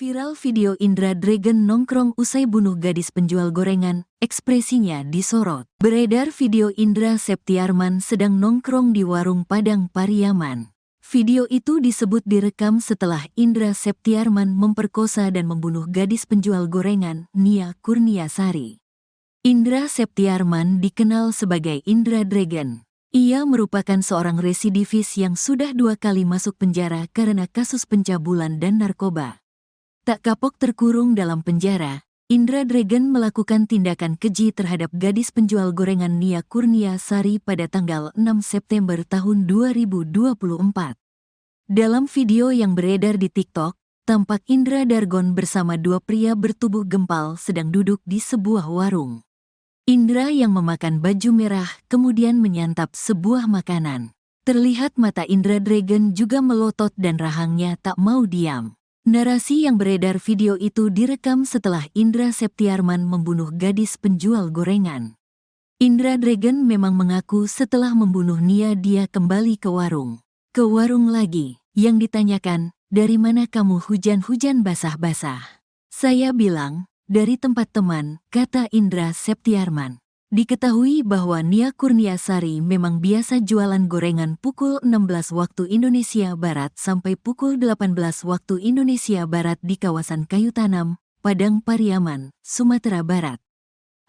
Viral video Indra Dragon nongkrong usai bunuh gadis penjual gorengan, ekspresinya disorot. Beredar video Indra Septiarman sedang nongkrong di warung Padang Pariaman. Video itu disebut direkam setelah Indra Septiarman memperkosa dan membunuh gadis penjual gorengan, Nia Kurniasari. Indra Septiarman dikenal sebagai Indra Dragon. Ia merupakan seorang residivis yang sudah 2 kali masuk penjara karena kasus pencabulan dan narkoba. Tak kapok terkurung dalam penjara, Indra Dragon melakukan tindakan keji terhadap gadis penjual gorengan Nia Kurniasari pada tanggal 6 September tahun 2024. Dalam video yang beredar di TikTok, tampak Indra Dragon bersama 2 pria bertubuh gempal sedang duduk di sebuah warung. Indra yang memakan baju merah kemudian menyantap sebuah makanan. Terlihat mata Indra Dragon juga melotot dan rahangnya tak mau diam. Narasi yang beredar video itu direkam setelah Indra Septiarman membunuh gadis penjual gorengan. Indra Dragon memang mengaku setelah membunuh Nia dia kembali ke warung. Ke warung lagi, yang ditanyakan, dari mana kamu hujan-hujan basah-basah? Saya bilang, dari tempat teman, kata Indra Septiarman. Diketahui bahwa Nia Kurniasari memang biasa jualan gorengan pukul 16 waktu Indonesia Barat sampai pukul 18 waktu Indonesia Barat di kawasan Kayu Tanam, Padang Pariaman, Sumatera Barat.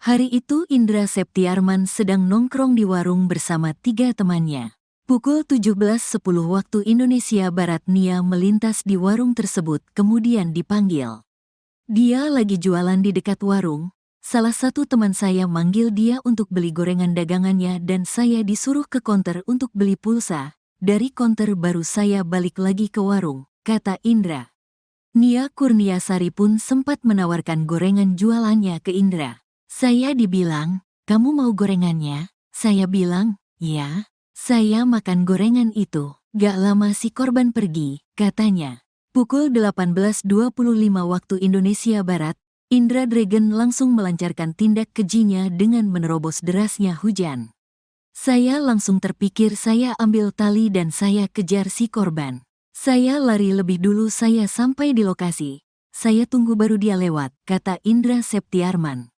Hari itu Indra Septiarman sedang nongkrong di warung bersama 3 temannya. Pukul 17.10 waktu Indonesia Barat Nia melintas di warung tersebut kemudian dipanggil. Dia lagi jualan di dekat warung. Salah satu teman saya manggil dia untuk beli gorengan dagangannya dan saya disuruh ke konter untuk beli pulsa. Dari konter baru saya balik lagi ke warung, kata Indra. Nia Kurniasari pun sempat menawarkan gorengan jualannya ke Indra. Saya dibilang, kamu mau gorengannya? Saya bilang, ya. Saya makan gorengan itu. Gak lama si korban pergi, katanya. Pukul 18.25 waktu Indonesia Barat, Indra Dragon langsung melancarkan tindak kejinya dengan menerobos derasnya hujan. Saya langsung terpikir saya ambil tali dan saya kejar si korban. Saya lari lebih dulu saya sampai di lokasi. Saya tunggu baru dia lewat, kata Indra Septiarman.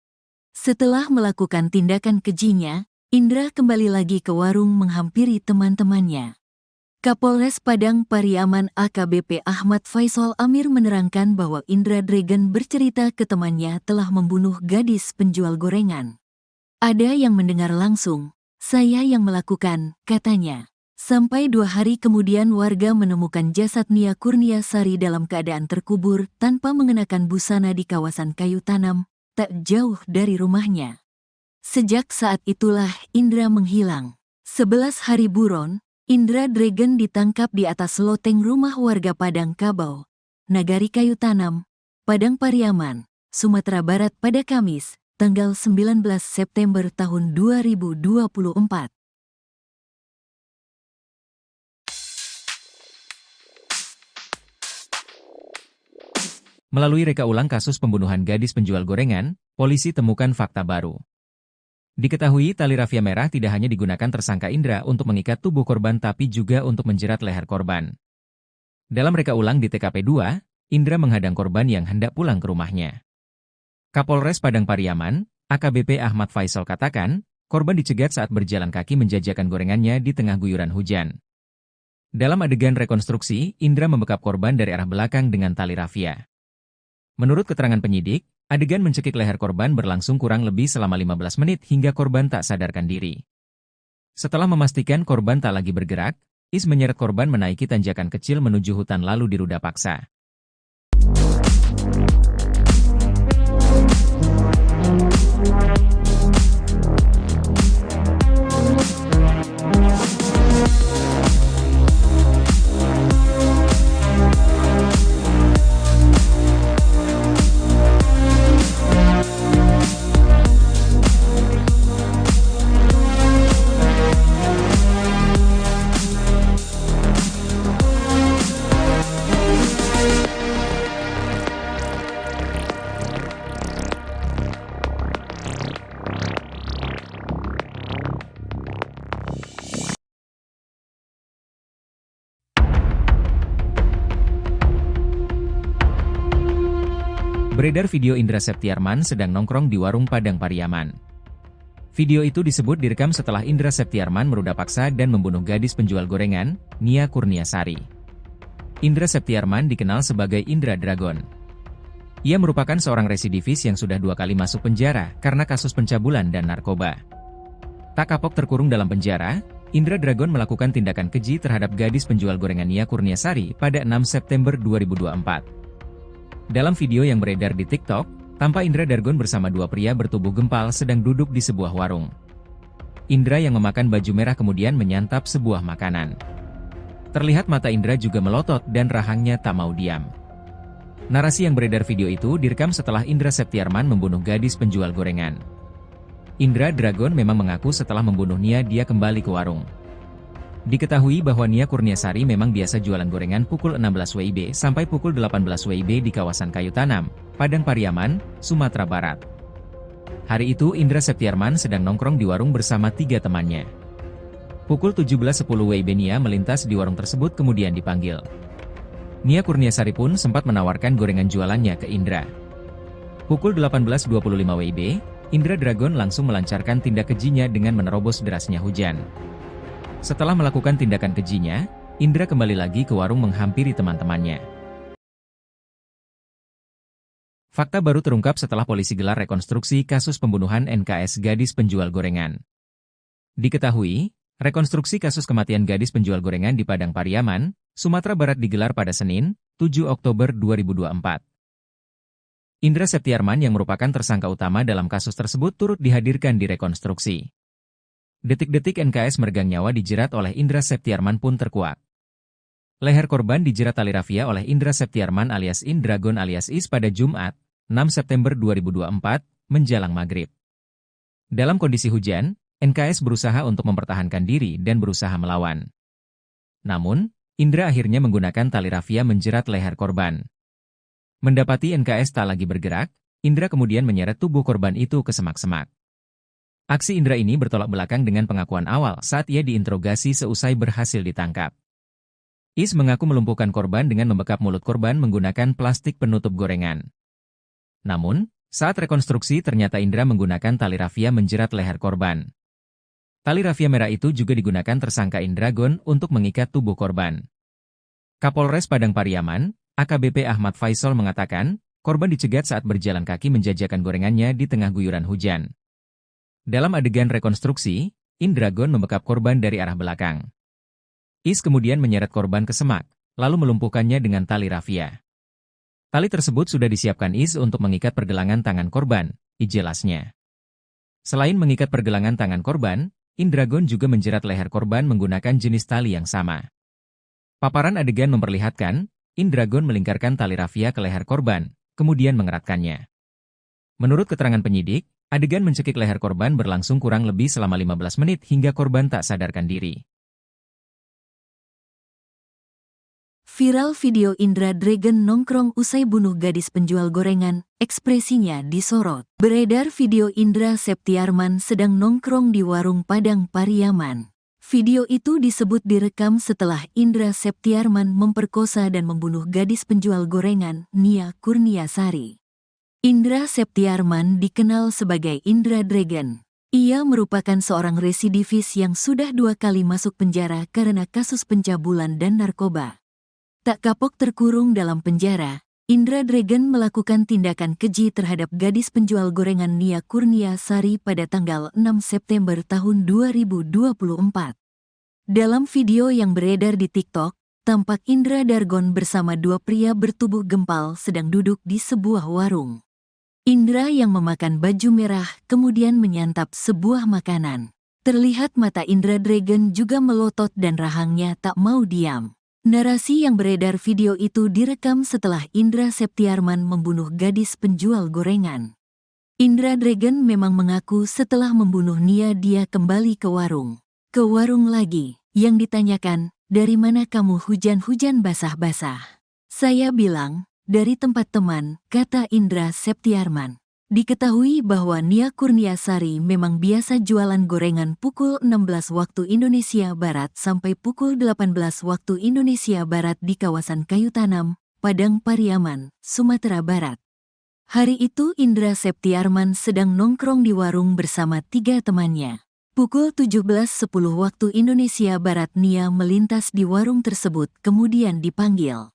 Setelah melakukan tindakan kejinya, Indra kembali lagi ke warung menghampiri teman-temannya. Kapolres Padang Pariaman AKBP Ahmad Faisal Amir menerangkan bahwa Indra Dragon bercerita ke temannya telah membunuh gadis penjual gorengan. Ada yang mendengar langsung, saya yang melakukan, katanya. Sampai 2 hari kemudian warga menemukan jasad Nia Kurniasari dalam keadaan terkubur tanpa mengenakan busana di kawasan Kayu Tanam, tak jauh dari rumahnya. Sejak saat itulah Indra menghilang. 11 hari buron, Indra Dragon ditangkap di atas loteng rumah warga Padang Kabau, Nagari Kayu Tanam, Padang Pariaman, Sumatera Barat pada Kamis, tanggal 19 September tahun 2024. Melalui reka ulang kasus pembunuhan gadis penjual gorengan, polisi temukan fakta baru. Diketahui tali rafia merah tidak hanya digunakan tersangka Indra untuk mengikat tubuh korban tapi juga untuk menjerat leher korban. Dalam reka ulang di TKP 2, Indra menghadang korban yang hendak pulang ke rumahnya. Kapolres Padang Pariaman, AKBP Ahmad Faisal katakan, korban dicegat saat berjalan kaki menjajakan gorengannya di tengah guyuran hujan. Dalam adegan rekonstruksi, Indra membekap korban dari arah belakang dengan tali rafia. Menurut keterangan penyidik, adegan mencekik leher korban berlangsung kurang lebih selama 15 menit hingga korban tak sadarkan diri. Setelah memastikan korban tak lagi bergerak, Is menyeret korban menaiki tanjakan kecil menuju hutan lalu diruda paksa. Beredar video Indra Septiarman sedang nongkrong di warung Padang Pariaman. Video itu disebut direkam setelah Indra Septiarman meruda paksa dan membunuh gadis penjual gorengan, Nia Kurniasari. Indra Septiarman dikenal sebagai Indra Dragon. Ia merupakan seorang residivis yang sudah 2 kali masuk penjara karena kasus pencabulan dan narkoba. Tak kapok terkurung dalam penjara, Indra Dragon melakukan tindakan keji terhadap gadis penjual gorengan Nia Kurniasari pada 6 September 2024. Dalam video yang beredar di TikTok, tampak Indra Dragon bersama 2 pria bertubuh gempal sedang duduk di sebuah warung. Indra yang memakan baju merah kemudian menyantap sebuah makanan. Terlihat mata Indra juga melotot dan rahangnya tak mau diam. Narasi yang beredar video itu direkam setelah Indra Septiarman membunuh gadis penjual gorengan. Indra Dragon memang mengaku setelah membunuh Nia dia kembali ke warung. Diketahui bahwa Nia Kurniasari memang biasa jualan gorengan pukul 16 WIB sampai pukul 18 WIB di kawasan Kayu Tanam, Padang Pariaman, Sumatera Barat. Hari itu Indra Septiarman sedang nongkrong di warung bersama 3 temannya. Pukul 17.10 WIB Nia melintas di warung tersebut kemudian dipanggil. Nia Kurniasari pun sempat menawarkan gorengan jualannya ke Indra. Pukul 18.25 WIB, Indra Dragon langsung melancarkan tindak kejinya dengan menerobos derasnya hujan. Setelah melakukan tindakan kejinya, Indra kembali lagi ke warung menghampiri teman-temannya. Fakta baru terungkap setelah polisi gelar rekonstruksi kasus pembunuhan NKS gadis penjual gorengan. Diketahui, rekonstruksi kasus kematian gadis penjual gorengan di Padang Pariaman, Sumatera Barat digelar pada Senin, 7 Oktober 2024. Indra Septiarman yang merupakan tersangka utama dalam kasus tersebut turut dihadirkan di rekonstruksi. Detik-detik NKS meregang nyawa dijerat oleh Indra Septiarman pun terkuak. Leher korban dijerat tali rafia oleh Indra Septiarman alias Indragon alias Is pada Jumat, 6 September 2024, menjelang maghrib. Dalam kondisi hujan, NKS berusaha untuk mempertahankan diri dan berusaha melawan. Namun, Indra akhirnya menggunakan tali rafia menjerat leher korban. Mendapati NKS tak lagi bergerak, Indra kemudian menyeret tubuh korban itu ke semak-semak. Aksi Indra ini bertolak belakang dengan pengakuan awal saat ia diinterogasi seusai berhasil ditangkap. Is mengaku melumpuhkan korban dengan membekap mulut korban menggunakan plastik penutup gorengan. Namun, saat rekonstruksi ternyata Indra menggunakan tali rafia menjerat leher korban. Tali rafia merah itu juga digunakan tersangka Indragon untuk mengikat tubuh korban. Kapolres Padang Pariaman, AKBP Ahmad Faisal mengatakan, korban dicegat saat berjalan kaki menjajakan gorengannya di tengah guyuran hujan. Dalam adegan rekonstruksi, Indragon membekap korban dari arah belakang. Is kemudian menyeret korban ke semak, lalu melumpuhkannya dengan tali rafia. Tali tersebut sudah disiapkan Is untuk mengikat pergelangan tangan korban, jelasnya. Selain mengikat pergelangan tangan korban, Indragon juga menjerat leher korban menggunakan jenis tali yang sama. Paparan adegan memperlihatkan, Indragon melingkarkan tali rafia ke leher korban, kemudian mengeratkannya. Menurut keterangan penyidik, adegan mencekik leher korban berlangsung kurang lebih selama 15 menit hingga korban tak sadarkan diri. Viral video Indra Dragon nongkrong usai bunuh gadis penjual gorengan, ekspresinya disorot. Beredar video Indra Septiarman sedang nongkrong di warung Padang Pariaman. Video itu disebut direkam setelah Indra Septiarman memperkosa dan membunuh gadis penjual gorengan, Nia Kurniasari. Indra Septiarman dikenal sebagai Indra Dragon. Ia merupakan seorang residivis yang sudah 2 kali masuk penjara karena kasus pencabulan dan narkoba. Tak kapok terkurung dalam penjara, Indra Dragon melakukan tindakan keji terhadap gadis penjual gorengan Nia Kurniasari pada tanggal 6 September tahun 2024. Dalam video yang beredar di TikTok, tampak Indra Dragon bersama 2 pria bertubuh gempal sedang duduk di sebuah warung. Indra yang memakan baju merah kemudian menyantap sebuah makanan. Terlihat mata Indra Dragon juga melotot dan rahangnya tak mau diam. Narasi yang beredar video itu direkam setelah Indra Septiarman membunuh gadis penjual gorengan. Indra Dragon memang mengaku setelah membunuh Nia dia kembali ke warung. Ke warung lagi, yang ditanyakan, dari mana kamu hujan-hujan basah-basah? Saya bilang, dari tempat teman, kata Indra Septiarman. Diketahui bahwa Nia Kurniasari memang biasa jualan gorengan pukul 16 waktu Indonesia Barat sampai pukul 18 waktu Indonesia Barat di kawasan Kayu Tanam, Padang Pariaman, Sumatera Barat. Hari itu Indra Septiarman sedang nongkrong di warung bersama 3 temannya. Pukul 17.10 waktu Indonesia Barat Nia melintas di warung tersebut kemudian dipanggil.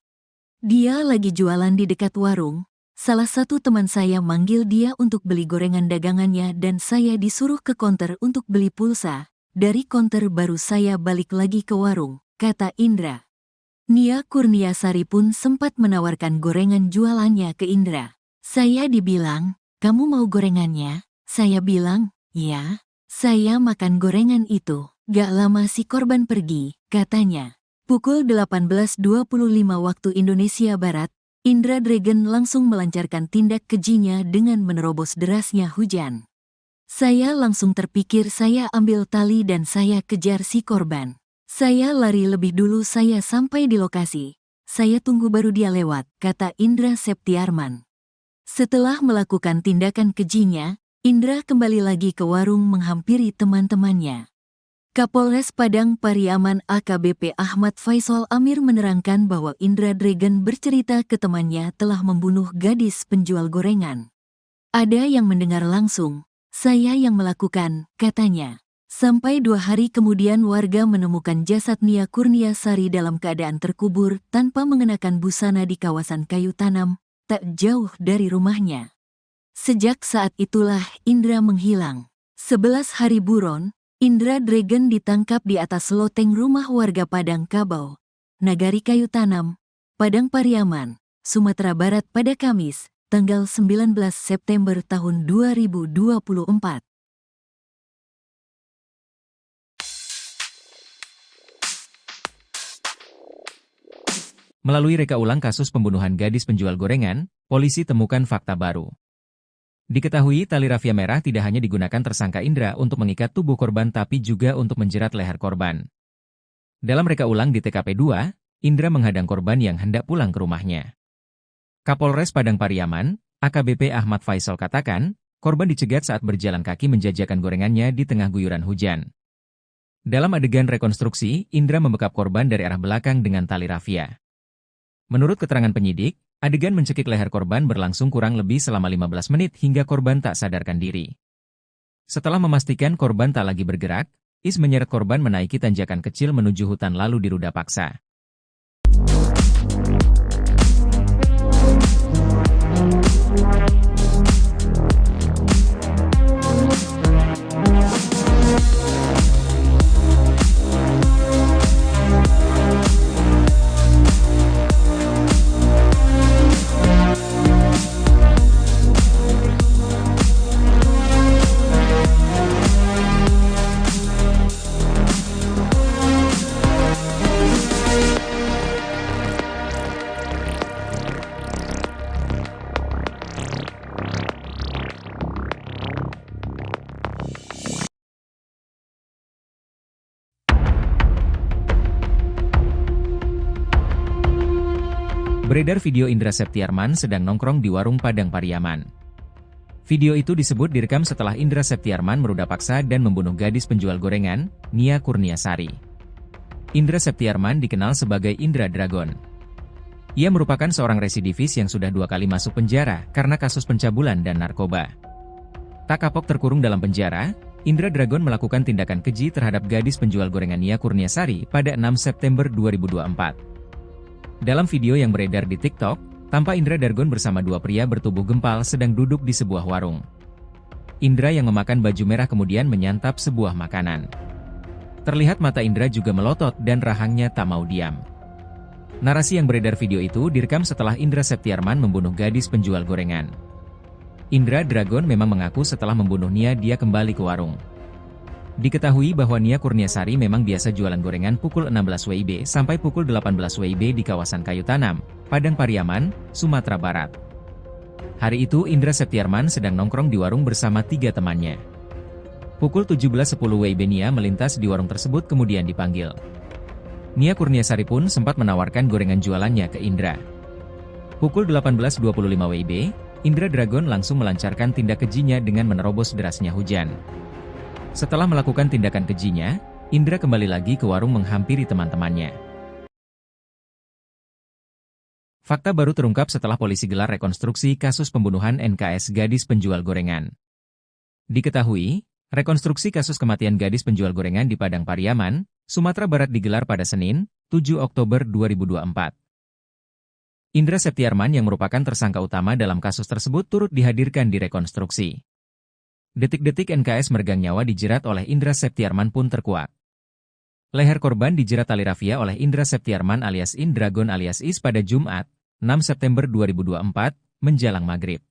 Dia lagi jualan di dekat warung. Salah satu teman saya manggil dia untuk beli gorengan dagangannya dan saya disuruh ke konter untuk beli pulsa. Dari konter baru saya balik lagi ke warung, kata Indra. Nia Kurniasari pun sempat menawarkan gorengan jualannya ke Indra. Saya dibilang, kamu mau gorengannya? Saya bilang, ya. Saya makan gorengan itu. Gak lama si korban pergi, katanya. Pukul 18.25 waktu Indonesia Barat, Indra Dragon langsung melancarkan tindak kejinya dengan menerobos derasnya hujan. Saya langsung terpikir saya ambil tali dan saya kejar si korban. Saya lari lebih dulu saya sampai di lokasi. Saya tunggu baru dia lewat, kata Indra Septiarman. Setelah melakukan tindakan kejinya, Indra kembali lagi ke warung menghampiri teman-temannya. Kapolres Padang Pariaman AKBP Ahmad Faisal Amir menerangkan bahwa Indra Dragon bercerita ke temannya telah membunuh gadis penjual gorengan. Ada yang mendengar langsung, saya yang melakukan, katanya. Sampai 2 hari kemudian warga menemukan jasad Nia Kurniasari dalam keadaan terkubur tanpa mengenakan busana di kawasan kayu tanam, tak jauh dari rumahnya. Sejak saat itulah Indra menghilang. 11 hari buron, Indra Dragon ditangkap di atas loteng rumah warga Padang Kabau, Nagari Kayu Tanam, Padang Pariaman, Sumatera Barat pada Kamis, tanggal 19 September tahun 2024. Melalui reka ulang kasus pembunuhan gadis penjual gorengan, polisi temukan fakta baru. Diketahui tali rafia merah tidak hanya digunakan tersangka Indra untuk mengikat tubuh korban tapi juga untuk menjerat leher korban. Dalam reka ulang di TKP 2, Indra menghadang korban yang hendak pulang ke rumahnya. Kapolres Padang Pariaman, AKBP Ahmad Faisal katakan, korban dicegat saat berjalan kaki menjajakan gorengannya di tengah guyuran hujan. Dalam adegan rekonstruksi, Indra membekap korban dari arah belakang dengan tali rafia. Menurut keterangan penyidik, adegan mencekik leher korban berlangsung kurang lebih selama 15 menit hingga korban tak sadarkan diri. Setelah memastikan korban tak lagi bergerak, Is menyeret korban menaiki tanjakan kecil menuju hutan lalu diruda paksa. Beredar video Indra Septiarman sedang nongkrong di warung Padang Pariaman. Video itu disebut direkam setelah Indra Septiarman meruda paksa dan membunuh gadis penjual gorengan, Nia Kurniasari. Indra Septiarman dikenal sebagai Indra Dragon. Ia merupakan seorang residivis yang sudah 2 kali masuk penjara karena kasus pencabulan dan narkoba. Tak kapok terkurung dalam penjara, Indra Dragon melakukan tindakan keji terhadap gadis penjual gorengan Nia Kurniasari pada 6 September 2024. Dalam video yang beredar di TikTok, tampak Indra Dragon bersama 2 pria bertubuh gempal sedang duduk di sebuah warung. Indra yang memakan baju merah kemudian menyantap sebuah makanan. Terlihat mata Indra juga melotot dan rahangnya tak mau diam. Narasi yang beredar video itu direkam setelah Indra Septiarman membunuh gadis penjual gorengan. Indra Dragon memang mengaku setelah membunuh Nia dia kembali ke warung. Diketahui bahwa Nia Kurniasari memang biasa jualan gorengan pukul 16 WIB sampai pukul 18 WIB di kawasan Kayu Tanam, Padang Pariaman, Sumatera Barat. Hari itu Indra Septiarman sedang nongkrong di warung bersama 3 temannya. Pukul 17.10 WIB Nia melintas di warung tersebut kemudian dipanggil. Nia Kurniasari pun sempat menawarkan gorengan jualannya ke Indra. Pukul 18.25 WIB, Indra Dragon langsung melancarkan tindak kejinya dengan menerobos derasnya hujan. Setelah melakukan tindakan kejinya, Indra kembali lagi ke warung menghampiri teman-temannya. Fakta baru terungkap setelah polisi gelar rekonstruksi kasus pembunuhan NKS gadis penjual gorengan. Diketahui, rekonstruksi kasus kematian gadis penjual gorengan di Padang Pariaman, Sumatera Barat digelar pada Senin, 7 Oktober 2024. Indra Septiarman yang merupakan tersangka utama dalam kasus tersebut turut dihadirkan di rekonstruksi. Detik-detik NKS meregang nyawa dijerat oleh Indra Septiarman pun terkuak. Leher korban dijerat tali rafia oleh Indra Septiarman alias Indragon alias Is pada Jumat, 6 September 2024, menjelang maghrib.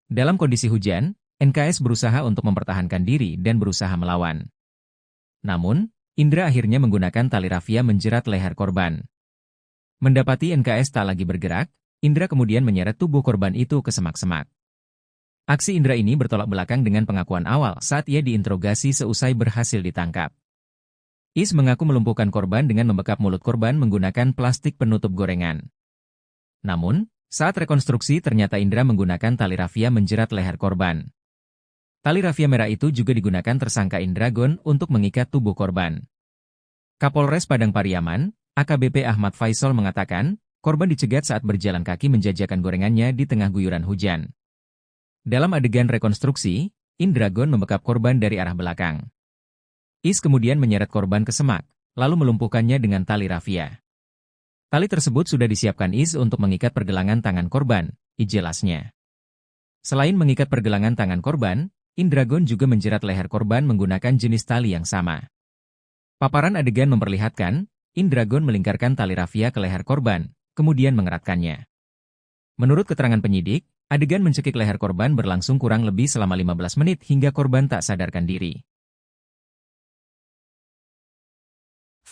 Dalam kondisi hujan, NKS berusaha untuk mempertahankan diri dan berusaha melawan. Namun, Indra akhirnya menggunakan tali rafia menjerat leher korban. Mendapati NKS tak lagi bergerak, Indra kemudian menyeret tubuh korban itu ke semak-semak. Aksi Indra ini bertolak belakang dengan pengakuan awal saat ia diinterogasi seusai berhasil ditangkap. Is mengaku melumpuhkan korban dengan membekap mulut korban menggunakan plastik penutup gorengan. Namun, saat rekonstruksi ternyata Indra menggunakan tali rafia menjerat leher korban. Tali rafia merah itu juga digunakan tersangka Indragon untuk mengikat tubuh korban. Kapolres Padang Pariaman, AKBP Ahmad Faisal mengatakan, korban dicegat saat berjalan kaki menjajakan gorengannya di tengah guyuran hujan. Dalam adegan rekonstruksi, Indragon membekap korban dari arah belakang. Is kemudian menyeret korban ke semak, lalu melumpuhkannya dengan tali rafia. Tali tersebut sudah disiapkan Is untuk mengikat pergelangan tangan korban, jelasnya. Selain mengikat pergelangan tangan korban, Indragon juga menjerat leher korban menggunakan jenis tali yang sama. Paparan adegan memperlihatkan, Indragon melingkarkan tali rafia ke leher korban, kemudian mengeratkannya. Menurut keterangan penyidik, adegan mencekik leher korban berlangsung kurang lebih selama 15 menit hingga korban tak sadarkan diri.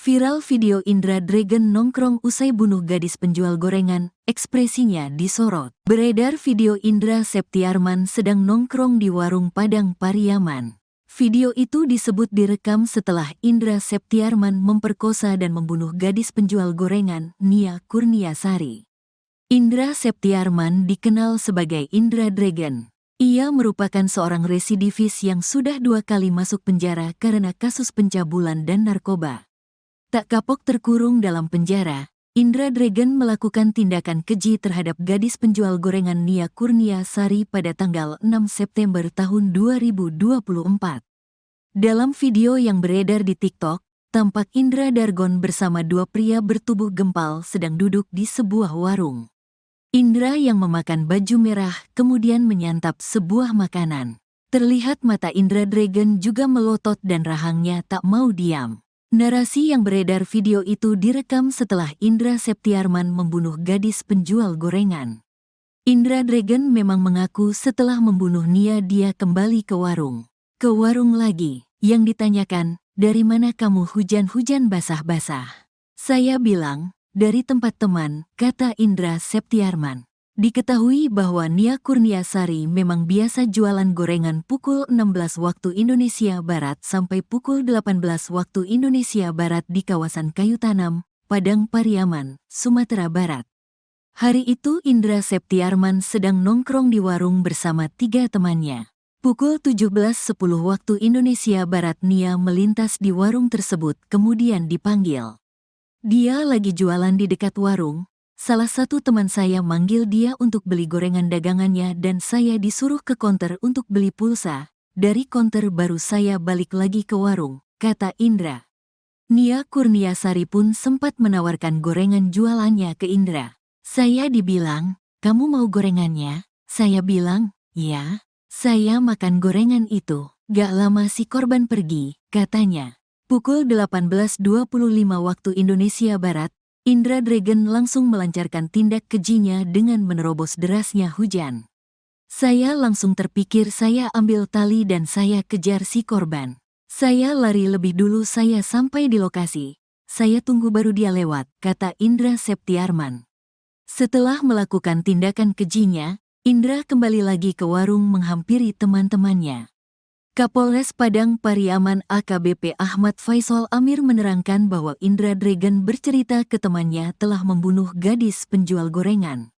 Viral video Indra Dragon nongkrong usai bunuh gadis penjual gorengan, ekspresinya disorot. Beredar video Indra Septiarman sedang nongkrong di warung Padang Pariaman. Video itu disebut direkam setelah Indra Septiarman memperkosa dan membunuh gadis penjual gorengan, Nia Kurniasari. Indra Septiarman dikenal sebagai Indra Dragon. Ia merupakan seorang residivis yang sudah 2 kali masuk penjara karena kasus pencabulan dan narkoba. Tak kapok terkurung dalam penjara, Indra Dragon melakukan tindakan keji terhadap gadis penjual gorengan Nia Kurniasari pada tanggal 6 September tahun 2024. Dalam video yang beredar di TikTok, tampak Indra Dragon bersama 2 pria bertubuh gempal sedang duduk di sebuah warung. Indra yang memakan baju merah kemudian menyantap sebuah makanan. Terlihat mata Indra Dragon juga melotot dan rahangnya tak mau diam. Narasi yang beredar video itu direkam setelah Indra Septiarman membunuh gadis penjual gorengan. Indra Dragon memang mengaku setelah membunuh Nia dia kembali ke warung. Ke warung lagi, yang ditanyakan, dari mana kamu hujan-hujan basah-basah? Saya bilang, dari tempat teman, kata Indra Septiarman. Diketahui bahwa Nia Kurniasari memang biasa jualan gorengan pukul 16 waktu Indonesia Barat sampai pukul 18 waktu Indonesia Barat di kawasan Kayu Tanam, Padang Pariaman, Sumatera Barat. Hari itu Indra Septiarman sedang nongkrong di warung bersama 3 temannya. Pukul 17.10 waktu Indonesia Barat Nia melintas di warung tersebut kemudian dipanggil. Dia lagi jualan di dekat warung. Salah satu teman saya manggil dia untuk beli gorengan dagangannya dan saya disuruh ke konter untuk beli pulsa. Dari konter baru saya balik lagi ke warung, kata Indra. Nia Kurniasari pun sempat menawarkan gorengan jualannya ke Indra. Saya dibilang, kamu mau gorengannya? Saya bilang, ya. Saya makan gorengan itu. Gak lama si korban pergi, katanya. Pukul 18.25 waktu Indonesia Barat, Indra Dragon langsung melancarkan tindak kejinya dengan menerobos derasnya hujan. Saya langsung terpikir saya ambil tali dan saya kejar si korban. Saya lari lebih dulu saya sampai di lokasi. Saya tunggu baru dia lewat, kata Indra Septiarman. Setelah melakukan tindakan kejinya, Indra kembali lagi ke warung menghampiri teman-temannya. Kapolres Padang Pariaman AKBP Ahmad Faisal Amir menerangkan bahwa Indra Dragon bercerita ke temannya telah membunuh gadis penjual gorengan.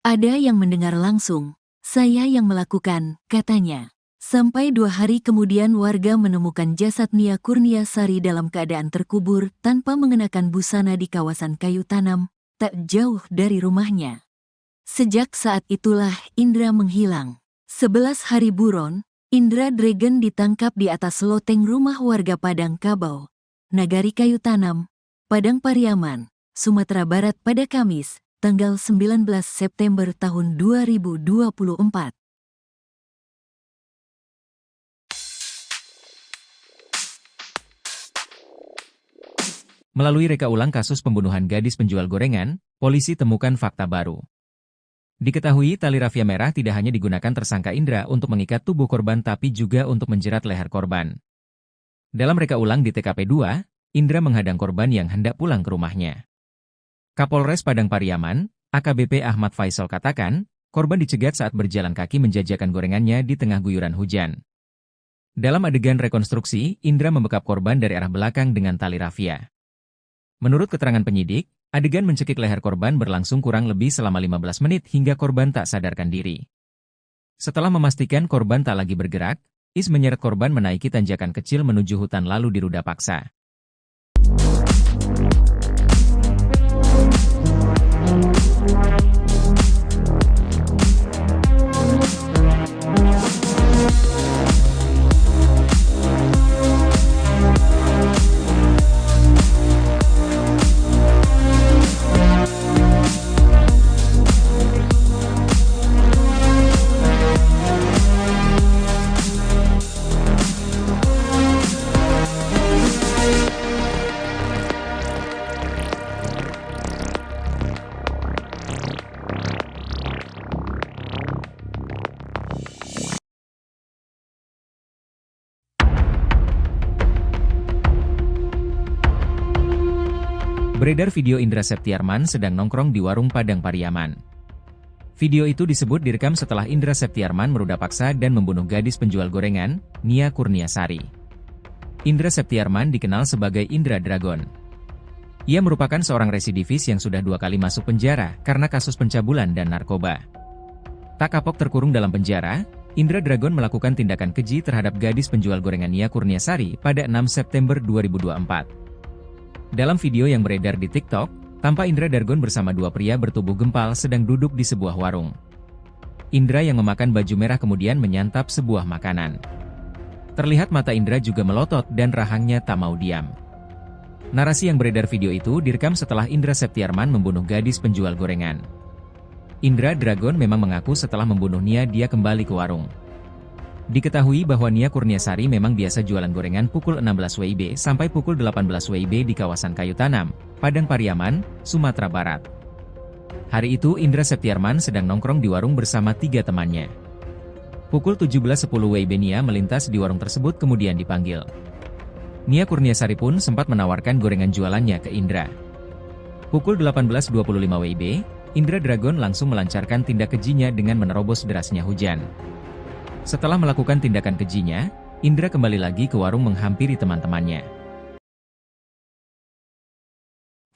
Ada yang mendengar langsung, saya yang melakukan, katanya. Sampai 2 hari kemudian warga menemukan jasad Nia Kurniasari dalam keadaan terkubur tanpa mengenakan busana di kawasan Kayu Tanam, tak jauh dari rumahnya. Sejak saat itulah Indra menghilang. 11 hari buron, Indra Dragon ditangkap di atas loteng rumah warga Padang Kabau, Nagari Kayu Tanam, Padang Pariaman, Sumatera Barat pada Kamis, tanggal 19 September tahun 2024. Melalui reka ulang kasus pembunuhan gadis penjual gorengan, polisi temukan fakta baru. Diketahui tali rafia merah tidak hanya digunakan tersangka Indra untuk mengikat tubuh korban tapi juga untuk menjerat leher korban. Dalam reka ulang di TKP 2, Indra menghadang korban yang hendak pulang ke rumahnya. Kapolres Padang Pariaman, AKBP Ahmad Faisal katakan, korban dicegat saat berjalan kaki menjajakan gorengannya di tengah guyuran hujan. Dalam adegan rekonstruksi, Indra membekap korban dari arah belakang dengan tali rafia. Menurut keterangan penyidik, adegan mencekik leher korban berlangsung kurang lebih selama 15 menit hingga korban tak sadarkan diri. Setelah memastikan korban tak lagi bergerak, Is menyeret korban menaiki tanjakan kecil menuju hutan lalu diruda paksa. Beredar video Indra Septiarman sedang nongkrong di warung Padang Pariaman. Video itu disebut direkam setelah Indra Septiarman meruda paksa dan membunuh gadis penjual gorengan, Nia Kurniasari. Indra Septiarman dikenal sebagai Indra Dragon. Ia merupakan seorang residivis yang sudah 2 kali masuk penjara karena kasus pencabulan dan narkoba. Tak kapok terkurung dalam penjara, Indra Dragon melakukan tindakan keji terhadap gadis penjual gorengan Nia Kurniasari pada 6 September 2024. Dalam video yang beredar di TikTok, tampak Indra Dragon bersama 2 pria bertubuh gempal sedang duduk di sebuah warung. Indra yang memakan baju merah kemudian menyantap sebuah makanan. Terlihat mata Indra juga melotot dan rahangnya tak mau diam. Narasi yang beredar video itu direkam setelah Indra Septiarman membunuh gadis penjual gorengan. Indra Dragon memang mengaku setelah membunuh Nia dia kembali ke warung. Diketahui bahwa Nia Kurniasari memang biasa jualan gorengan pukul 16 WIB sampai pukul 18 WIB di kawasan Kayu Tanam, Padang Pariaman, Sumatera Barat. Hari itu Indra Septiarman sedang nongkrong di warung bersama 3 temannya. Pukul 17.10 WIB Nia melintas di warung tersebut kemudian dipanggil. Nia Kurniasari pun sempat menawarkan gorengan jualannya ke Indra. Pukul 18.25 WIB, Indra Dragon langsung melancarkan tindak kejinya dengan menerobos derasnya hujan. Setelah melakukan tindakan kejinya, Indra kembali lagi ke warung menghampiri teman-temannya.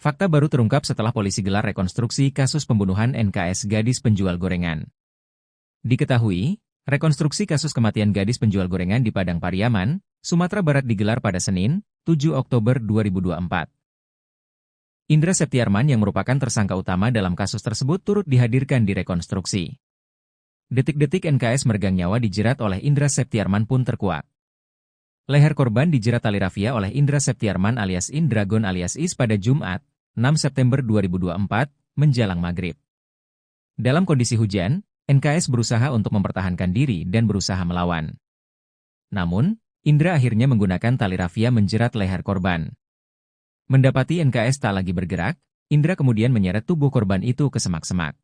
Fakta baru terungkap setelah polisi gelar rekonstruksi kasus pembunuhan NKS gadis penjual gorengan. Diketahui, rekonstruksi kasus kematian gadis penjual gorengan di Padang Pariaman, Sumatera Barat digelar pada Senin, 7 Oktober 2024. Indra Septiarman yang merupakan tersangka utama dalam kasus tersebut turut dihadirkan di rekonstruksi. Detik-detik NKS meregang nyawa dijerat oleh Indra Septiarman pun terkuak. Leher korban dijerat tali rafia oleh Indra Septiarman alias Indragon alias Is pada Jumat, 6 September 2024, menjelang maghrib. Dalam kondisi hujan, NKS berusaha untuk mempertahankan diri dan berusaha melawan. Namun, Indra akhirnya menggunakan tali rafia menjerat leher korban. Mendapati NKS tak lagi bergerak, Indra kemudian menyeret tubuh korban itu ke semak-semak.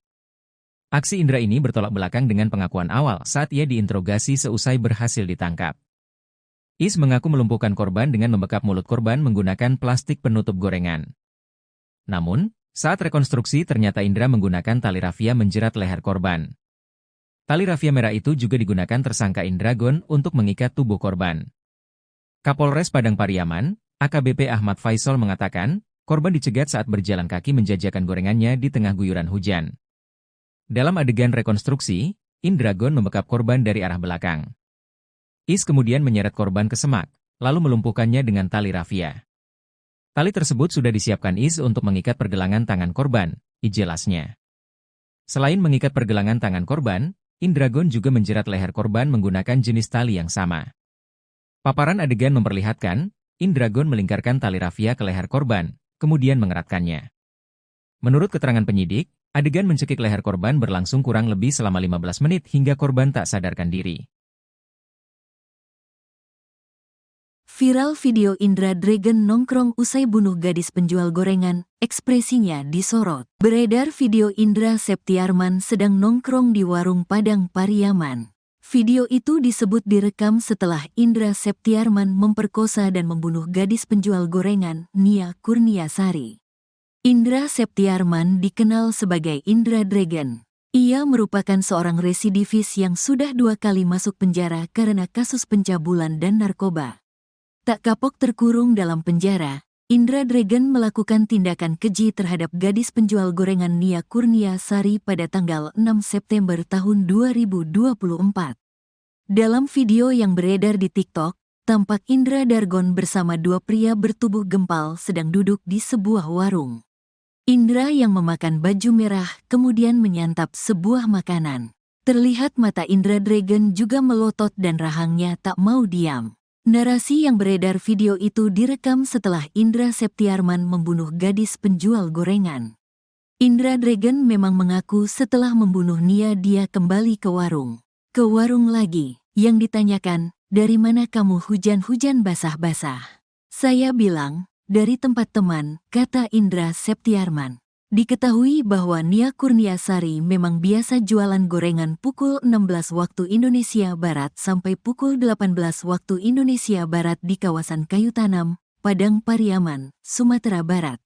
Aksi Indra ini bertolak belakang dengan pengakuan awal saat ia diinterogasi seusai berhasil ditangkap. Is mengaku melumpuhkan korban dengan membekap mulut korban menggunakan plastik penutup gorengan. Namun, saat rekonstruksi ternyata Indra menggunakan tali rafia menjerat leher korban. Tali rafia merah itu juga digunakan tersangka Indragon untuk mengikat tubuh korban. Kapolres Padang Pariaman, AKBP Ahmad Faisal mengatakan, korban dicegat saat berjalan kaki menjajakan gorengannya di tengah guyuran hujan. Dalam adegan rekonstruksi, Indragon membekap korban dari arah belakang. Is kemudian menyeret korban ke semak, lalu melumpuhkannya dengan tali rafia. Tali tersebut sudah disiapkan Is untuk mengikat pergelangan tangan korban, jelasnya. Selain mengikat pergelangan tangan korban, Indragon juga menjerat leher korban menggunakan jenis tali yang sama. Paparan adegan memperlihatkan, Indragon melingkarkan tali rafia ke leher korban, kemudian mengeratkannya. Menurut keterangan penyidik, adegan mencekik leher korban berlangsung kurang lebih selama 15 menit hingga korban tak sadarkan diri. Viral video Indra Dragon nongkrong usai bunuh gadis penjual gorengan, ekspresinya disorot. Beredar video Indra Septiarman sedang nongkrong di warung Padang Pariaman. Video itu disebut direkam setelah Indra Septiarman memperkosa dan membunuh gadis penjual gorengan, Nia Kurniasari. Indra Septiarman dikenal sebagai Indra Dragon. Ia merupakan seorang residivis yang sudah 2 kali masuk penjara karena kasus pencabulan dan narkoba. Tak kapok terkurung dalam penjara, Indra Dragon melakukan tindakan keji terhadap gadis penjual gorengan Nia Kurniasari pada tanggal 6 September tahun 2024. Dalam video yang beredar di TikTok, tampak Indra Dragon bersama 2 pria bertubuh gempal sedang duduk di sebuah warung. Indra yang memakan baju merah kemudian menyantap sebuah makanan. Terlihat mata Indra Dragon juga melotot dan rahangnya tak mau diam. Narasi yang beredar video itu direkam setelah Indra Septiarman membunuh gadis penjual gorengan. Indra Dragon memang mengaku setelah membunuh Nia dia kembali ke warung. Ke warung lagi, yang ditanyakan, dari mana kamu hujan-hujan basah-basah? Saya bilang, dari tempat teman, kata Indra Septiarman. Diketahui bahwa Nia Kurniasari memang biasa jualan gorengan pukul 16 waktu Indonesia Barat sampai pukul 18 waktu Indonesia Barat di kawasan Kayu Tanam, Padang Pariaman, Sumatera Barat.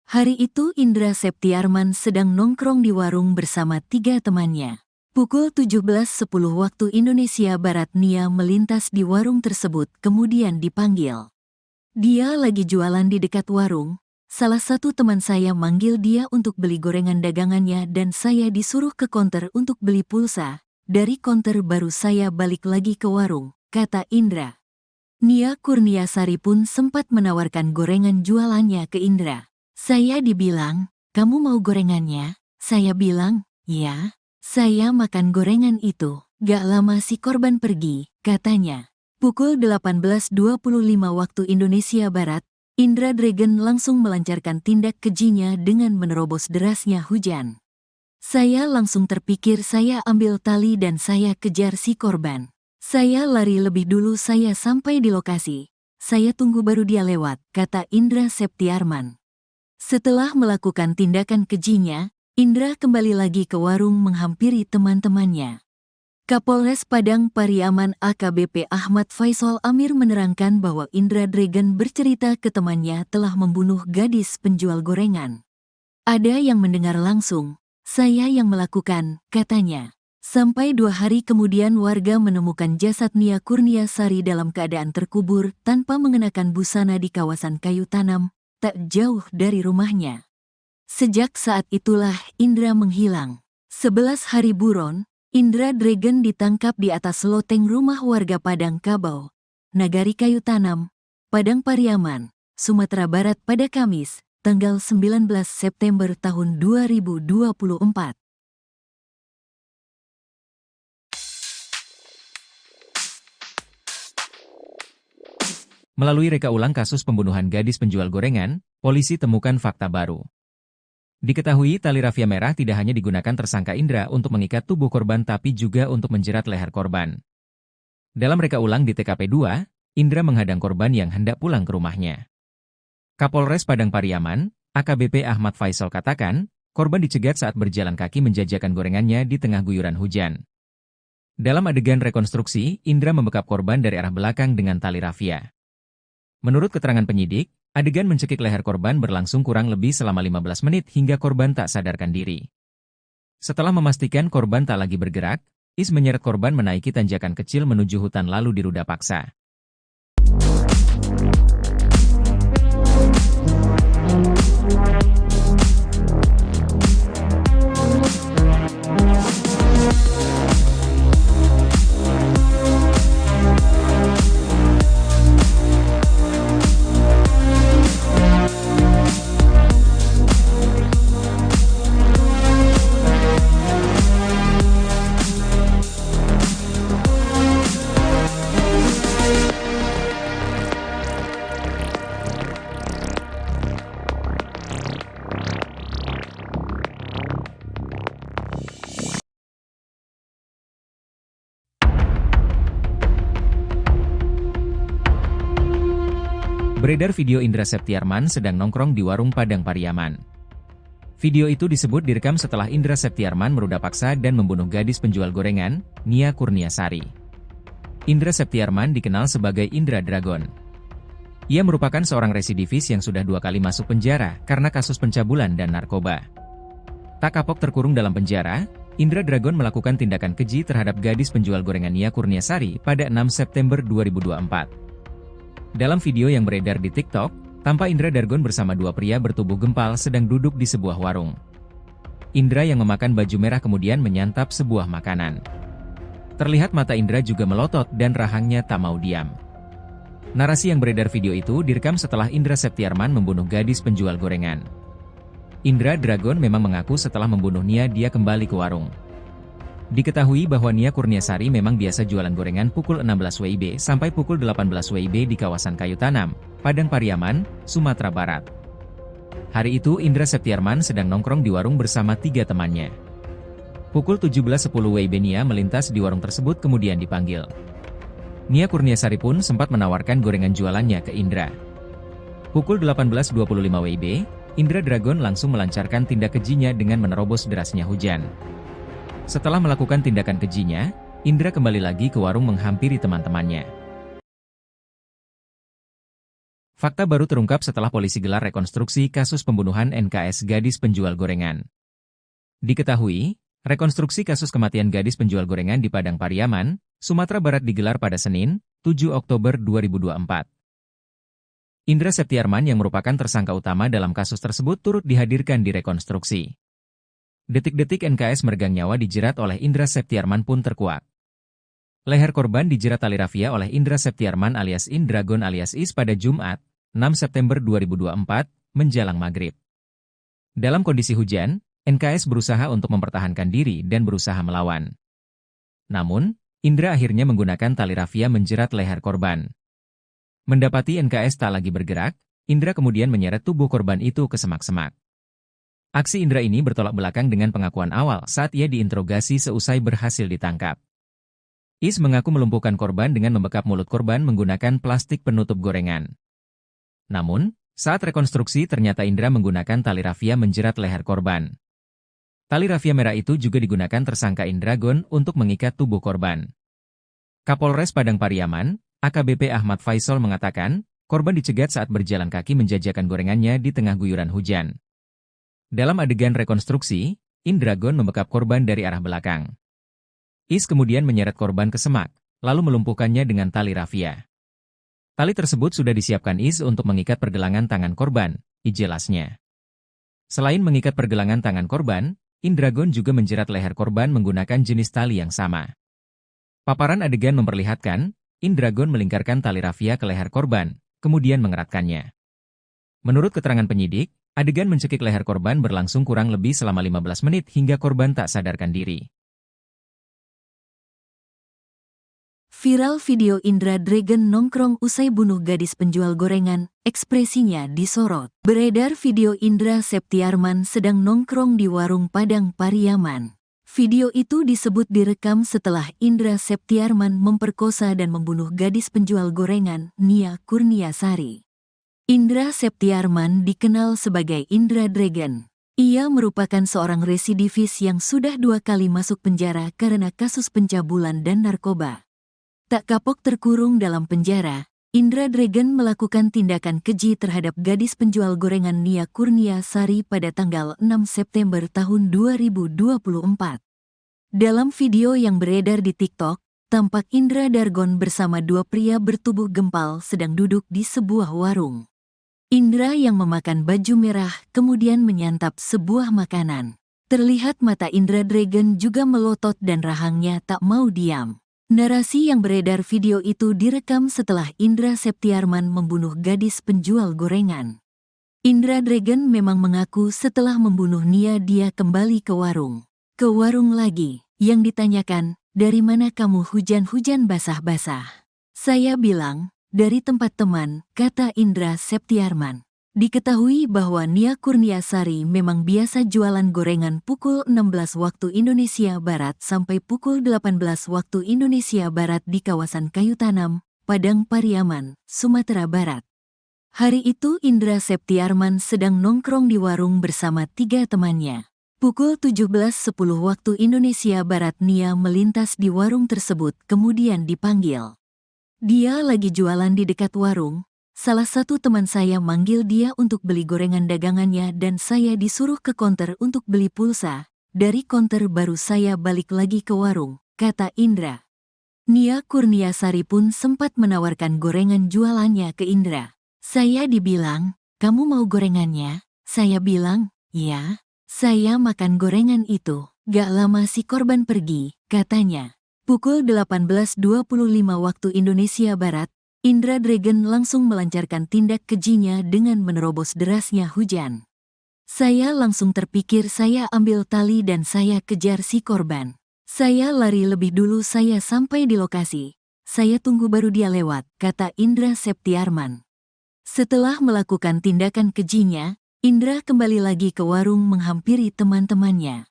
Hari itu Indra Septiarman sedang nongkrong di warung bersama 3 temannya. Pukul 17.10 waktu Indonesia Barat Nia melintas di warung tersebut kemudian dipanggil. Dia lagi jualan di dekat warung. Salah satu teman saya manggil dia untuk beli gorengan dagangannya dan saya disuruh ke konter untuk beli pulsa. Dari konter baru saya balik lagi ke warung, kata Indra. Nia Kurniasari pun sempat menawarkan gorengan jualannya ke Indra. Saya dibilang, kamu mau gorengannya? Saya bilang, ya. Saya makan gorengan itu. Gak lama si korban pergi, katanya. Pukul 18.25 waktu Indonesia Barat, Indra Dragon langsung melancarkan tindak kejinya dengan menerobos derasnya hujan. Saya langsung terpikir saya ambil tali dan saya kejar si korban. Saya lari lebih dulu saya sampai di lokasi. Saya tunggu baru dia lewat, kata Indra Septiarman. Setelah melakukan tindakan kejinya, Indra kembali lagi ke warung menghampiri teman-temannya. Kapolres Padang Pariaman AKBP Ahmad Faisal Amir menerangkan bahwa Indra Dragon bercerita ke temannya telah membunuh gadis penjual gorengan. Ada yang mendengar langsung, saya yang melakukan, katanya. Sampai 2 hari kemudian warga menemukan jasad Nia Kurniasari dalam keadaan terkubur tanpa mengenakan busana di kawasan Kayu Tanam, tak jauh dari rumahnya. Sejak saat itulah Indra menghilang. 11 hari buron, Indra Dragon ditangkap di atas loteng rumah warga Padang Kabau, Nagari Kayu Tanam, Padang Pariaman, Sumatera Barat pada Kamis, tanggal 19 September tahun 2024. Melalui reka ulang kasus pembunuhan gadis penjual gorengan, polisi temukan fakta baru. Diketahui tali rafia merah tidak hanya digunakan tersangka Indra untuk mengikat tubuh korban tapi juga untuk menjerat leher korban. Dalam reka ulang di TKP 2, Indra menghadang korban yang hendak pulang ke rumahnya. Kapolres Padang Pariaman, AKBP Ahmad Faisal katakan, korban dicegat saat berjalan kaki menjajakan gorengannya di tengah guyuran hujan. Dalam adegan rekonstruksi, Indra membekap korban dari arah belakang dengan tali rafia. Menurut keterangan penyidik, adegan mencekik leher korban berlangsung kurang lebih selama 15 menit hingga korban tak sadarkan diri. Setelah memastikan korban tak lagi bergerak, Is menyeret korban menaiki tanjakan kecil menuju hutan lalu diruda paksa. Beredar video Indra Septiarman sedang nongkrong di warung Padang Pariaman. Video itu disebut direkam setelah Indra Septiarman meruda paksa dan membunuh gadis penjual gorengan, Nia Kurniasari. Indra Septiarman dikenal sebagai Indra Dragon. Ia merupakan seorang residivis yang sudah 2 kali masuk penjara karena kasus pencabulan dan narkoba. Tak kapok terkurung dalam penjara, Indra Dragon melakukan tindakan keji terhadap gadis penjual gorengan Nia Kurniasari pada 6 September 2024. Dalam video yang beredar di TikTok, tampak Indra Dragon bersama 2 pria bertubuh gempal sedang duduk di sebuah warung. Indra yang memakan baju merah kemudian menyantap sebuah makanan. Terlihat mata Indra juga melotot dan rahangnya tak mau diam. Narasi yang beredar video itu direkam setelah Indra Septiarman membunuh gadis penjual gorengan. Indra Dragon memang mengaku setelah membunuh Nia dia kembali ke warung. Diketahui bahwa Nia Kurniasari memang biasa jualan gorengan pukul 16 WIB sampai pukul 18 WIB di kawasan Kayu Tanam, Padang Pariaman, Sumatera Barat. Hari itu Indra Septiarman sedang nongkrong di warung bersama 3 temannya. Pukul 17.10 WIB Nia melintas di warung tersebut kemudian dipanggil. Nia Kurniasari pun sempat menawarkan gorengan jualannya ke Indra. Pukul 18.25 WIB, Indra Dragon langsung melancarkan tindak kejinya dengan menerobos derasnya hujan. Setelah melakukan tindakan kejinya, Indra kembali lagi ke warung menghampiri teman-temannya. Fakta baru terungkap setelah polisi gelar rekonstruksi kasus pembunuhan NKS gadis penjual gorengan. Diketahui, rekonstruksi kasus kematian gadis penjual gorengan di Padang Pariaman, Sumatera Barat digelar pada Senin, 7 Oktober 2024. Indra Septiarman yang merupakan tersangka utama dalam kasus tersebut turut dihadirkan di rekonstruksi. Detik-detik NKS meregang nyawa dijerat oleh Indra Septiarman pun terkuak. Leher korban dijerat tali rafia oleh Indra Septiarman alias Indragon alias Is pada Jumat, 6 September 2024, menjelang maghrib. Dalam kondisi hujan, NKS berusaha untuk mempertahankan diri dan berusaha melawan. Namun, Indra akhirnya menggunakan tali rafia menjerat leher korban. Mendapati NKS tak lagi bergerak, Indra kemudian menyeret tubuh korban itu ke semak-semak. Aksi Indra ini bertolak belakang dengan pengakuan awal saat ia diinterogasi seusai berhasil ditangkap. Is mengaku melumpuhkan korban dengan membekap mulut korban menggunakan plastik penutup gorengan. Namun, saat rekonstruksi ternyata Indra menggunakan tali rafia menjerat leher korban. Tali rafia merah itu juga digunakan tersangka Indragon untuk mengikat tubuh korban. Kapolres Padang Pariaman, AKBP Ahmad Faisal mengatakan, korban dicegat saat berjalan kaki menjajakan gorengannya di tengah guyuran hujan. Dalam adegan rekonstruksi, Indragon membekap korban dari arah belakang. Is kemudian menyeret korban ke semak, lalu melumpuhkannya dengan tali rafia. Tali tersebut sudah disiapkan Is untuk mengikat pergelangan tangan korban, jelasnya. Selain mengikat pergelangan tangan korban, Indragon juga menjerat leher korban menggunakan jenis tali yang sama. Paparan adegan memperlihatkan, Indragon melingkarkan tali rafia ke leher korban, kemudian mengeratkannya. Menurut keterangan penyidik, adegan mencekik leher korban berlangsung kurang lebih selama 15 menit hingga korban tak sadarkan diri. Viral video Indra Dragon nongkrong usai bunuh gadis penjual gorengan, ekspresinya disorot. Beredar video Indra Septiarman sedang nongkrong di warung Padang Pariaman. Video itu disebut direkam setelah Indra Septiarman memperkosa dan membunuh gadis penjual gorengan, Nia Kurniasari. Indra Septiarman dikenal sebagai Indra Dragon. Ia merupakan seorang residivis yang sudah 2 kali masuk penjara karena kasus pencabulan dan narkoba. Tak kapok terkurung dalam penjara, Indra Dragon melakukan tindakan keji terhadap gadis penjual gorengan Nia Kurniasari pada tanggal 6 September tahun 2024. Dalam video yang beredar di TikTok, tampak Indra Dragon bersama 2 pria bertubuh gempal sedang duduk di sebuah warung. Indra yang memakan baju merah kemudian menyantap sebuah makanan. Terlihat mata Indra Dragon juga melotot dan rahangnya tak mau diam. Narasi yang beredar video itu direkam setelah Indra Septiarman membunuh gadis penjual gorengan. Indra Dragon memang mengaku setelah membunuh Nia dia kembali ke warung. Ke warung lagi, yang ditanyakan, dari mana kamu hujan-hujan basah-basah? Saya bilang, dari tempat teman, kata Indra Septiarman. Diketahui bahwa Nia Kurniasari memang biasa jualan gorengan pukul 16 waktu Indonesia Barat sampai pukul 18 waktu Indonesia Barat di kawasan Kayu Tanam, Padang Pariaman, Sumatera Barat. Hari itu Indra Septiarman sedang nongkrong di warung bersama 3 temannya. Pukul 17.10 waktu Indonesia Barat Nia melintas di warung tersebut kemudian dipanggil. Dia lagi jualan di dekat warung. Salah satu teman saya manggil dia untuk beli gorengan dagangannya dan saya disuruh ke konter untuk beli pulsa. Dari konter baru saya balik lagi ke warung, kata Indra. Nia Kurniasari pun sempat menawarkan gorengan jualannya ke Indra. Saya dibilang, kamu mau gorengannya? Saya bilang, ya. Saya makan gorengan itu. Gak lama si korban pergi, katanya. Pukul 18.25 waktu Indonesia Barat, Indra Dragon langsung melancarkan tindak kejinya dengan menerobos derasnya hujan. Saya langsung terpikir saya ambil tali dan saya kejar si korban. Saya lari lebih dulu saya sampai di lokasi. Saya tunggu baru dia lewat, kata Indra Septiarman. Setelah melakukan tindakan kejinya, Indra kembali lagi ke warung menghampiri teman-temannya.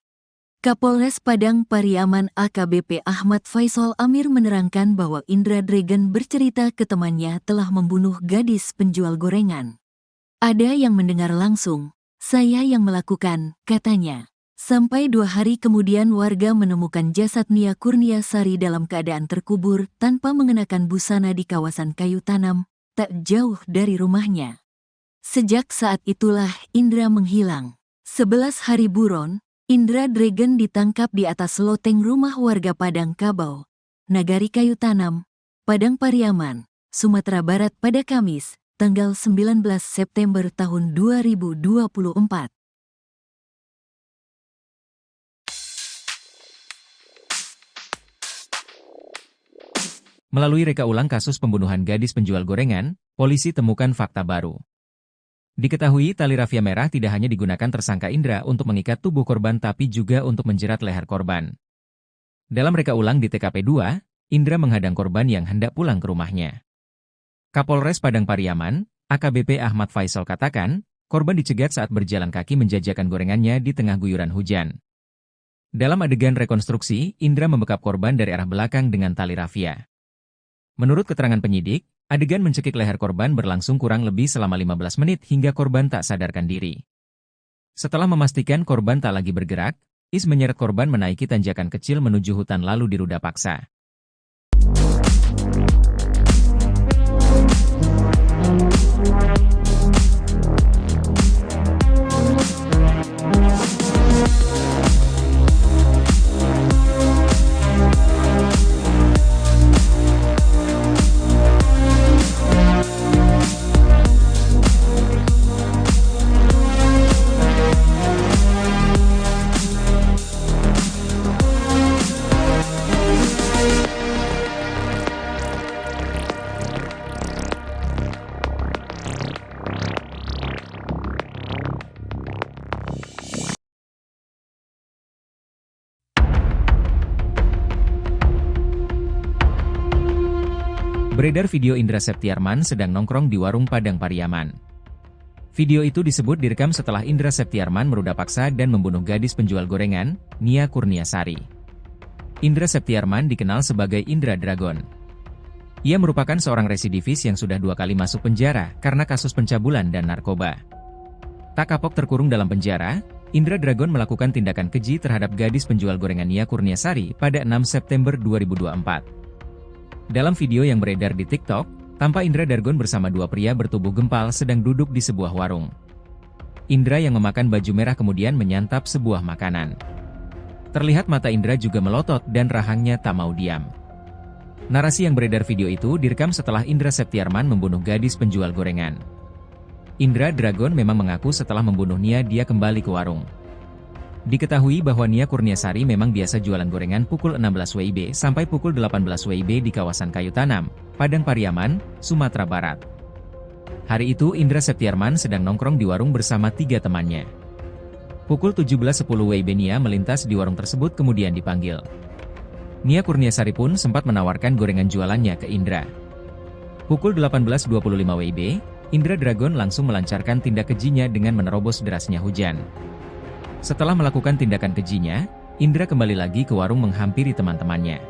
Kapolres Padang Pariaman AKBP Ahmad Faisal Amir menerangkan bahwa Indra Dragon bercerita ke temannya telah membunuh gadis penjual gorengan. Ada yang mendengar langsung, saya yang melakukan, katanya. Sampai 2 hari kemudian warga menemukan jasad Nia Kurniasari dalam keadaan terkubur tanpa mengenakan busana di kawasan kayu tanam, tak jauh dari rumahnya. Sejak saat itulah Indra menghilang. 11 hari buron, Indra Dragon ditangkap di atas loteng rumah warga Padang Kabau, Nagari Kayu Tanam, Padang Pariaman, Sumatera Barat pada Kamis, tanggal 19 September tahun 2024. Melalui reka ulang kasus pembunuhan gadis penjual gorengan, polisi temukan fakta baru. Diketahui tali rafia merah tidak hanya digunakan tersangka Indra untuk mengikat tubuh korban tapi juga untuk menjerat leher korban. Dalam reka ulang di TKP 2, Indra menghadang korban yang hendak pulang ke rumahnya. Kapolres Padang Pariaman, AKBP Ahmad Faisal katakan, korban dicegat saat berjalan kaki menjajakan gorengannya di tengah guyuran hujan. Dalam adegan rekonstruksi, Indra membekap korban dari arah belakang dengan tali rafia. Menurut keterangan penyidik, adegan mencekik leher korban berlangsung kurang lebih selama 15 menit hingga korban tak sadarkan diri. Setelah memastikan korban tak lagi bergerak, Is menyeret korban menaiki tanjakan kecil menuju hutan lalu diruda paksa. Beredar video Indra Septiarman sedang nongkrong di warung Padang Pariaman. Video itu disebut direkam setelah Indra Septiarman meruda paksa dan membunuh gadis penjual gorengan, Nia Kurniasari. Indra Septiarman dikenal sebagai Indra Dragon. Ia merupakan seorang residivis yang sudah 2 kali masuk penjara karena kasus pencabulan dan narkoba. Tak kapok terkurung dalam penjara, Indra Dragon melakukan tindakan keji terhadap gadis penjual gorengan Nia Kurniasari pada 6 September 2024. Dalam video yang beredar di TikTok, tampak Indra Dragon bersama 2 pria bertubuh gempal sedang duduk di sebuah warung. Indra yang memakan baju merah kemudian menyantap sebuah makanan. Terlihat mata Indra juga melotot dan rahangnya tak mau diam. Narasi yang beredar video itu direkam setelah Indra Septiarman membunuh gadis penjual gorengan. Indra Dragon memang mengaku setelah membunuh Nia dia kembali ke warung. Diketahui bahwa Nia Kurniasari memang biasa jualan gorengan pukul 16 WIB sampai pukul 18 WIB di kawasan Kayu Tanam, Padang Pariaman, Sumatera Barat. Hari itu Indra Septiarman sedang nongkrong di warung bersama 3 temannya. Pukul 17.10 WIB Nia melintas di warung tersebut kemudian dipanggil. Nia Kurniasari pun sempat menawarkan gorengan jualannya ke Indra. Pukul 18.25 WIB, Indra Dragon langsung melancarkan tindak kejinya dengan menerobos derasnya hujan. Setelah melakukan tindakan kejinya, Indra kembali lagi ke warung menghampiri teman-temannya.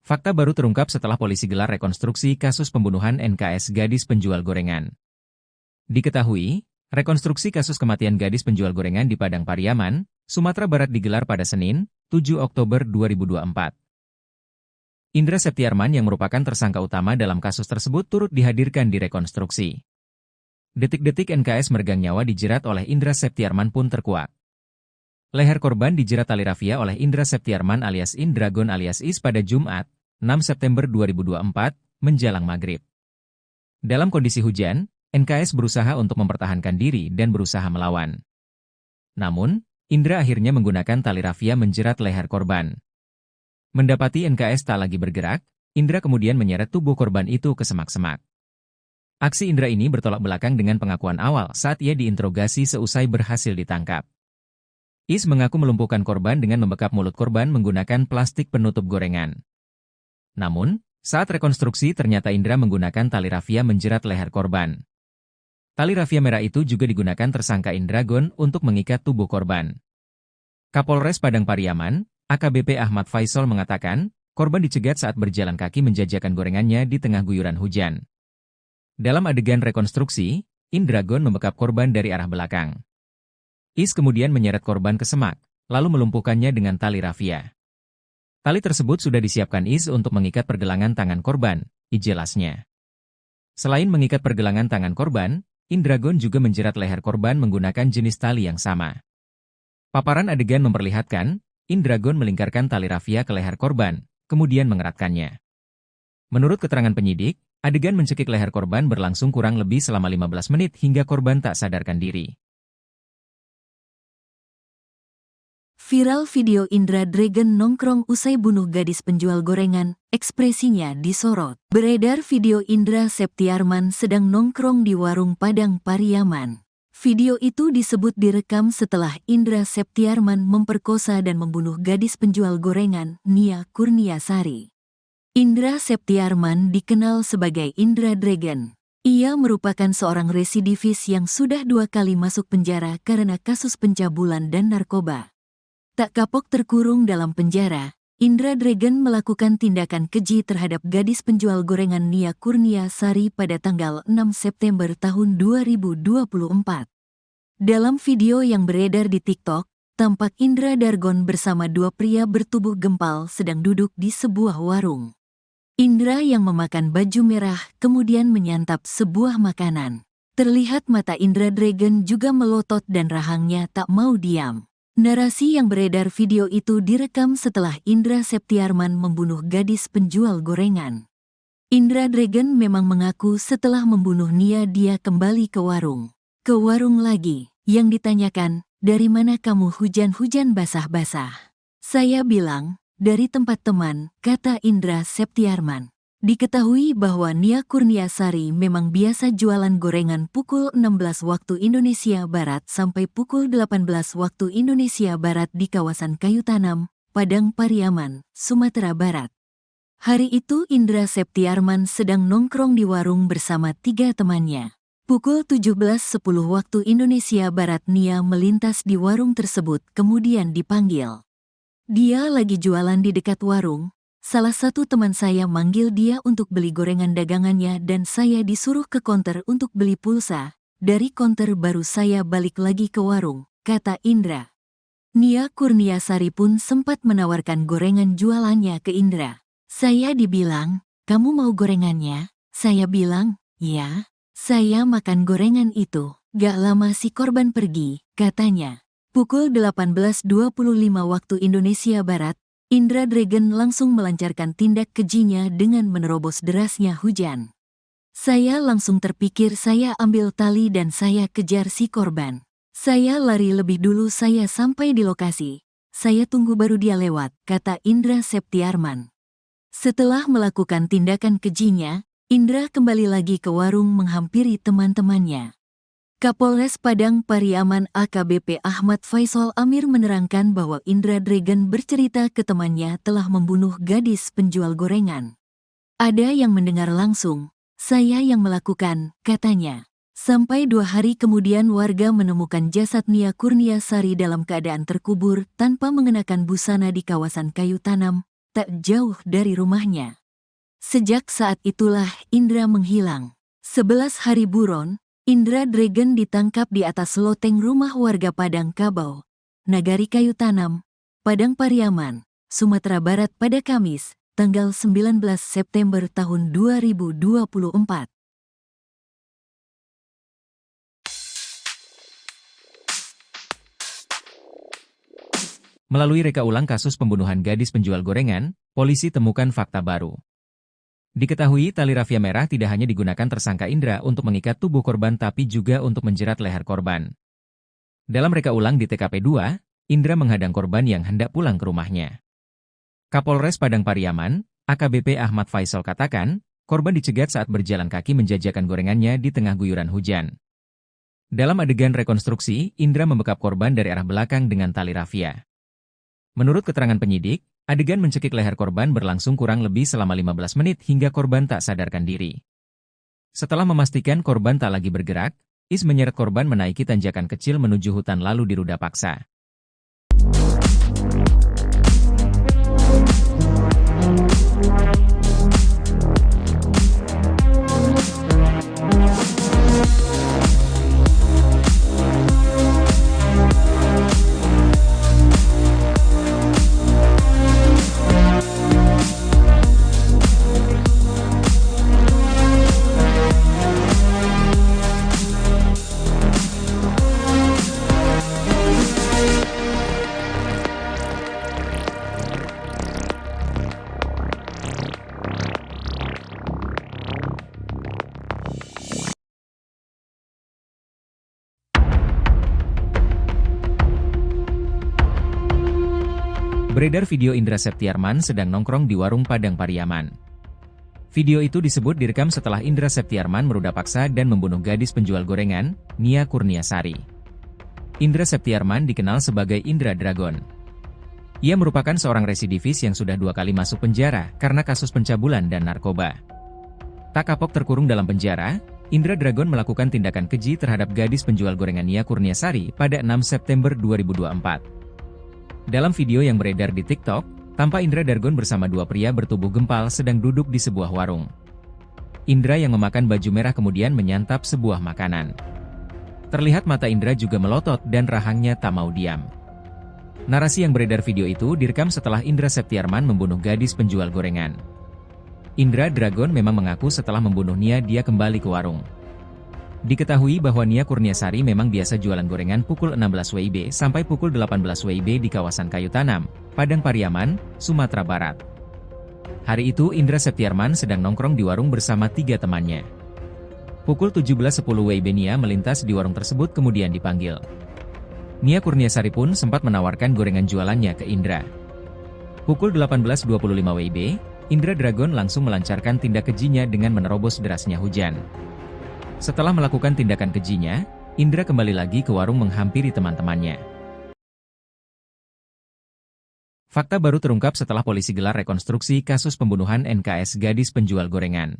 Fakta baru terungkap setelah polisi gelar rekonstruksi kasus pembunuhan NKS gadis penjual gorengan. Diketahui, rekonstruksi kasus kematian gadis penjual gorengan di Padang Pariaman, Sumatera Barat digelar pada Senin, 7 Oktober 2024. Indra Septiarman yang merupakan tersangka utama dalam kasus tersebut turut dihadirkan di rekonstruksi. Detik-detik NKS meregang nyawa dijerat oleh Indra Septiarman pun terkuak. Leher korban dijerat tali rafia oleh Indra Septiarman alias Indragon alias Is pada Jumat, 6 September 2024, menjelang maghrib. Dalam kondisi hujan, NKS berusaha untuk mempertahankan diri dan berusaha melawan. Namun, Indra akhirnya menggunakan tali rafia menjerat leher korban. Mendapati NKS tak lagi bergerak, Indra kemudian menyeret tubuh korban itu ke semak-semak. Aksi Indra ini bertolak belakang dengan pengakuan awal saat ia diinterogasi seusai berhasil ditangkap. Is mengaku melumpuhkan korban dengan membekap mulut korban menggunakan plastik penutup gorengan. Namun, saat rekonstruksi ternyata Indra menggunakan tali rafia menjerat leher korban. Tali rafia merah itu juga digunakan tersangka Indragon untuk mengikat tubuh korban. Kapolres Padang Pariaman, AKBP Ahmad Faisal mengatakan, korban dicegat saat berjalan kaki menjajakan gorengannya di tengah guyuran hujan. Dalam adegan rekonstruksi, Indragon membekap korban dari arah belakang. Is kemudian menyeret korban ke semak, lalu melumpuhkannya dengan tali rafia. Tali tersebut sudah disiapkan Is untuk mengikat pergelangan tangan korban, jelasnya. Selain mengikat pergelangan tangan korban, Indragon juga menjerat leher korban menggunakan jenis tali yang sama. Paparan adegan memperlihatkan, Indragon melingkarkan tali rafia ke leher korban, kemudian mengeratkannya. Menurut keterangan penyidik, adegan mencekik leher korban berlangsung kurang lebih selama 15 menit hingga korban tak sadarkan diri. Viral video Indra Dragon nongkrong usai bunuh gadis penjual gorengan, ekspresinya disorot. Beredar video Indra Septiarman sedang nongkrong di warung Padang Pariaman. Video itu disebut direkam setelah Indra Septiarman memperkosa dan membunuh gadis penjual gorengan, Nia Kurniasari. Indra Septiarman dikenal sebagai Indra Dragon. Ia merupakan seorang residivis yang sudah 2 kali masuk penjara karena kasus pencabulan dan narkoba. Tak kapok terkurung dalam penjara, Indra Dragon melakukan tindakan keji terhadap gadis penjual gorengan Nia Kurniasari pada tanggal 6 September tahun 2024. Dalam video yang beredar di TikTok, tampak Indra Dragon bersama 2 pria bertubuh gempal sedang duduk di sebuah warung. Indra yang memakan baju merah kemudian menyantap sebuah makanan. Terlihat mata Indra Dragon juga melotot dan rahangnya tak mau diam. Narasi yang beredar video itu direkam setelah Indra Septiarman membunuh gadis penjual gorengan. Indra Dragon memang mengaku setelah membunuh Nia dia kembali ke warung. Ke warung lagi, yang ditanyakan, dari mana kamu hujan-hujan basah-basah? Saya bilang, dari tempat teman, kata Indra Septiarman. Diketahui bahwa Nia Kurniasari memang biasa jualan gorengan pukul 16 waktu Indonesia Barat sampai pukul 18 waktu Indonesia Barat di kawasan Kayu Tanam, Padang Pariaman, Sumatera Barat. Hari itu Indra Septiarman sedang nongkrong di warung bersama 3 temannya. Pukul 17.10 waktu Indonesia Barat Nia melintas di warung tersebut kemudian dipanggil. Dia lagi jualan di dekat warung. Salah satu teman saya manggil dia untuk beli gorengan dagangannya dan saya disuruh ke konter untuk beli pulsa. Dari konter baru saya balik lagi ke warung, kata Indra. Nia Kurniasari pun sempat menawarkan gorengan jualannya ke Indra. Saya dibilang, kamu mau gorengannya? Saya bilang, ya. Saya makan gorengan itu. Gak lama si korban pergi, katanya. Pukul 18.25 waktu Indonesia Barat, Indra Dragon langsung melancarkan tindak kejinya dengan menerobos derasnya hujan. Saya langsung terpikir saya ambil tali dan saya kejar si korban. Saya lari lebih dulu saya sampai di lokasi. Saya tunggu baru dia lewat, kata Indra Septiarman. Setelah melakukan tindakan kejinya, Indra kembali lagi ke warung menghampiri teman-temannya. Kapolres Padang Pariaman AKBP Ahmad Faisal Amir menerangkan bahwa Indra Dragon bercerita ke temannya telah membunuh gadis penjual gorengan. Ada yang mendengar langsung, saya yang melakukan, katanya. Sampai 2 hari kemudian warga menemukan jasad Nia Kurniasari dalam keadaan terkubur tanpa mengenakan busana di kawasan Kayu Tanam, tak jauh dari rumahnya. Sejak saat itulah Indra menghilang. 11 hari buron, Indra Dragon ditangkap di atas loteng rumah warga Padang Kabau, Nagari Kayu Tanam, Padang Pariaman, Sumatera Barat pada Kamis, tanggal 19 September tahun 2024. Melalui reka ulang kasus pembunuhan gadis penjual gorengan, polisi temukan fakta baru. Diketahui tali rafia merah tidak hanya digunakan tersangka Indra untuk mengikat tubuh korban tapi juga untuk menjerat leher korban. Dalam reka ulang di TKP 2, Indra menghadang korban yang hendak pulang ke rumahnya. Kapolres Padang Pariaman, AKBP Ahmad Faisal katakan, korban dicegat saat berjalan kaki menjajakan gorengannya di tengah guyuran hujan. Dalam adegan rekonstruksi, Indra membekap korban dari arah belakang dengan tali rafia. Menurut keterangan penyidik, adegan mencekik leher korban berlangsung kurang lebih selama 15 menit hingga korban tak sadarkan diri. Setelah memastikan korban tak lagi bergerak, Is menyeret korban menaiki tanjakan kecil menuju hutan lalu diruda paksa. Beredar video Indra Septiarman sedang nongkrong di warung Padang Pariaman. Video itu disebut direkam setelah Indra Septiarman meruda paksa dan membunuh gadis penjual gorengan, Nia Kurniasari. Indra Septiarman dikenal sebagai Indra Dragon. Ia merupakan seorang residivis yang sudah 2 kali masuk penjara karena kasus pencabulan dan narkoba. Tak kapok terkurung dalam penjara, Indra Dragon melakukan tindakan keji terhadap gadis penjual gorengan Nia Kurniasari pada 6 September 2024. Dalam video yang beredar di TikTok, tampak Indra Dragon bersama 2 pria bertubuh gempal sedang duduk di sebuah warung. Indra yang memakan baju merah kemudian menyantap sebuah makanan. Terlihat mata Indra juga melotot dan rahangnya tak mau diam. Narasi yang beredar video itu direkam setelah Indra Septiarman membunuh gadis penjual gorengan. Indra Dragon memang mengaku setelah membunuh Nia dia kembali ke warung. Diketahui bahwa Nia Kurniasari memang biasa jualan gorengan pukul 16 WIB sampai pukul 18 WIB di kawasan Kayu Tanam, Padang Pariaman, Sumatera Barat. Hari itu Indra Septiarman sedang nongkrong di warung bersama 3 temannya. Pukul 17.10 WIB Nia melintas di warung tersebut kemudian dipanggil. Nia Kurniasari pun sempat menawarkan gorengan jualannya ke Indra. Pukul 18.25 WIB, Indra Dragon langsung melancarkan tindak kejinya dengan menerobos derasnya hujan. Setelah melakukan tindakan kejinya, Indra kembali lagi ke warung menghampiri teman-temannya. Fakta baru terungkap setelah polisi gelar rekonstruksi kasus pembunuhan NKS gadis penjual gorengan.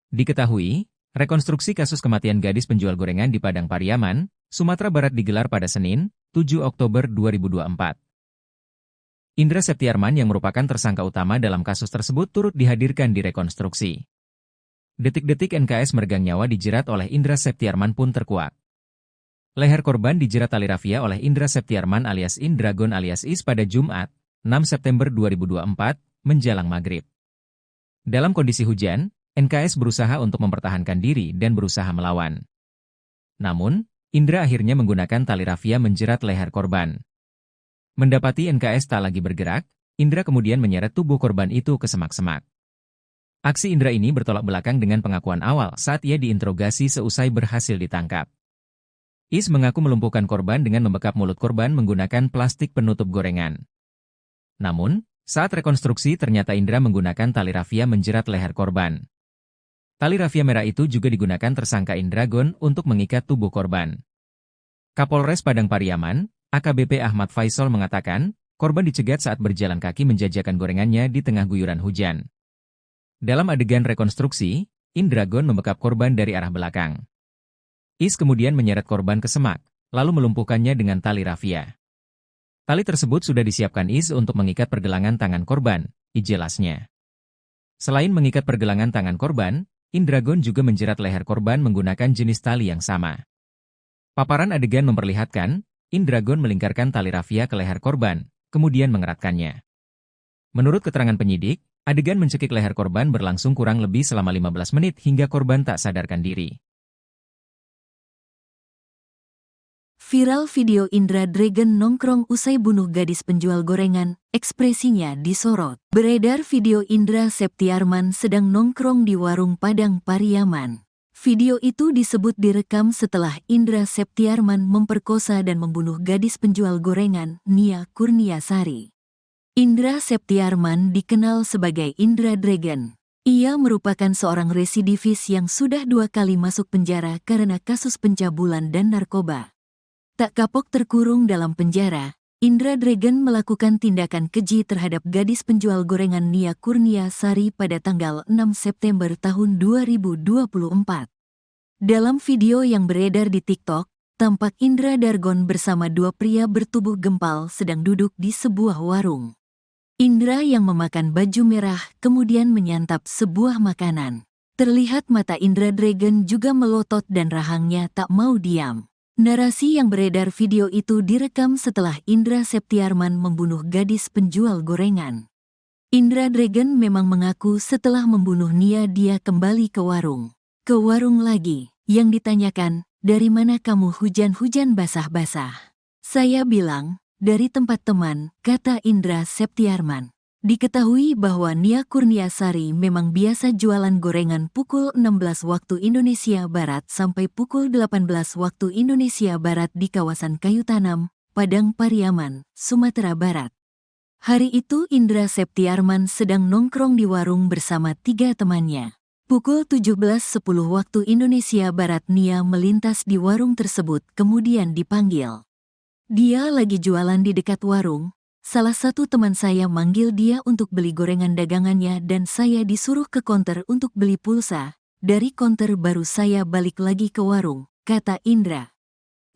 Diketahui, rekonstruksi kasus kematian gadis penjual gorengan di Padang Pariaman, Sumatera Barat digelar pada Senin, 7 Oktober 2024. Indra Septiarman yang merupakan tersangka utama dalam kasus tersebut turut dihadirkan di rekonstruksi. Detik-detik NKS meregang nyawa dijerat oleh Indra Septiarman pun terkuak. Leher korban dijerat tali rafia oleh Indra Septiarman alias Indragon alias Is pada Jumat, 6 September 2024, menjelang maghrib. Dalam kondisi hujan, NKS berusaha untuk mempertahankan diri dan berusaha melawan. Namun, Indra akhirnya menggunakan tali rafia menjerat leher korban. Mendapati NKS tak lagi bergerak, Indra kemudian menyeret tubuh korban itu ke semak-semak. Aksi Indra ini bertolak belakang dengan pengakuan awal saat ia diinterogasi seusai berhasil ditangkap. Is mengaku melumpuhkan korban dengan membekap mulut korban menggunakan plastik penutup gorengan. Namun, saat rekonstruksi ternyata Indra menggunakan tali rafia menjerat leher korban. Tali rafia merah itu juga digunakan tersangka Indragon untuk mengikat tubuh korban. Kapolres Padang Pariaman, AKBP Ahmad Faisal mengatakan, korban dicegat saat berjalan kaki menjajakan gorengannya di tengah guyuran hujan. Dalam adegan rekonstruksi, Indragon membekap korban dari arah belakang. Is kemudian menyeret korban ke semak, lalu melumpuhkannya dengan tali rafia. Tali tersebut sudah disiapkan Is untuk mengikat pergelangan tangan korban, jelasnya. Selain mengikat pergelangan tangan korban, Indragon juga menjerat leher korban menggunakan jenis tali yang sama. Paparan adegan memperlihatkan, Indragon melingkarkan tali rafia ke leher korban, kemudian mengeratkannya. Menurut keterangan penyidik, adegan mencekik leher korban berlangsung kurang lebih selama 15 menit hingga korban tak sadarkan diri. Viral video Indra Dragon nongkrong usai bunuh gadis penjual gorengan, ekspresinya disorot. Beredar video Indra Septiarman sedang nongkrong di warung Padang Pariaman. Video itu disebut direkam setelah Indra Septiarman memperkosa dan membunuh gadis penjual gorengan, Nia Kurniasari. Indra Septiarman dikenal sebagai Indra Dragon. Ia merupakan seorang residivis yang sudah 2 kali masuk penjara karena kasus pencabulan dan narkoba. Tak kapok terkurung dalam penjara, Indra Dragon melakukan tindakan keji terhadap gadis penjual gorengan Nia Kurniasari pada tanggal 6 September tahun 2024. Dalam video yang beredar di TikTok, tampak Indra Dragon bersama 2 pria bertubuh gempal sedang duduk di sebuah warung. Indra yang memakan baju merah kemudian menyantap sebuah makanan. Terlihat mata Indra Dragon juga melotot dan rahangnya tak mau diam. Narasi yang beredar video itu direkam setelah Indra Septiarman membunuh gadis penjual gorengan. Indra Dragon memang mengaku setelah membunuh Nia dia kembali ke warung. Ke warung lagi, yang ditanyakan, dari mana kamu hujan-hujan basah-basah? Saya bilang, dari tempat teman, kata Indra Septiarman. Diketahui bahwa Nia Kurniasari memang biasa jualan gorengan pukul 16 waktu Indonesia Barat sampai pukul 18 waktu Indonesia Barat di kawasan Kayu Tanam, Padang Pariaman, Sumatera Barat. Hari itu Indra Septiarman sedang nongkrong di warung bersama 3 temannya. Pukul 17.10 waktu Indonesia Barat Nia melintas di warung tersebut kemudian dipanggil. Dia lagi jualan di dekat warung. Salah satu teman saya manggil dia untuk beli gorengan dagangannya dan saya disuruh ke konter untuk beli pulsa. Dari konter baru saya balik lagi ke warung, kata Indra.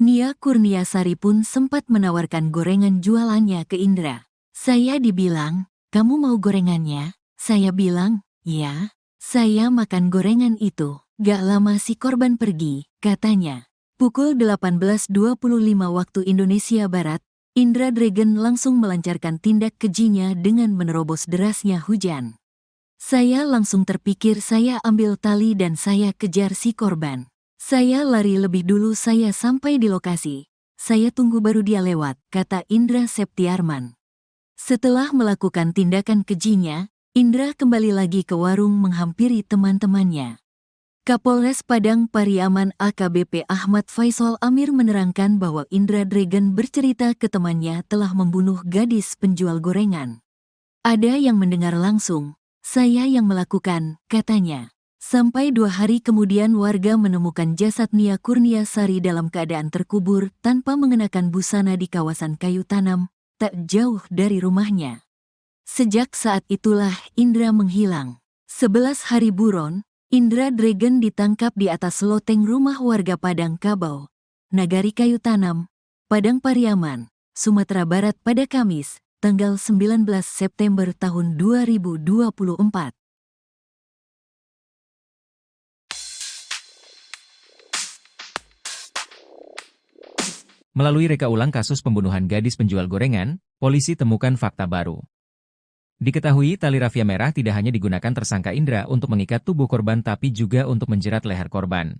Nia Kurniasari pun sempat menawarkan gorengan jualannya ke Indra. Saya dibilang, kamu mau gorengannya? Saya bilang, ya. Saya makan gorengan itu. Gak lama si korban pergi, katanya. Pukul 18.25 waktu Indonesia Barat, Indra Dragon langsung melancarkan tindak kejinya dengan menerobos derasnya hujan. Saya langsung terpikir saya ambil tali dan saya kejar si korban. Saya lari lebih dulu saya sampai di lokasi. Saya tunggu baru dia lewat, kata Indra Septiarman. Setelah melakukan tindakan kejinya, Indra kembali lagi ke warung menghampiri teman-temannya. Kapolres Padang Pariaman AKBP Ahmad Faisal Amir menerangkan bahwa Indra Dragon bercerita ke temannya telah membunuh gadis penjual gorengan. Ada yang mendengar langsung, saya yang melakukan, katanya. Sampai 2 hari kemudian warga menemukan jasad Nia Kurniasari dalam keadaan terkubur tanpa mengenakan busana di kawasan Kayu Tanam, tak jauh dari rumahnya. Sejak saat itulah Indra menghilang. 11 hari buron, Indra Dragon ditangkap di atas loteng rumah warga Padang Kabau, Nagari Kayu Tanam, Padang Pariaman, Sumatera Barat pada Kamis, tanggal 19 September tahun 2024. Melalui reka ulang kasus pembunuhan gadis penjual gorengan, polisi temukan fakta baru. Diketahui tali rafia merah tidak hanya digunakan tersangka Indra untuk mengikat tubuh korban tapi juga untuk menjerat leher korban.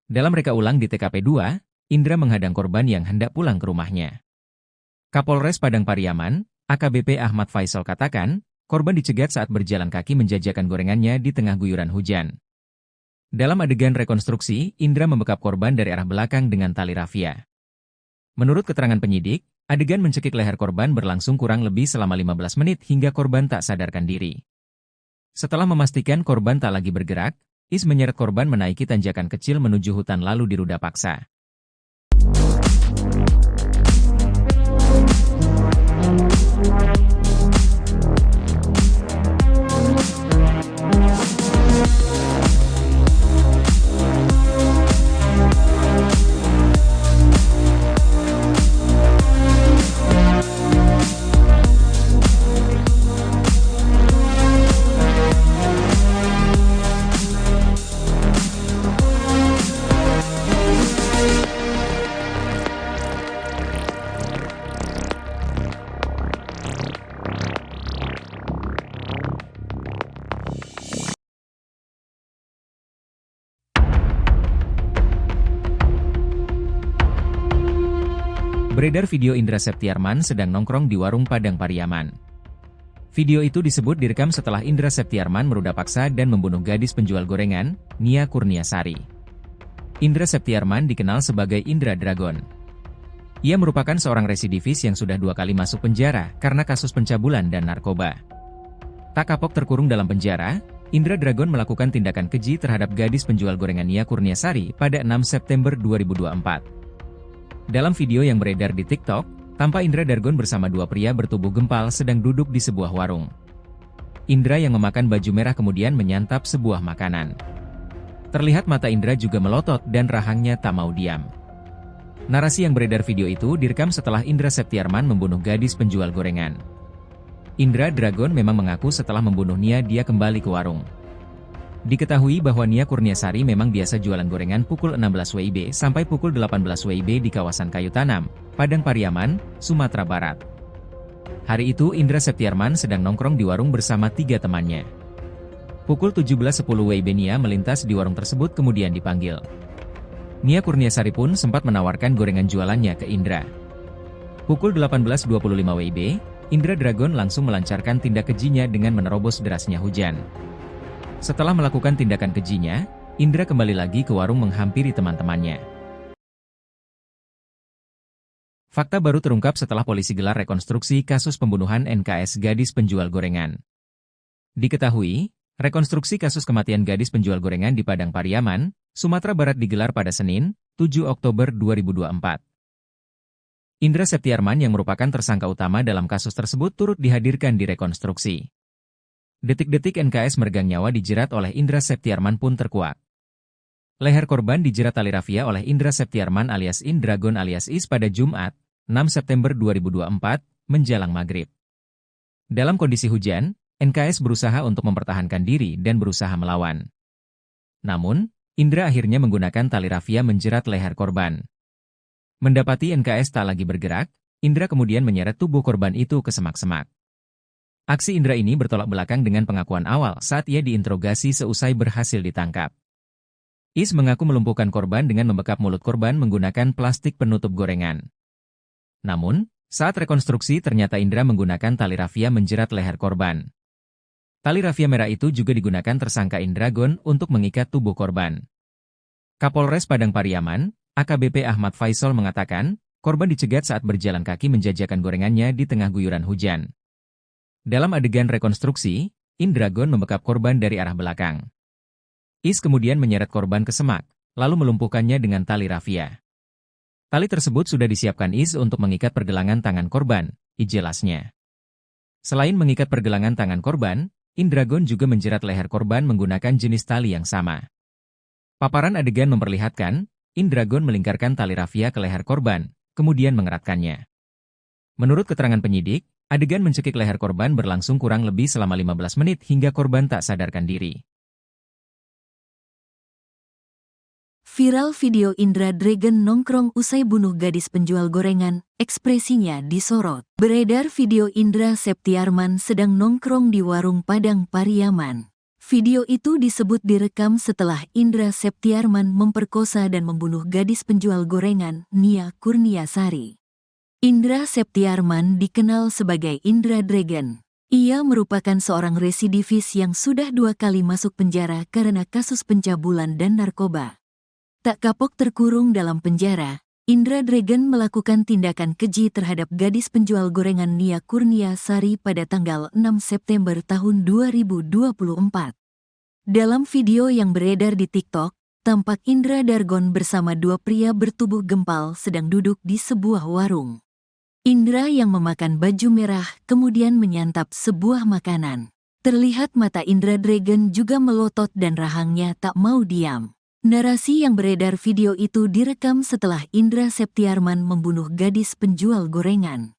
Dalam reka ulang di TKP 2, Indra menghadang korban yang hendak pulang ke rumahnya. Kapolres Padang Pariaman, AKBP Ahmad Faisal katakan, korban dicegat saat berjalan kaki menjajakan gorengannya di tengah guyuran hujan. Dalam adegan rekonstruksi, Indra membekap korban dari arah belakang dengan tali rafia. Menurut keterangan penyidik, adegan mencekik leher korban berlangsung kurang lebih selama 15 menit hingga korban tak sadarkan diri. Setelah memastikan korban tak lagi bergerak, Is menyeret korban menaiki tanjakan kecil menuju hutan lalu diruda paksa. Beredar video Indra Septiarman sedang nongkrong di warung Padang Pariaman. Video itu disebut direkam setelah Indra Septiarman meruda paksa dan membunuh gadis penjual gorengan, Nia Kurniasari. Indra Septiarman dikenal sebagai Indra Dragon. Ia merupakan seorang residivis yang sudah 2 kali masuk penjara karena kasus pencabulan dan narkoba. Tak kapok terkurung dalam penjara, Indra Dragon melakukan tindakan keji terhadap gadis penjual gorengan Nia Kurniasari pada 6 September 2024. Dalam video yang beredar di TikTok, tampak Indra Dragon bersama 2 pria bertubuh gempal sedang duduk di sebuah warung. Indra yang memakan baju merah kemudian menyantap sebuah makanan. Terlihat mata Indra juga melotot dan rahangnya tak mau diam. Narasi yang beredar video itu direkam setelah Indra Septiarman membunuh gadis penjual gorengan. Indra Dragon memang mengaku setelah membunuh Nia dia kembali ke warung. Diketahui bahwa Nia Kurniasari memang biasa jualan gorengan pukul 16 WIB sampai pukul 18 WIB di kawasan Kayu Tanam, Padang Pariaman, Sumatera Barat. Hari itu Indra Septiarman sedang nongkrong di warung bersama 3 temannya. Pukul 17.10 WIB Nia melintas di warung tersebut kemudian dipanggil. Nia Kurniasari pun sempat menawarkan gorengan jualannya ke Indra. Pukul 18.25 WIB, Indra Dragon langsung melancarkan tindak kejinya dengan menerobos derasnya hujan. Setelah melakukan tindakan kejinya, Indra kembali lagi ke warung menghampiri teman-temannya. Fakta baru terungkap setelah polisi gelar rekonstruksi kasus pembunuhan NKS gadis penjual gorengan. Diketahui, rekonstruksi kasus kematian gadis penjual gorengan di Padang Pariaman, Sumatera Barat digelar pada Senin, 7 Oktober 2024. Indra Septiarman yang merupakan tersangka utama dalam kasus tersebut turut dihadirkan di rekonstruksi. Detik-detik NKS meregang nyawa dijerat oleh Indra Septiarman pun terkuak. Leher korban dijerat tali rafia oleh Indra Septiarman alias Indragon alias Is pada Jumat, 6 September 2024, menjelang maghrib. Dalam kondisi hujan, NKS berusaha untuk mempertahankan diri dan berusaha melawan. Namun, Indra akhirnya menggunakan tali rafia menjerat leher korban. Mendapati NKS tak lagi bergerak, Indra kemudian menyeret tubuh korban itu ke semak-semak. Aksi Indra ini bertolak belakang dengan pengakuan awal saat ia diinterogasi seusai berhasil ditangkap. Is mengaku melumpuhkan korban dengan membekap mulut korban menggunakan plastik penutup gorengan. Namun, saat rekonstruksi ternyata Indra menggunakan tali rafia menjerat leher korban. Tali rafia merah itu juga digunakan tersangka Indragon untuk mengikat tubuh korban. Kapolres Padang Pariaman, AKBP Ahmad Faisal mengatakan, korban dicegat saat berjalan kaki menjajakan gorengannya di tengah guyuran hujan. Dalam adegan rekonstruksi, Indragon membekap korban dari arah belakang. Is kemudian menyeret korban ke semak, lalu melumpuhkannya dengan tali rafia. Tali tersebut sudah disiapkan Is untuk mengikat pergelangan tangan korban, jelasnya. Selain mengikat pergelangan tangan korban, Indragon juga menjerat leher korban menggunakan jenis tali yang sama. Paparan adegan memperlihatkan, Indragon melingkarkan tali rafia ke leher korban, kemudian mengeratkannya. Menurut keterangan penyidik, adegan mencekik leher korban berlangsung kurang lebih selama 15 menit hingga korban tak sadarkan diri. Viral video Indra Dragon nongkrong usai bunuh gadis penjual gorengan, ekspresinya disorot. Beredar video Indra Septiarman sedang nongkrong di warung Padang Pariaman. Video itu disebut direkam setelah Indra Septiarman memperkosa dan membunuh gadis penjual gorengan, Nia Kurniasari. Indra Septiarman dikenal sebagai Indra Dragon. Ia merupakan seorang residivis yang sudah 2 kali masuk penjara karena kasus pencabulan dan narkoba. Tak kapok terkurung dalam penjara, Indra Dragon melakukan tindakan keji terhadap gadis penjual gorengan Nia Kurniasari pada tanggal 6 September tahun 2024. Dalam video yang beredar di TikTok, tampak Indra Dragon bersama 2 pria bertubuh gempal sedang duduk di sebuah warung. Indra yang memakan baju merah kemudian menyantap sebuah makanan. Terlihat mata Indra Dragon juga melotot dan rahangnya tak mau diam. Narasi yang beredar video itu direkam setelah Indra Septiarman membunuh gadis penjual gorengan.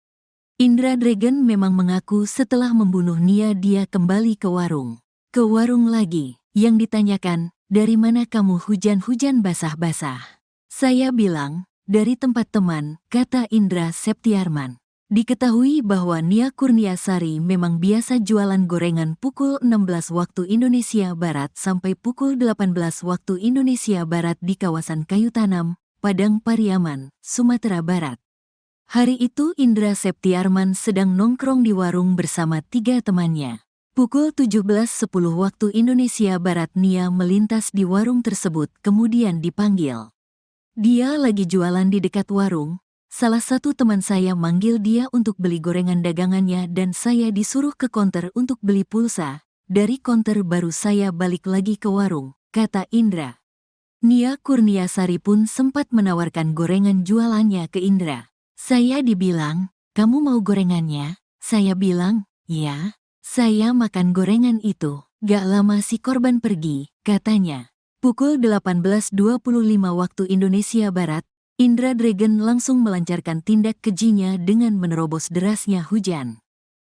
Indra Dragon memang mengaku setelah membunuh Nia dia kembali ke warung. Ke warung lagi, yang ditanyakan, dari mana kamu hujan-hujan basah-basah? Saya bilang, dari tempat teman, kata Indra Septiarman. Diketahui bahwa Nia Kurniasari memang biasa jualan gorengan pukul 16 waktu Indonesia Barat sampai pukul 18 waktu Indonesia Barat di kawasan Kayu Tanam, Padang Pariaman, Sumatera Barat. Hari itu Indra Septiarman sedang nongkrong di warung bersama 3 temannya. Pukul 17.10 waktu Indonesia Barat Nia melintas di warung tersebut kemudian dipanggil. Dia lagi jualan di dekat warung. Salah satu teman saya manggil dia untuk beli gorengan dagangannya dan saya disuruh ke konter untuk beli pulsa. Dari konter baru saya balik lagi ke warung, kata Indra. Nia Kurniasari pun sempat menawarkan gorengan jualannya ke Indra. Saya dibilang, kamu mau gorengannya? Saya bilang, ya. Saya makan gorengan itu. Gak lama si korban pergi, katanya. Pukul 18.25 waktu Indonesia Barat, Indra Dragon langsung melancarkan tindak kejinya dengan menerobos derasnya hujan.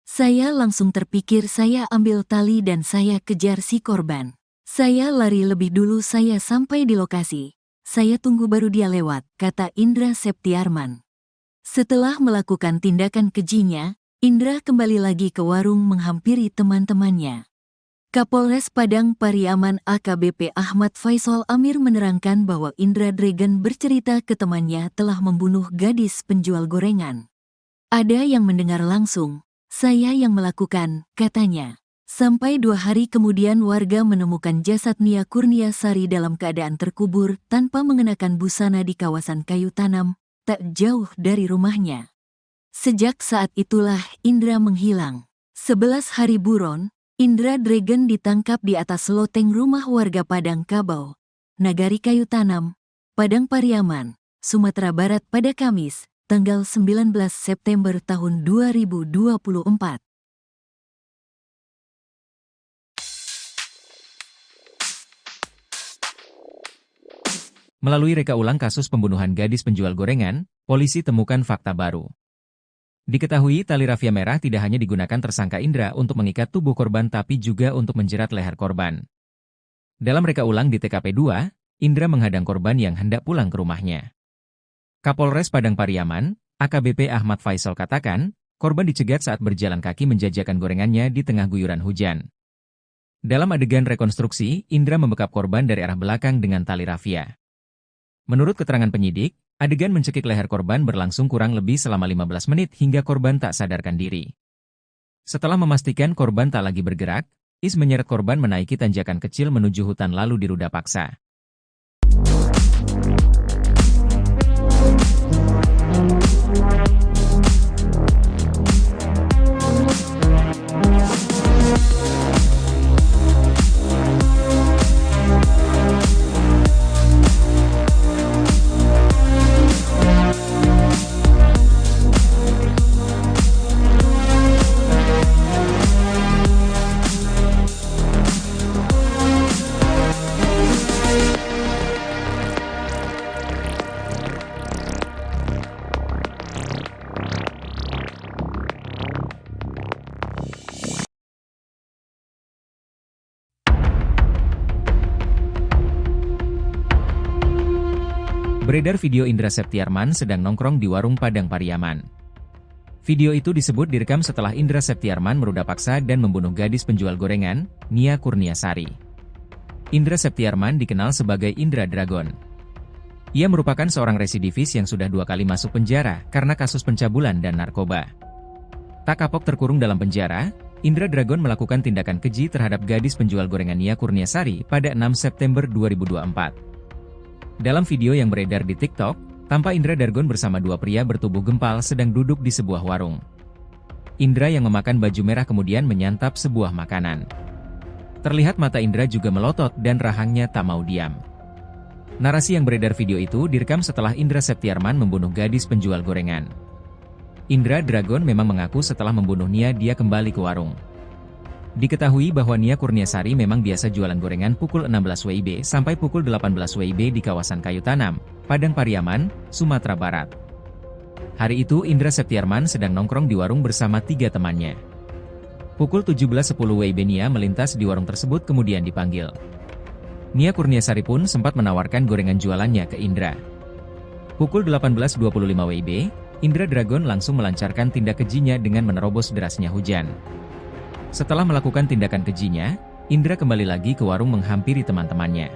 Saya langsung terpikir saya ambil tali dan saya kejar si korban. Saya lari lebih dulu saya sampai di lokasi. Saya tunggu baru dia lewat, kata Indra Septiarman. Setelah melakukan tindakan kejinya, Indra kembali lagi ke warung menghampiri teman-temannya. Kapolres Padang Pariaman AKBP Ahmad Faisal Amir menerangkan bahwa Indra Dragon bercerita ke temannya telah membunuh gadis penjual gorengan. Ada yang mendengar langsung, saya yang melakukan, katanya. Sampai 2 hari kemudian warga menemukan jasad Nia Kurniasari dalam keadaan terkubur tanpa mengenakan busana di kawasan kayu tanam, tak jauh dari rumahnya. Sejak saat itulah Indra menghilang. 11 hari buron, Indra Dragon ditangkap di atas loteng rumah warga Padang Kabau, Nagari Kayu Tanam, Padang Pariaman, Sumatera Barat pada Kamis, tanggal 19 September tahun 2024. Melalui reka ulang kasus pembunuhan gadis penjual gorengan, polisi temukan fakta baru. Diketahui tali rafia merah tidak hanya digunakan tersangka Indra untuk mengikat tubuh korban tapi juga untuk menjerat leher korban. Dalam reka ulang di TKP 2, Indra menghadang korban yang hendak pulang ke rumahnya. Kapolres Padang Pariaman, AKBP Ahmad Faisal katakan, korban dicegat saat berjalan kaki menjajakan gorengannya di tengah guyuran hujan. Dalam adegan rekonstruksi, Indra membekap korban dari arah belakang dengan tali rafia. Menurut keterangan penyidik, adegan mencekik leher korban berlangsung kurang lebih selama 15 menit hingga korban tak sadarkan diri. Setelah memastikan korban tak lagi bergerak, Is menyeret korban menaiki tanjakan kecil menuju hutan lalu diruda paksa. Beredar video Indra Septiarman sedang nongkrong di warung Padang Pariaman. Video itu disebut direkam setelah Indra Septiarman meruda paksa dan membunuh gadis penjual gorengan, Nia Kurniasari. Indra Septiarman dikenal sebagai Indra Dragon. Ia merupakan seorang residivis yang sudah 2 kali masuk penjara karena kasus pencabulan dan narkoba. Tak kapok terkurung dalam penjara, Indra Dragon melakukan tindakan keji terhadap gadis penjual gorengan Nia Kurniasari pada 6 September 2024. Dalam video yang beredar di TikTok, tampak Indra Dragon bersama 2 pria bertubuh gempal sedang duduk di sebuah warung. Indra yang memakan baju merah kemudian menyantap sebuah makanan. Terlihat mata Indra juga melotot dan rahangnya tak mau diam. Narasi yang beredar video itu direkam setelah Indra Septiarman membunuh gadis penjual gorengan. Indra Dragon memang mengaku setelah membunuh Nia dia kembali ke warung. Diketahui bahwa Nia Kurniasari memang biasa jualan gorengan pukul 16 WIB sampai pukul 18 WIB di kawasan Kayu Tanam, Padang Pariaman, Sumatera Barat. Hari itu Indra Septiarman sedang nongkrong di warung bersama 3 temannya. Pukul 17.10 WIB Nia melintas di warung tersebut kemudian dipanggil. Nia Kurniasari pun sempat menawarkan gorengan jualannya ke Indra. Pukul 18.25 WIB, Indra Dragon langsung melancarkan tindak kejinya dengan menerobos derasnya hujan. Setelah melakukan tindakan kejinya, Indra kembali lagi ke warung menghampiri teman-temannya.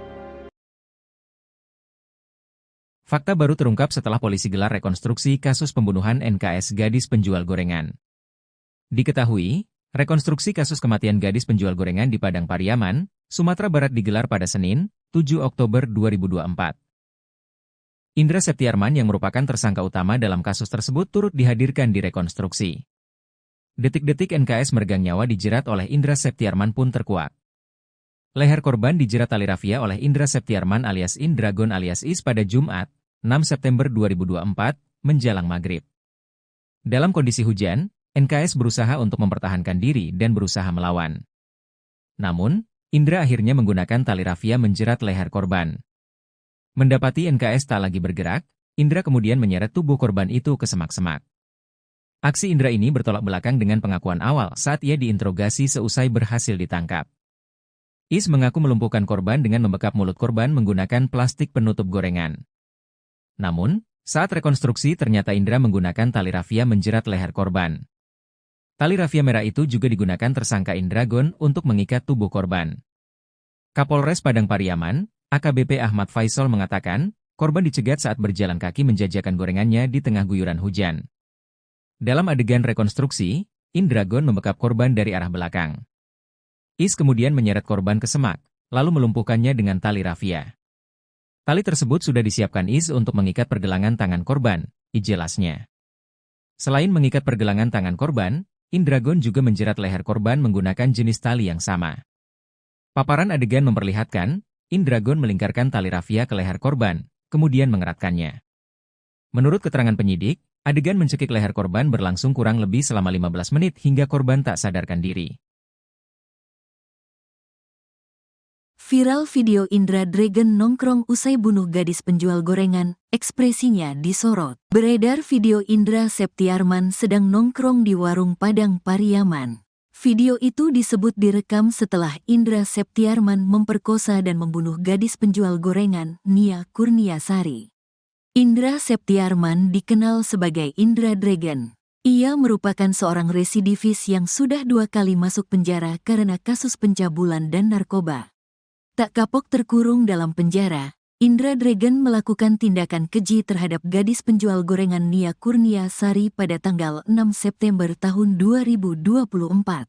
Fakta baru terungkap setelah polisi gelar rekonstruksi kasus pembunuhan NKS gadis penjual gorengan. Diketahui, rekonstruksi kasus kematian gadis penjual gorengan di Padang Pariaman, Sumatera Barat digelar pada Senin, 7 Oktober 2024. Indra Septiarman yang merupakan tersangka utama dalam kasus tersebut turut dihadirkan di rekonstruksi. Detik-detik NKS meregang nyawa dijerat oleh Indra Septiarman pun terkuak. Leher korban dijerat tali rafia oleh Indra Septiarman alias Indragon alias Is pada Jumat, 6 September 2024, menjelang maghrib. Dalam kondisi hujan, NKS berusaha untuk mempertahankan diri dan berusaha melawan. Namun, Indra akhirnya menggunakan tali rafia menjerat leher korban. Mendapati NKS tak lagi bergerak, Indra kemudian menyeret tubuh korban itu ke semak-semak. Aksi Indra ini bertolak belakang dengan pengakuan awal saat ia diinterogasi seusai berhasil ditangkap. Is mengaku melumpuhkan korban dengan membekap mulut korban menggunakan plastik penutup gorengan. Namun, saat rekonstruksi ternyata Indra menggunakan tali rafia menjerat leher korban. Tali rafia merah itu juga digunakan tersangka Indragon untuk mengikat tubuh korban. Kapolres Padang Pariaman, AKBP Ahmad Faisal mengatakan, korban dicegat saat berjalan kaki menjajakan gorengannya di tengah guyuran hujan. Dalam adegan rekonstruksi, Indragon membekap korban dari arah belakang. Is kemudian menyeret korban ke semak, lalu melumpuhkannya dengan tali rafia. Tali tersebut sudah disiapkan Is untuk mengikat pergelangan tangan korban, jelasnya. Selain mengikat pergelangan tangan korban, Indragon juga menjerat leher korban menggunakan jenis tali yang sama. Paparan adegan memperlihatkan, Indragon melingkarkan tali rafia ke leher korban, kemudian mengeratkannya. Menurut keterangan penyidik, adegan mencekik leher korban berlangsung kurang lebih selama 15 menit hingga korban tak sadarkan diri. Viral video Indra Dragon nongkrong usai bunuh gadis penjual gorengan, ekspresinya disorot. Beredar video Indra Septiarman sedang nongkrong di warung Padang Pariaman. Video itu disebut direkam setelah Indra Septiarman memperkosa dan membunuh gadis penjual gorengan, Nia Kurniasari. Indra Septiarman dikenal sebagai Indra Dragon. Ia merupakan seorang residivis yang sudah 2 kali masuk penjara karena kasus pencabulan dan narkoba. Tak kapok terkurung dalam penjara, Indra Dragon melakukan tindakan keji terhadap gadis penjual gorengan Nia Kurniasari pada tanggal 6 September tahun 2024.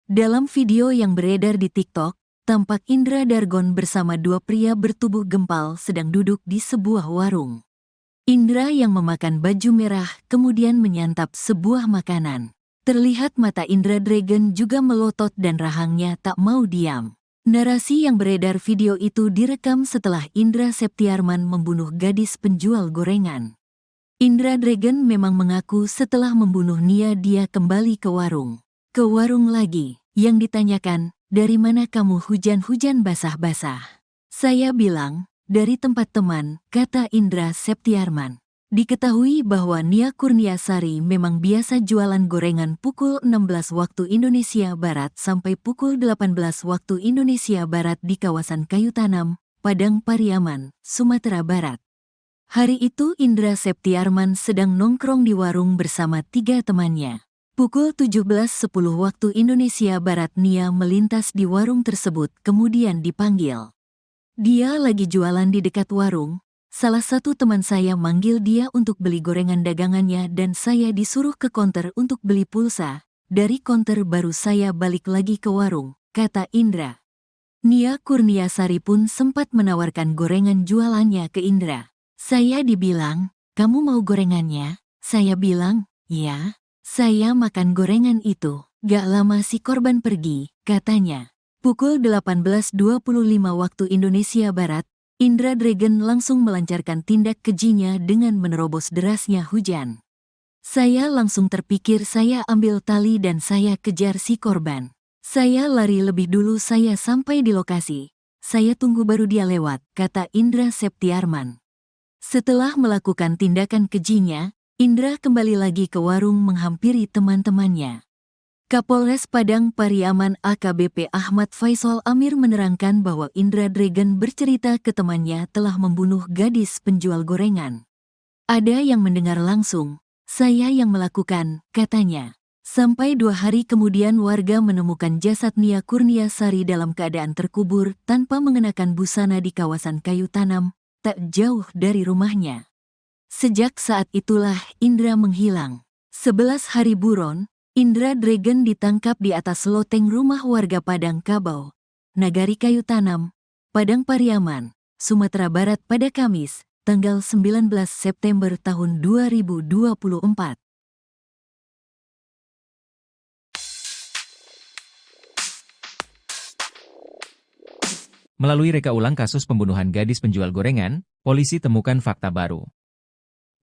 Dalam video yang beredar di TikTok, tampak Indra Dragon bersama 2 pria bertubuh gempal sedang duduk di sebuah warung. Indra yang memakan baju merah kemudian menyantap sebuah makanan. Terlihat mata Indra Dragon juga melotot dan rahangnya tak mau diam. Narasi yang beredar video itu direkam setelah Indra Septiarman membunuh gadis penjual gorengan. Indra Dragon memang mengaku setelah membunuh Nia dia kembali ke warung. Ke warung lagi, yang ditanyakan, dari mana kamu hujan-hujan basah-basah? Saya bilang, dari tempat teman, kata Indra Septiarman. Diketahui bahwa Nia Kurniasari memang biasa jualan gorengan pukul 16 waktu Indonesia Barat sampai pukul 18 waktu Indonesia Barat di kawasan Kayu Tanam, Padang Pariaman, Sumatera Barat. Hari itu Indra Septiarman sedang nongkrong di warung bersama 3 temannya. Pukul 17.10 waktu Indonesia Barat Nia melintas di warung tersebut kemudian dipanggil. Dia lagi jualan di dekat warung. Salah satu teman saya manggil dia untuk beli gorengan dagangannya dan saya disuruh ke konter untuk beli pulsa. Dari konter baru saya balik lagi ke warung, kata Indra. Nia Kurniasari pun sempat menawarkan gorengan jualannya ke Indra. Saya dibilang, kamu mau gorengannya? Saya bilang, ya. Saya makan gorengan itu. Gak lama si korban pergi, katanya. Pukul 18.25 waktu Indonesia Barat, Indra Dragon langsung melancarkan tindak kejinya dengan menerobos derasnya hujan. Saya langsung terpikir saya ambil tali dan saya kejar si korban. Saya lari lebih dulu saya sampai di lokasi. Saya tunggu baru dia lewat, kata Indra Septiarman. Setelah melakukan tindakan kejinya, Indra kembali lagi ke warung menghampiri teman-temannya. Kapolres Padang Pariaman AKBP Ahmad Faisal Amir menerangkan bahwa Indra Dragon bercerita ke temannya telah membunuh gadis penjual gorengan. Ada yang mendengar langsung, saya yang melakukan, katanya. Sampai 2 hari kemudian warga menemukan jasad Nia Kurniasari dalam keadaan terkubur tanpa mengenakan busana di kawasan Kayu Tanam, tak jauh dari rumahnya. Sejak saat itulah Indra menghilang. 11 hari buron, Indra Dragon ditangkap di atas loteng rumah warga Padang Kabau, Nagari Kayu Tanam, Padang Pariaman, Sumatera Barat pada Kamis, tanggal 19 September tahun 2024. Melalui reka ulang kasus pembunuhan gadis penjual gorengan, polisi temukan fakta baru.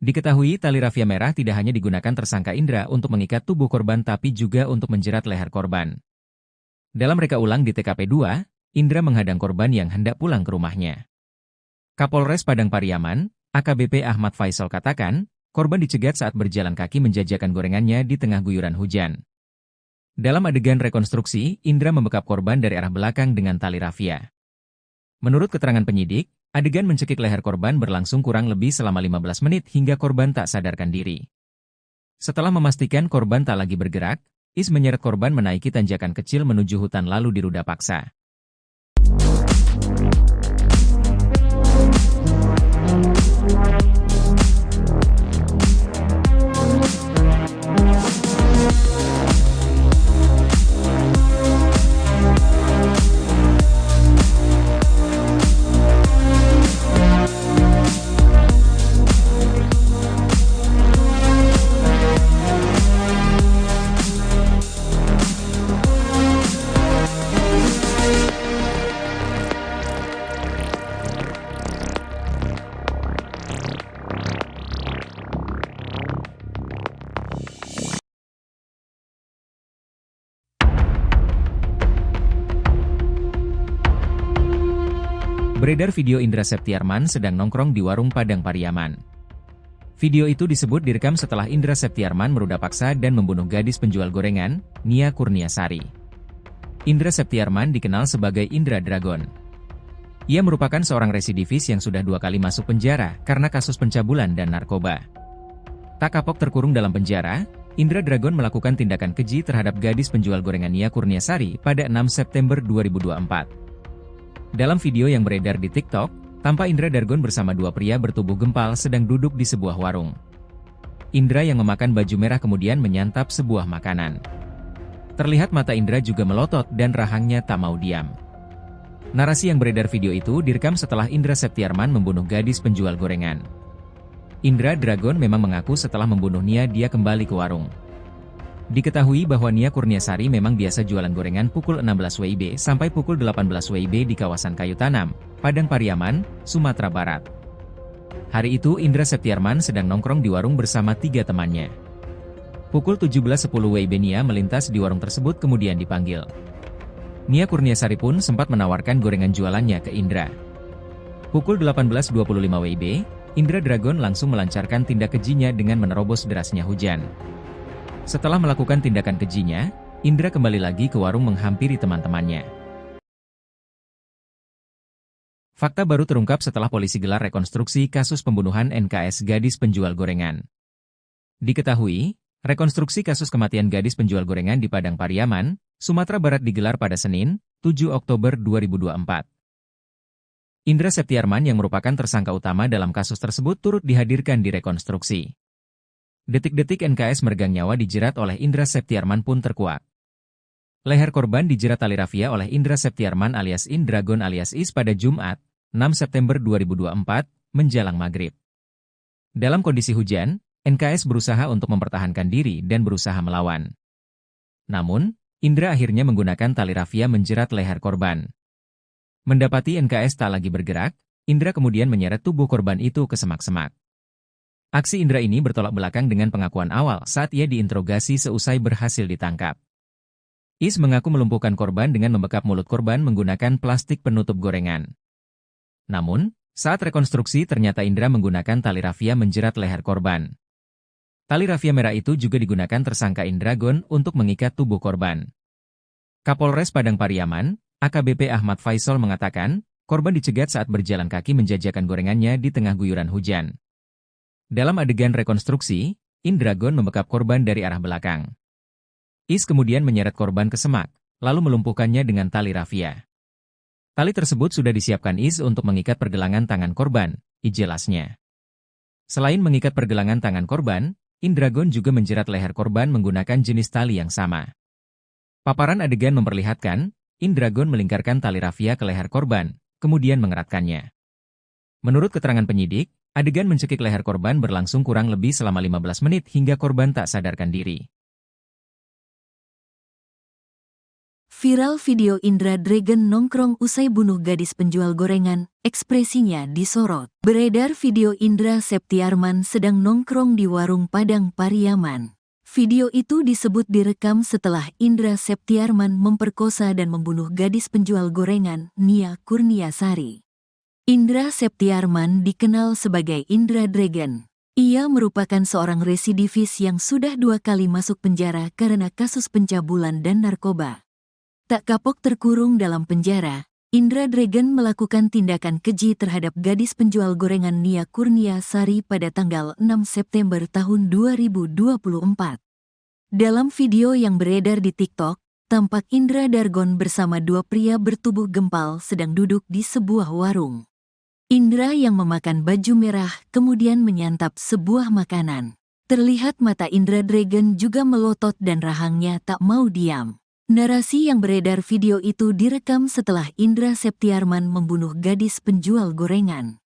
Diketahui tali rafia merah tidak hanya digunakan tersangka Indra untuk mengikat tubuh korban tapi juga untuk menjerat leher korban. Dalam reka ulang di TKP 2, Indra menghadang korban yang hendak pulang ke rumahnya. Kapolres Padang Pariaman, AKBP Ahmad Faisal katakan, korban dicegat saat berjalan kaki menjajakan gorengannya di tengah guyuran hujan. Dalam adegan rekonstruksi, Indra membekap korban dari arah belakang dengan tali rafia. Menurut keterangan penyidik, adegan mencekik leher korban berlangsung kurang lebih selama 15 menit hingga korban tak sadarkan diri. Setelah memastikan korban tak lagi bergerak, Is menyeret korban menaiki tanjakan kecil menuju hutan lalu diruda paksa. Beredar video Indra Septiarman sedang nongkrong di warung Padang Pariaman. Video itu disebut direkam setelah Indra Septiarman meruda paksa dan membunuh gadis penjual gorengan, Nia Kurniasari. Indra Septiarman dikenal sebagai Indra Dragon. Ia merupakan seorang residivis yang sudah 2 kali masuk penjara karena kasus pencabulan dan narkoba. Tak kapok terkurung dalam penjara, Indra Dragon melakukan tindakan keji terhadap gadis penjual gorengan Nia Kurniasari pada 6 September 2024. Dalam video yang beredar di TikTok, tampak Indra Dragon bersama 2 pria bertubuh gempal sedang duduk di sebuah warung. Indra yang memakan baju merah kemudian menyantap sebuah makanan. Terlihat mata Indra juga melotot dan rahangnya tak mau diam. Narasi yang beredar video itu direkam setelah Indra Septiarman membunuh gadis penjual gorengan. Indra Dragon memang mengaku setelah membunuh Nia dia kembali ke warung. Diketahui bahwa Nia Kurniasari memang biasa jualan gorengan pukul 16 WIB sampai pukul 18 WIB di kawasan Kayu Tanam, Padang Pariaman, Sumatera Barat. Hari itu Indra Septiarman sedang nongkrong di warung bersama 3 temannya. Pukul 17.10 WIB Nia melintas di warung tersebut kemudian dipanggil. Nia Kurniasari pun sempat menawarkan gorengan jualannya ke Indra. Pukul 18.25 WIB, Indra Dragon langsung melancarkan tindak kejinya dengan menerobos derasnya hujan. Setelah melakukan tindakan kejinya, Indra kembali lagi ke warung menghampiri teman-temannya. Fakta baru terungkap setelah polisi gelar rekonstruksi kasus pembunuhan NKS gadis penjual gorengan. Diketahui, rekonstruksi kasus kematian gadis penjual gorengan di Padang Pariaman, Sumatera Barat digelar pada Senin, 7 Oktober 2024. Indra Septiarman yang merupakan tersangka utama dalam kasus tersebut turut dihadirkan di rekonstruksi. Detik-detik NKS meregang nyawa dijerat oleh Indra Septiarman pun terkuak. Leher korban dijerat tali rafia oleh Indra Septiarman alias Indragon alias Is pada Jumat, 6 September 2024, menjelang maghrib. Dalam kondisi hujan, NKS berusaha untuk mempertahankan diri dan berusaha melawan. Namun, Indra akhirnya menggunakan tali rafia menjerat leher korban. Mendapati NKS tak lagi bergerak, Indra kemudian menyeret tubuh korban itu ke semak-semak. Aksi Indra ini bertolak belakang dengan pengakuan awal saat ia diinterogasi seusai berhasil ditangkap. Is mengaku melumpuhkan korban dengan membekap mulut korban menggunakan plastik penutup gorengan. Namun, saat rekonstruksi ternyata Indra menggunakan tali rafia menjerat leher korban. Tali rafia merah itu juga digunakan tersangka Indragon untuk mengikat tubuh korban. Kapolres Padang Pariaman, AKBP Ahmad Faisal mengatakan, korban dicegat saat berjalan kaki menjajakan gorengannya di tengah guyuran hujan. Dalam adegan rekonstruksi, Indragon membekap korban dari arah belakang. Is kemudian menyeret korban ke semak, lalu melumpuhkannya dengan tali rafia. Tali tersebut sudah disiapkan Is untuk mengikat pergelangan tangan korban, jelasnya. Selain mengikat pergelangan tangan korban, Indragon juga menjerat leher korban menggunakan jenis tali yang sama. Paparan adegan memperlihatkan, Indragon melingkarkan tali rafia ke leher korban, kemudian mengeratkannya. Menurut keterangan penyidik, adegan mencekik leher korban berlangsung kurang lebih selama 15 menit hingga korban tak sadarkan diri. Viral video Indra Dragon nongkrong usai bunuh gadis penjual gorengan, ekspresinya disorot. Beredar video Indra Septiarman sedang nongkrong di warung Padang Pariaman. Video itu disebut direkam setelah Indra Septiarman memperkosa dan membunuh gadis penjual gorengan, Nia Kurniasari. Indra Septiarman dikenal sebagai Indra Dragon. Ia merupakan seorang residivis yang sudah 2 kali masuk penjara karena kasus pencabulan dan narkoba. Tak kapok terkurung dalam penjara, Indra Dragon melakukan tindakan keji terhadap gadis penjual gorengan Nia Kurniasari pada tanggal 6 September tahun 2024. Dalam video yang beredar di TikTok, tampak Indra Dragon bersama 2 pria bertubuh gempal sedang duduk di sebuah warung. Indra yang memakan baju merah kemudian menyantap sebuah makanan. Terlihat mata Indra Dragon juga melotot dan rahangnya tak mau diam. Narasi yang beredar video itu direkam setelah Indra Septiarman membunuh gadis penjual gorengan.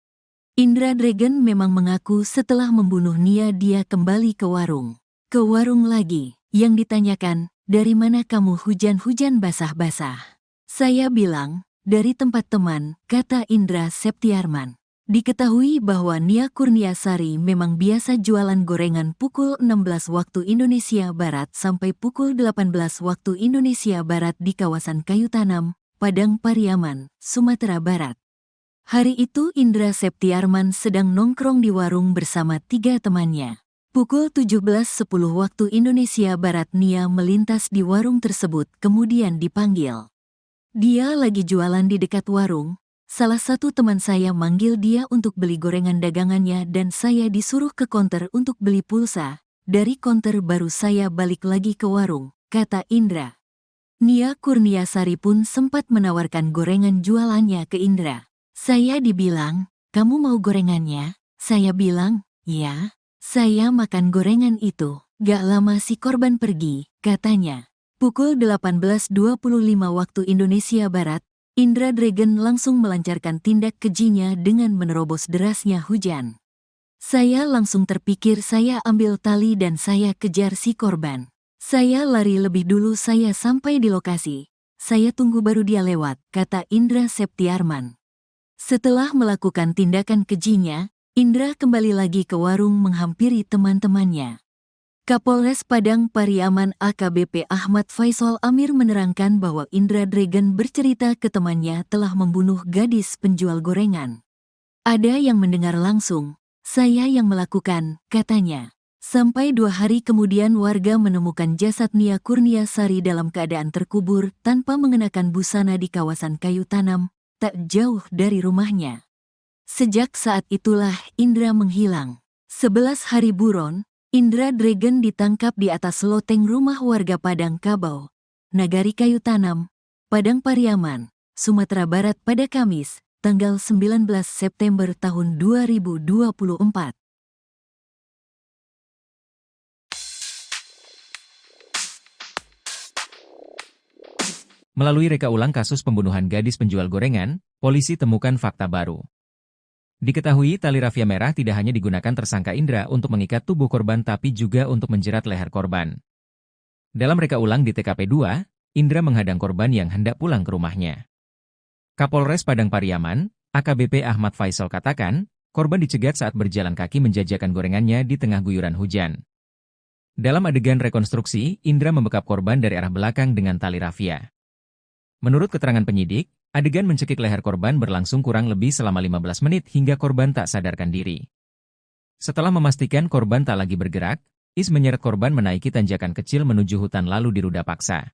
Indra Dragon memang mengaku setelah membunuh Nia dia kembali ke warung. Ke warung lagi, yang ditanyakan, dari mana kamu hujan-hujan basah-basah? Saya bilang, dari tempat teman, kata Indra Septiarman. Diketahui bahwa Nia Kurniasari memang biasa jualan gorengan pukul 16 waktu Indonesia Barat sampai pukul 18 waktu Indonesia Barat di kawasan Kayu Tanam, Padang Pariaman, Sumatera Barat. Hari itu Indra Septiarman sedang nongkrong di warung bersama 3 temannya. Pukul 17.10 waktu Indonesia Barat Nia melintas di warung tersebut kemudian dipanggil. Dia lagi jualan di dekat warung. Salah satu teman saya manggil dia untuk beli gorengan dagangannya dan saya disuruh ke konter untuk beli pulsa. Dari konter baru saya balik lagi ke warung, kata Indra. Nia Kurniasari pun sempat menawarkan gorengan jualannya ke Indra. Saya dibilang, kamu mau gorengannya? Saya bilang, ya. Saya makan gorengan itu. Gak lama si korban pergi, katanya. Pukul 18.25 waktu Indonesia Barat, Indra Dragon langsung melancarkan tindak kejinya dengan menerobos derasnya hujan. Saya langsung terpikir saya ambil tali dan saya kejar si korban. Saya lari lebih dulu saya sampai di lokasi. Saya tunggu baru dia lewat, kata Indra Septiarman. Setelah melakukan tindakan kejinya, Indra kembali lagi ke warung menghampiri teman-temannya. Kapolres Padang Pariaman AKBP Ahmad Faisal Amir menerangkan bahwa Indra Dragon bercerita ke temannya telah membunuh gadis penjual gorengan. Ada yang mendengar langsung, saya yang melakukan, katanya. Sampai 2 hari kemudian warga menemukan jasad Nia Kurniasari dalam keadaan terkubur tanpa mengenakan busana di kawasan Kayu Tanam, tak jauh dari rumahnya. Sejak saat itulah Indra menghilang. 11 hari buron, Indra Dragon ditangkap di atas loteng rumah warga Padang Kabau, Nagari Kayu Tanam, Padang Pariaman, Sumatera Barat pada Kamis, tanggal 19 September tahun 2024. Melalui reka ulang kasus pembunuhan gadis penjual gorengan, polisi temukan fakta baru. Diketahui tali rafia merah tidak hanya digunakan tersangka Indra untuk mengikat tubuh korban tapi juga untuk menjerat leher korban. Dalam reka ulang di TKP 2, Indra menghadang korban yang hendak pulang ke rumahnya. Kapolres Padang Pariaman, AKBP Ahmad Faisal katakan, korban dicegat saat berjalan kaki menjajakan gorengannya di tengah guyuran hujan. Dalam adegan rekonstruksi, Indra membekap korban dari arah belakang dengan tali rafia. Menurut keterangan penyidik, adegan mencekik leher korban berlangsung kurang lebih selama 15 menit hingga korban tak sadarkan diri. Setelah memastikan korban tak lagi bergerak, Is menyeret korban menaiki tanjakan kecil menuju hutan lalu diruda paksa.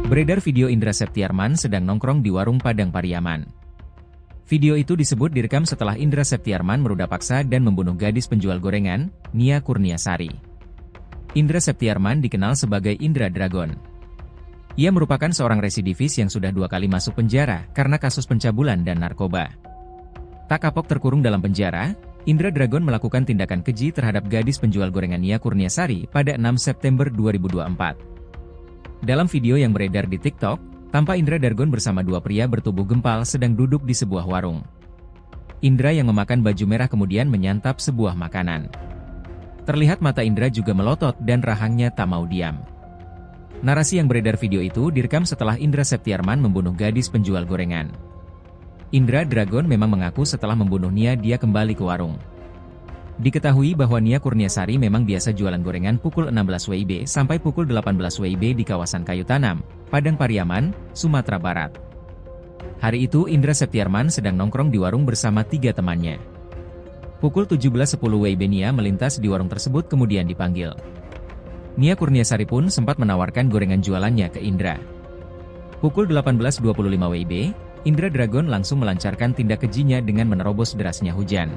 Beredar video Indra Septiarman sedang nongkrong di warung Padang Pariaman. Video itu disebut direkam setelah Indra Septiarman meruda paksa dan membunuh gadis penjual gorengan, Nia Kurniasari. Indra Septiarman dikenal sebagai Indra Dragon. Ia merupakan seorang residivis yang sudah 2 kali masuk penjara karena kasus pencabulan dan narkoba. Tak kapok terkurung dalam penjara, Indra Dragon melakukan tindakan keji terhadap gadis penjual gorengan Nia Kurniasari pada 6 September 2024. Dalam video yang beredar di TikTok, tampak Indra Dragon bersama 2 pria bertubuh gempal sedang duduk di sebuah warung. Indra yang memakan baju merah kemudian menyantap sebuah makanan. Terlihat mata Indra juga melotot dan rahangnya tak mau diam. Narasi yang beredar video itu direkam setelah Indra Septiarman membunuh gadis penjual gorengan. Indra Dragon memang mengaku setelah membunuh Nia dia kembali ke warung. Diketahui bahwa Nia Kurniasari memang biasa jualan gorengan pukul 16 WIB sampai pukul 18 WIB di kawasan Kayu Tanam, Padang Pariaman, Sumatera Barat. Hari itu Indra Septiarman sedang nongkrong di warung bersama 3 temannya. Pukul 17.10 WIB Nia melintas di warung tersebut kemudian dipanggil. Nia Kurniasari pun sempat menawarkan gorengan jualannya ke Indra. Pukul 18.25 WIB, Indra Dragon langsung melancarkan tindak kejinya dengan menerobos derasnya hujan.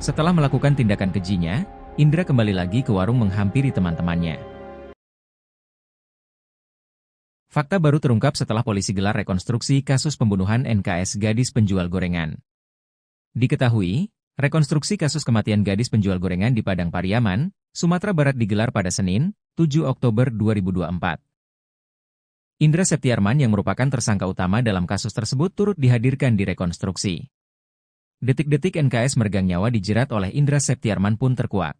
Setelah melakukan tindakan kejinya, Indra kembali lagi ke warung menghampiri teman-temannya. Fakta baru terungkap setelah polisi gelar rekonstruksi kasus pembunuhan NKS gadis penjual gorengan. Diketahui, rekonstruksi kasus kematian gadis penjual gorengan di Padang Pariaman, Sumatera Barat digelar pada Senin, 7 Oktober 2024. Indra Septiarman yang merupakan tersangka utama dalam kasus tersebut turut dihadirkan di rekonstruksi. Detik-detik NKS meregang nyawa dijerat oleh Indra Septiarman pun terkuak.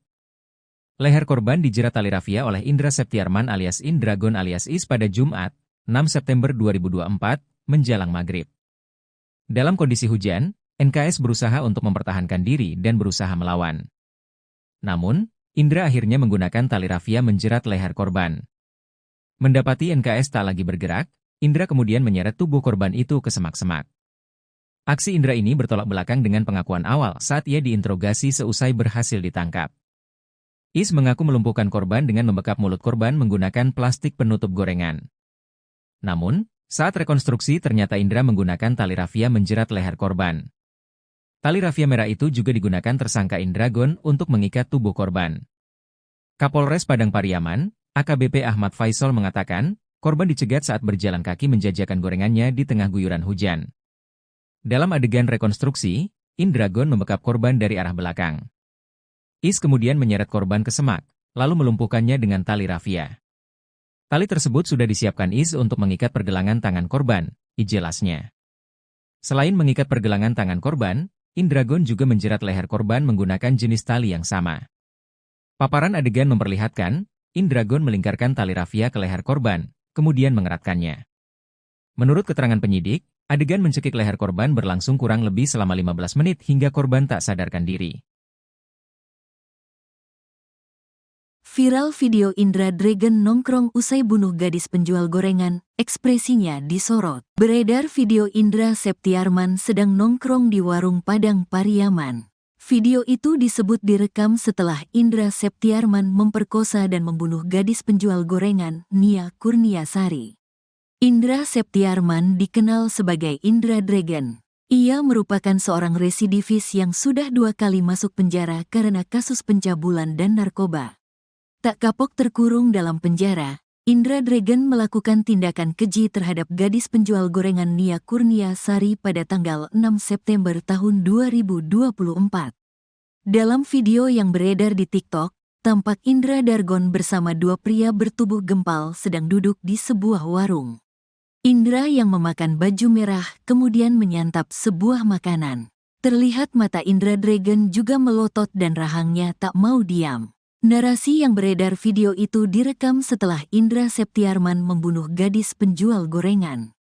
Leher korban dijerat tali rafia oleh Indra Septiarman alias Indragon alias Is pada Jumat, 6 September 2024, menjelang maghrib. Dalam kondisi hujan, NKS berusaha untuk mempertahankan diri dan berusaha melawan. Namun, Indra akhirnya menggunakan tali rafia menjerat leher korban. Mendapati NKS tak lagi bergerak, Indra kemudian menyeret tubuh korban itu ke semak-semak. Aksi Indra ini bertolak belakang dengan pengakuan awal saat ia diinterogasi seusai berhasil ditangkap. Is mengaku melumpuhkan korban dengan membekap mulut korban menggunakan plastik penutup gorengan. Namun, saat rekonstruksi ternyata Indra menggunakan tali rafia menjerat leher korban. Tali rafia merah itu juga digunakan tersangka Indragon untuk mengikat tubuh korban. Kapolres Padang Pariaman, AKBP Ahmad Faisal mengatakan, korban dicegat saat berjalan kaki menjajakan gorengannya di tengah guyuran hujan. Dalam adegan rekonstruksi, Indragon membekap korban dari arah belakang. Is kemudian menyeret korban ke semak, lalu melumpuhkannya dengan tali rafia. Tali tersebut sudah disiapkan Is untuk mengikat pergelangan tangan korban, jelasnya. Selain mengikat pergelangan tangan korban, Indragon juga menjerat leher korban menggunakan jenis tali yang sama. Paparan adegan memperlihatkan, Indragon melingkarkan tali rafia ke leher korban, kemudian mengeratkannya. Menurut keterangan penyidik, adegan mencekik leher korban berlangsung kurang lebih selama 15 menit hingga korban tak sadarkan diri. Viral video Indra Dragon nongkrong usai bunuh gadis penjual gorengan, ekspresinya disorot. Beredar video Indra Septiarman sedang nongkrong di warung Padang Pariaman. Video itu disebut direkam setelah Indra Septiarman memperkosa dan membunuh gadis penjual gorengan, Nia Kurniasari. Indra Septiarman dikenal sebagai Indra Dragon. Ia merupakan seorang residivis yang sudah 2 kali masuk penjara karena kasus pencabulan dan narkoba. Tak kapok terkurung dalam penjara, Indra Dragon melakukan tindakan keji terhadap gadis penjual gorengan Nia Kurniasari pada tanggal 6 September tahun 2024. Dalam video yang beredar di TikTok, tampak Indra Dragon bersama 2 pria bertubuh gempal sedang duduk di sebuah warung. Indra yang memakan baju merah kemudian menyantap sebuah makanan. Terlihat mata Indra Dragon juga melotot dan rahangnya tak mau diam. Narasi yang beredar video itu direkam setelah Indra Septiarman membunuh gadis penjual gorengan.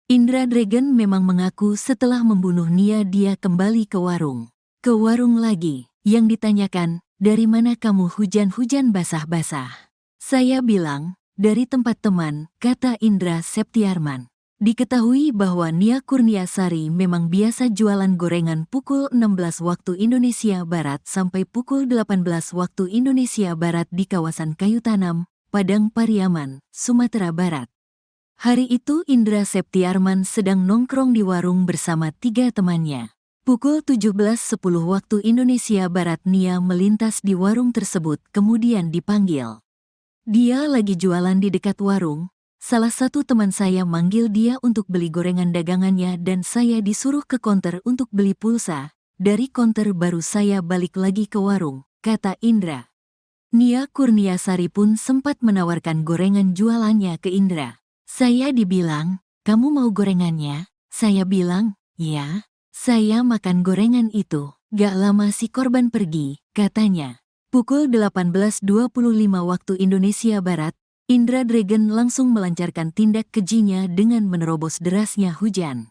Indra Dragon memang mengaku setelah membunuh Nia dia kembali ke warung. Ke warung lagi, yang ditanyakan, dari mana kamu hujan-hujan basah-basah? Saya bilang, dari tempat teman, kata Indra Septiarman. Diketahui bahwa Nia Kurniasari memang biasa jualan gorengan pukul 16 waktu Indonesia Barat sampai pukul 18 waktu Indonesia Barat di kawasan Kayu Tanam, Padang Pariaman, Sumatera Barat. Hari itu Indra Septiarman sedang nongkrong di warung bersama 3 temannya. Pukul 17.10 waktu Indonesia Barat Nia melintas di warung tersebut kemudian dipanggil. Dia lagi jualan di dekat warung. Salah satu teman saya manggil dia untuk beli gorengan dagangannya dan saya disuruh ke konter untuk beli pulsa. Dari konter baru saya balik lagi ke warung, kata Indra. Nia Kurniasari pun sempat menawarkan gorengan jualannya ke Indra. Saya dibilang, kamu mau gorengannya? Saya bilang, ya. Saya makan gorengan itu. Gak lama si korban pergi, katanya. Pukul 18.25 waktu Indonesia Barat, Indra Dragon langsung melancarkan tindak kejinya dengan menerobos derasnya hujan.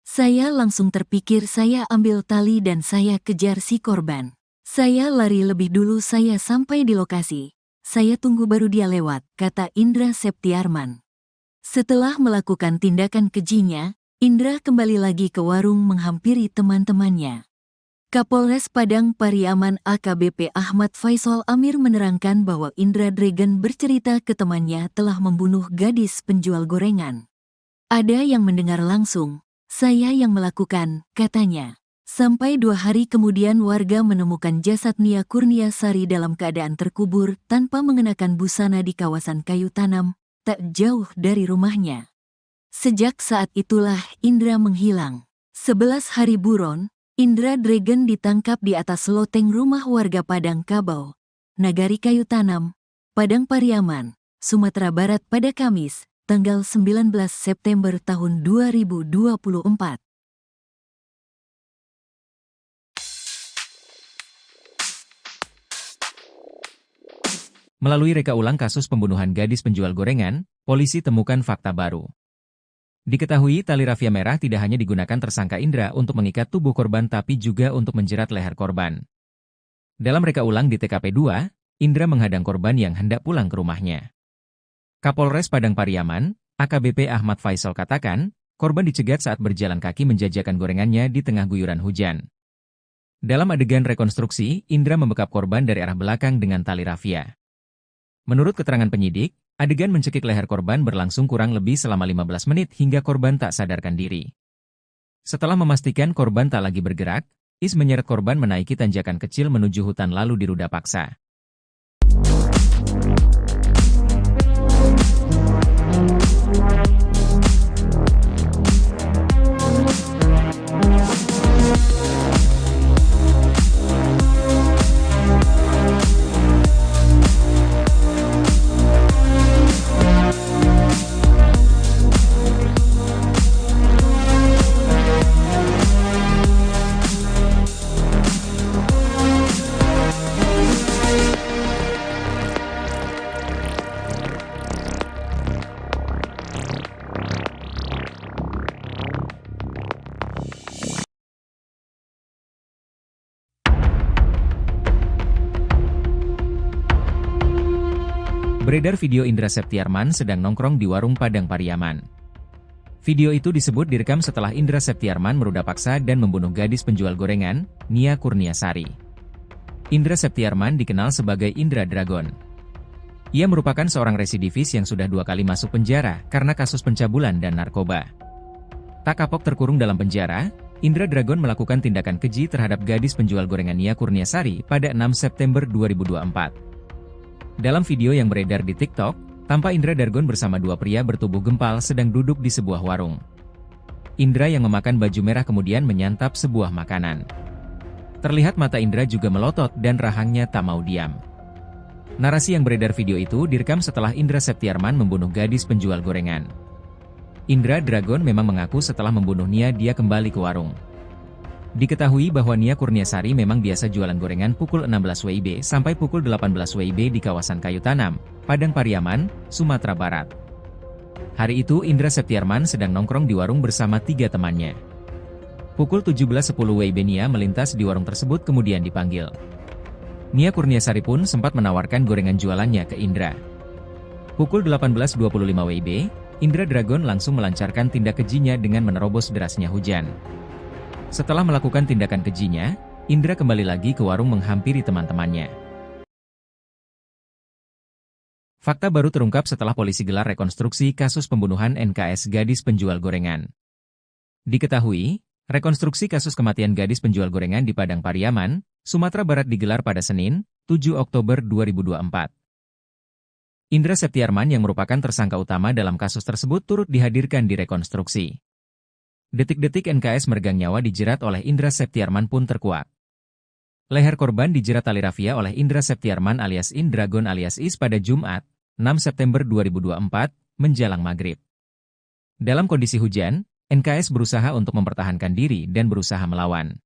Saya langsung terpikir saya ambil tali dan saya kejar si korban. Saya lari lebih dulu saya sampai di lokasi. Saya tunggu baru dia lewat, kata Indra Septiarman. Setelah melakukan tindakan kejinya, Indra kembali lagi ke warung menghampiri teman-temannya. Kapolres Padang Pariaman AKBP Ahmad Faisal Amir menerangkan bahwa Indra Dragon bercerita ke temannya telah membunuh gadis penjual gorengan. Ada yang mendengar langsung, saya yang melakukan, katanya. Sampai 2 hari kemudian warga menemukan jasad Nia Kurniasari dalam keadaan terkubur tanpa mengenakan busana di kawasan kayu tanam, tak jauh dari rumahnya. Sejak saat itulah Indra menghilang. 11 hari buron, Indra Dragon ditangkap di atas loteng rumah warga Padang Kabau, Nagari Kayu Tanam, Padang Pariaman, Sumatera Barat pada Kamis, tanggal 19 September tahun 2024. Melalui reka ulang kasus pembunuhan gadis penjual gorengan, polisi temukan fakta baru. Diketahui tali rafia merah tidak hanya digunakan tersangka Indra untuk mengikat tubuh korban tapi juga untuk menjerat leher korban. Dalam reka ulang di TKP 2, Indra menghadang korban yang hendak pulang ke rumahnya. Kapolres Padang Pariaman, AKBP Ahmad Faisal katakan, korban dicegat saat berjalan kaki menjajakan gorengannya di tengah guyuran hujan. Dalam adegan rekonstruksi, Indra membekap korban dari arah belakang dengan tali rafia. Menurut keterangan penyidik, adegan mencekik leher korban berlangsung kurang lebih selama 15 menit hingga korban tak sadarkan diri. Setelah memastikan korban tak lagi bergerak, Is menyeret korban menaiki tanjakan kecil menuju hutan lalu diruda paksa. Beredar video Indra Septiarman sedang nongkrong di warung Padang Pariaman. Video itu disebut direkam setelah Indra Septiarman meruda paksa dan membunuh gadis penjual gorengan, Nia Kurniasari. Indra Septiarman dikenal sebagai Indra Dragon. Ia merupakan seorang residivis yang sudah 2 kali masuk penjara karena kasus pencabulan dan narkoba. Tak kapok terkurung dalam penjara, Indra Dragon melakukan tindakan keji terhadap gadis penjual gorengan Nia Kurniasari pada 6 September 2024. Dalam video yang beredar di TikTok, tampak Indra Dragon bersama 2 pria bertubuh gempal sedang duduk di sebuah warung. Indra yang memakan baju merah kemudian menyantap sebuah makanan. Terlihat mata Indra juga melotot dan rahangnya tak mau diam. Narasi yang beredar video itu direkam setelah Indra Septiarman membunuh gadis penjual gorengan. Indra Dragon memang mengaku setelah membunuh Nia dia kembali ke warung. Diketahui bahwa Nia Kurniasari memang biasa jualan gorengan pukul 16 WIB sampai pukul 18 WIB di kawasan Kayu Tanam, Padang Pariaman, Sumatera Barat. Hari itu Indra Septiarman sedang nongkrong di warung bersama 3 temannya. Pukul 17.10 WIB Nia melintas di warung tersebut kemudian dipanggil. Nia Kurniasari pun sempat menawarkan gorengan jualannya ke Indra. Pukul 18.25 WIB, Indra Dragon langsung melancarkan tindak kejinya dengan menerobos derasnya hujan. Setelah melakukan tindakan kejinya, Indra kembali lagi ke warung menghampiri teman-temannya. Fakta baru terungkap setelah polisi gelar rekonstruksi kasus pembunuhan NKS gadis penjual gorengan. Diketahui, rekonstruksi kasus kematian gadis penjual gorengan di Padang Pariaman, Sumatera Barat digelar pada Senin, 7 Oktober 2024. Indra Septiarman yang merupakan tersangka utama dalam kasus tersebut turut dihadirkan di rekonstruksi. Detik-detik NKS meregang nyawa dijerat oleh Indra Septiarman pun terkuak. Leher korban dijerat tali rafia oleh Indra Septiarman alias Indragon alias Is pada Jumat, 6 September 2024, menjelang maghrib. Dalam kondisi hujan, NKS berusaha untuk mempertahankan diri dan berusaha melawan.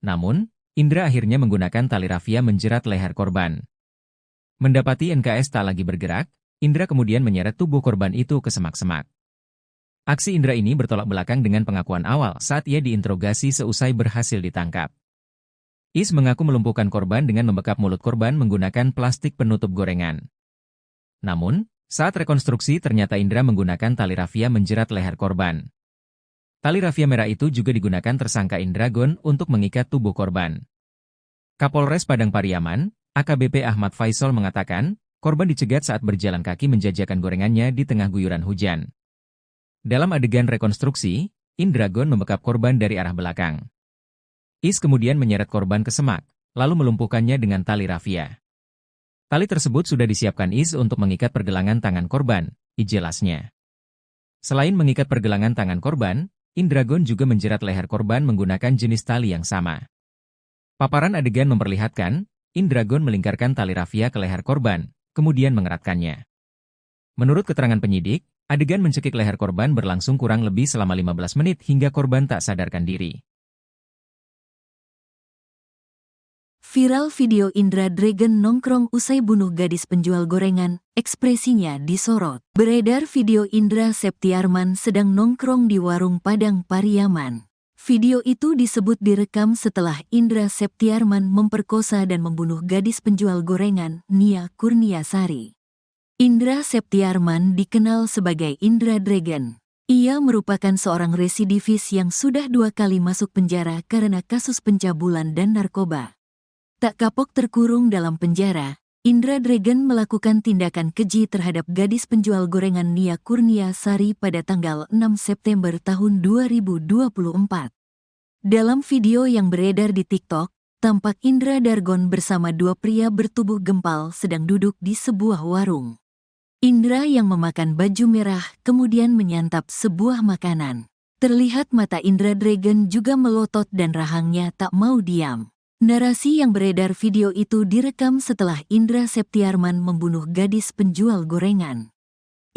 Namun, Indra akhirnya menggunakan tali rafia menjerat leher korban. Mendapati NKS tak lagi bergerak, Indra kemudian menyeret tubuh korban itu ke semak-semak. Aksi Indra ini bertolak belakang dengan pengakuan awal saat ia diinterogasi seusai berhasil ditangkap. Is mengaku melumpuhkan korban dengan membekap mulut korban menggunakan plastik penutup gorengan. Namun, saat rekonstruksi ternyata Indra menggunakan tali rafia menjerat leher korban. Tali rafia merah itu juga digunakan tersangka Indragon untuk mengikat tubuh korban. Kapolres Padang Pariaman, AKBP Ahmad Faisal mengatakan, korban dicegat saat berjalan kaki menjajakan gorengannya di tengah guyuran hujan. Dalam adegan rekonstruksi, Indragon membekap korban dari arah belakang. Is kemudian menyeret korban ke semak, lalu melumpuhkannya dengan tali rafia. Tali tersebut sudah disiapkan Is untuk mengikat pergelangan tangan korban, jelasnya. Selain mengikat pergelangan tangan korban, Indragon juga menjerat leher korban menggunakan jenis tali yang sama. Paparan adegan memperlihatkan, Indragon melingkarkan tali rafia ke leher korban, kemudian mengeratkannya. Menurut keterangan penyidik, adegan mencekik leher korban berlangsung kurang lebih selama 15 menit hingga korban tak sadarkan diri. Viral video Indra Dragon nongkrong usai bunuh gadis penjual gorengan, ekspresinya disorot. Beredar video Indra Septiarman sedang nongkrong di warung Padang Pariaman. Video itu disebut direkam setelah Indra Septiarman memperkosa dan membunuh gadis penjual gorengan, Nia Kurniasari. Indra Septiarman dikenal sebagai Indra Dragon. Ia merupakan seorang residivis yang sudah 2 kali masuk penjara karena kasus pencabulan dan narkoba. Tak kapok terkurung dalam penjara, Indra Dragon melakukan tindakan keji terhadap gadis penjual gorengan Nia Kurniasari pada tanggal 6 September tahun 2024. Dalam video yang beredar di TikTok, tampak Indra Dragon bersama 2 pria bertubuh gempal sedang duduk di sebuah warung. Indra yang memakan baju merah kemudian menyantap sebuah makanan. Terlihat mata Indra Dragon juga melotot dan rahangnya tak mau diam. Narasi yang beredar video itu direkam setelah Indra Septiarman membunuh gadis penjual gorengan.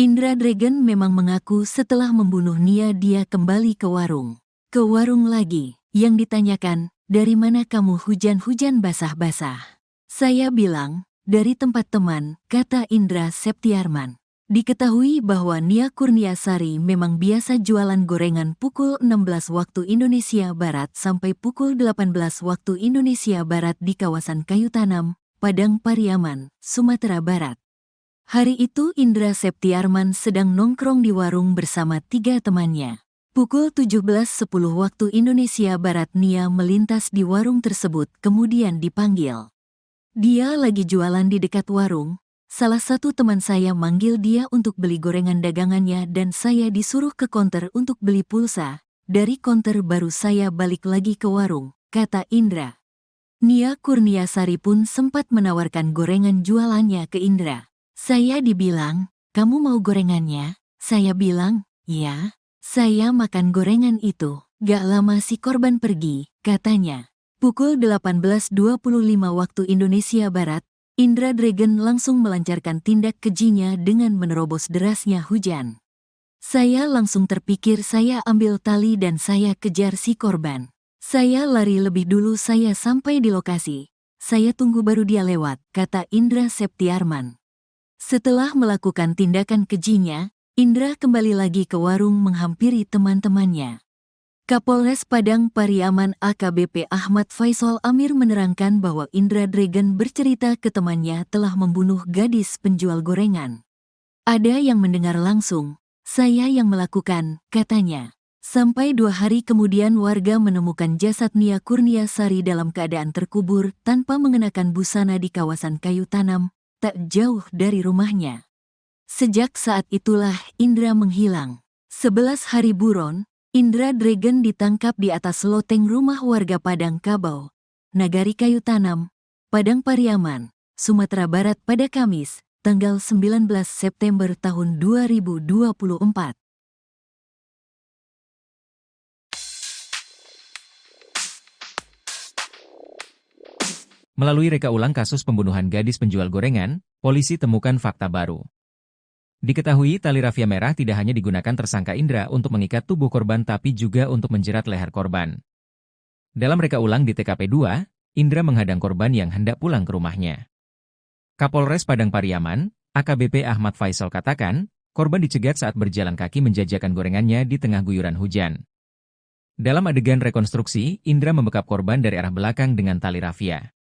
Indra Dragon memang mengaku setelah membunuh Nia dia kembali ke warung. Ke warung lagi, yang ditanyakan, dari mana kamu hujan-hujan basah-basah? Saya bilang, dari tempat teman, kata Indra Septiarman. Diketahui bahwa Nia Kurniasari memang biasa jualan gorengan pukul 16 waktu Indonesia Barat sampai pukul 18 waktu Indonesia Barat di kawasan Kayu Tanam, Padang Pariaman, Sumatera Barat. Hari itu Indra Septiarman sedang nongkrong di warung bersama 3 temannya. Pukul 17.10 waktu Indonesia Barat Nia melintas di warung tersebut kemudian dipanggil. Dia lagi jualan di dekat warung. Salah satu teman saya manggil dia untuk beli gorengan dagangannya dan saya disuruh ke konter untuk beli pulsa. Dari konter baru saya balik lagi ke warung, kata Indra. Nia Kurniasari pun sempat menawarkan gorengan jualannya ke Indra. Saya dibilang, kamu mau gorengannya? Saya bilang, ya. Saya makan gorengan itu. Gak lama si korban pergi, katanya. Pukul 18.25 waktu Indonesia Barat, Indra Dragon langsung melancarkan tindak kejinya dengan menerobos derasnya hujan. Saya langsung terpikir saya ambil tali dan saya kejar si korban. Saya lari lebih dulu saya sampai di lokasi. Saya tunggu baru dia lewat, kata Indra Septiarman. Setelah melakukan tindakan kejinya, Indra kembali lagi ke warung menghampiri teman-temannya. Kapolres Padang Pariaman AKBP Ahmad Faisal Amir menerangkan bahwa Indra Dragon bercerita ke temannya telah membunuh gadis penjual gorengan. Ada yang mendengar langsung, saya yang melakukan, katanya. Sampai 2 hari kemudian warga menemukan jasad Nia Kurniasari dalam keadaan terkubur tanpa mengenakan busana di kawasan Kayu Tanam, tak jauh dari rumahnya. Sejak saat itulah Indra menghilang. 11 hari buron, Indra Dragon ditangkap di atas loteng rumah warga Padang Kabau, Nagari Kayu Tanam, Padang Pariaman, Sumatera Barat pada Kamis, tanggal 19 September tahun 2024. Melalui reka ulang kasus pembunuhan gadis penjual gorengan, polisi temukan fakta baru. Diketahui tali rafia merah tidak hanya digunakan tersangka Indra untuk mengikat tubuh korban tapi juga untuk menjerat leher korban. Dalam reka ulang di TKP 2, Indra menghadang korban yang hendak pulang ke rumahnya. Kapolres Padang Pariaman, AKBP Ahmad Faisal katakan, korban dicegat saat berjalan kaki menjajakan gorengannya di tengah guyuran hujan. Dalam adegan rekonstruksi, Indra membekap korban dari arah belakang dengan tali rafia.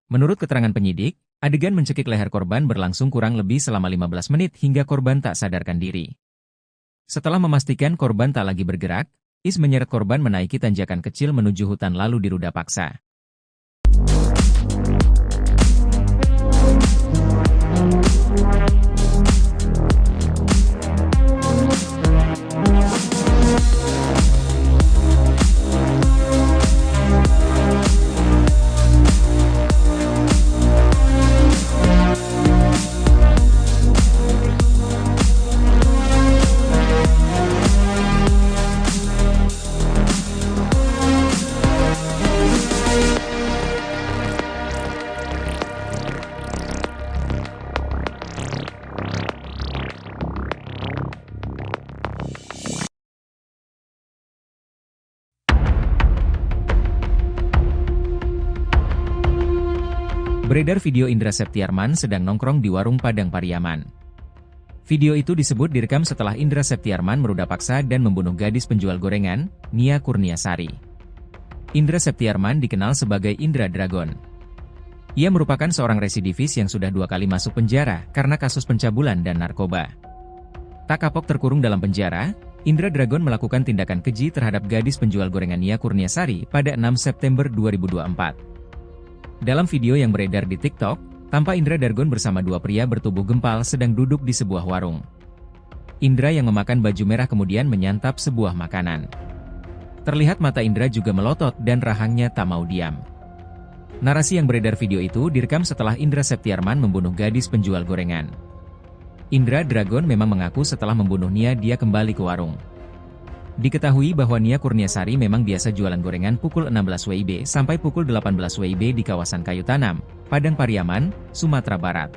Menurut keterangan penyidik, adegan mencekik leher korban berlangsung kurang lebih selama 15 menit hingga korban tak sadarkan diri. Setelah memastikan korban tak lagi bergerak, Is menyeret korban menaiki tanjakan kecil menuju hutan lalu diruda paksa. Beredar video Indra Septiarman sedang nongkrong di warung Padang Pariaman. Video itu disebut direkam setelah Indra Septiarman meruda paksa dan membunuh gadis penjual gorengan, Nia Kurniasari. Indra Septiarman dikenal sebagai Indra Dragon. Ia merupakan seorang residivis yang sudah 2 kali masuk penjara karena kasus pencabulan dan narkoba. Tak kapok terkurung dalam penjara, Indra Dragon melakukan tindakan keji terhadap gadis penjual gorengan Nia Kurniasari pada 6 September 2024. Dalam video yang beredar di TikTok, tampak Indra Dragon bersama 2 pria bertubuh gempal sedang duduk di sebuah warung. Indra yang memakan baju merah kemudian menyantap sebuah makanan. Terlihat mata Indra juga melotot dan rahangnya tak mau diam. Narasi yang beredar video itu direkam setelah Indra Septiarman membunuh gadis penjual gorengan. Indra Dragon memang mengaku setelah membunuh Nia dia kembali ke warung. Diketahui bahwa Nia Kurniasari memang biasa jualan gorengan pukul 16 WIB sampai pukul 18 WIB di kawasan Kayu Tanam, Padang Pariaman, Sumatera Barat.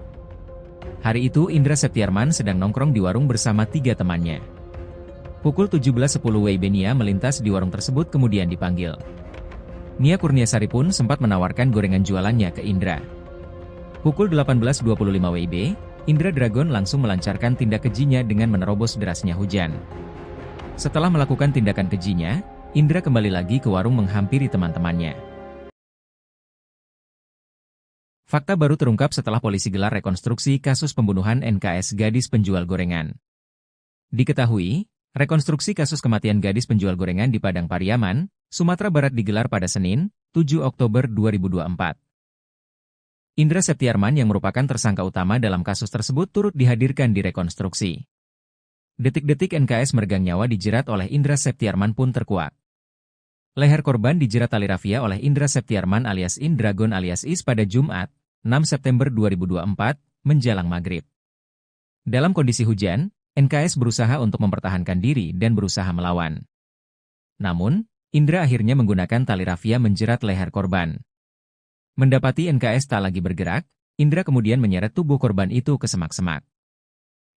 Hari itu Indra Septiarman sedang nongkrong di warung bersama 3 temannya. Pukul 17.10 WIB Nia melintas di warung tersebut kemudian dipanggil. Nia Kurniasari pun sempat menawarkan gorengan jualannya ke Indra. Pukul 18.25 WIB, Indra Dragon langsung melancarkan tindak kejinya dengan menerobos derasnya hujan. Setelah melakukan tindakan kejinya, Indra kembali lagi ke warung menghampiri teman-temannya. Fakta baru terungkap setelah polisi gelar rekonstruksi kasus pembunuhan NKS gadis penjual gorengan. Diketahui, rekonstruksi kasus kematian gadis penjual gorengan di Padang Pariaman, Sumatera Barat digelar pada Senin, 7 Oktober 2024. Indra Septiarman yang merupakan tersangka utama dalam kasus tersebut turut dihadirkan di rekonstruksi. Detik-detik NKS meregang nyawa dijerat oleh Indra Septiarman pun terkuak. Leher korban dijerat tali rafia oleh Indra Septiarman alias Indragon alias Is pada Jumat, 6 September 2024, menjelang maghrib. Dalam kondisi hujan, NKS berusaha untuk mempertahankan diri dan berusaha melawan. Namun, Indra akhirnya menggunakan tali rafia menjerat leher korban. Mendapati NKS tak lagi bergerak, Indra kemudian menyeret tubuh korban itu ke semak-semak.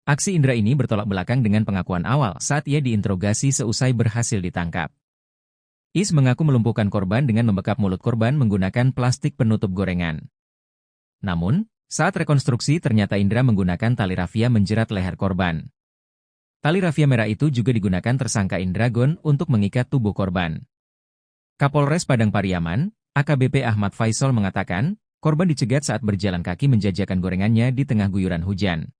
Aksi Indra ini bertolak belakang dengan pengakuan awal saat ia diinterogasi seusai berhasil ditangkap. Is mengaku melumpuhkan korban dengan membekap mulut korban menggunakan plastik penutup gorengan. Namun, saat rekonstruksi ternyata Indra menggunakan tali rafia menjerat leher korban. Tali rafia merah itu juga digunakan tersangka Indragon untuk mengikat tubuh korban. Kapolres Padang Pariaman, AKBP Ahmad Faisal mengatakan, korban dicegat saat berjalan kaki menjajakan gorengannya di tengah guyuran hujan.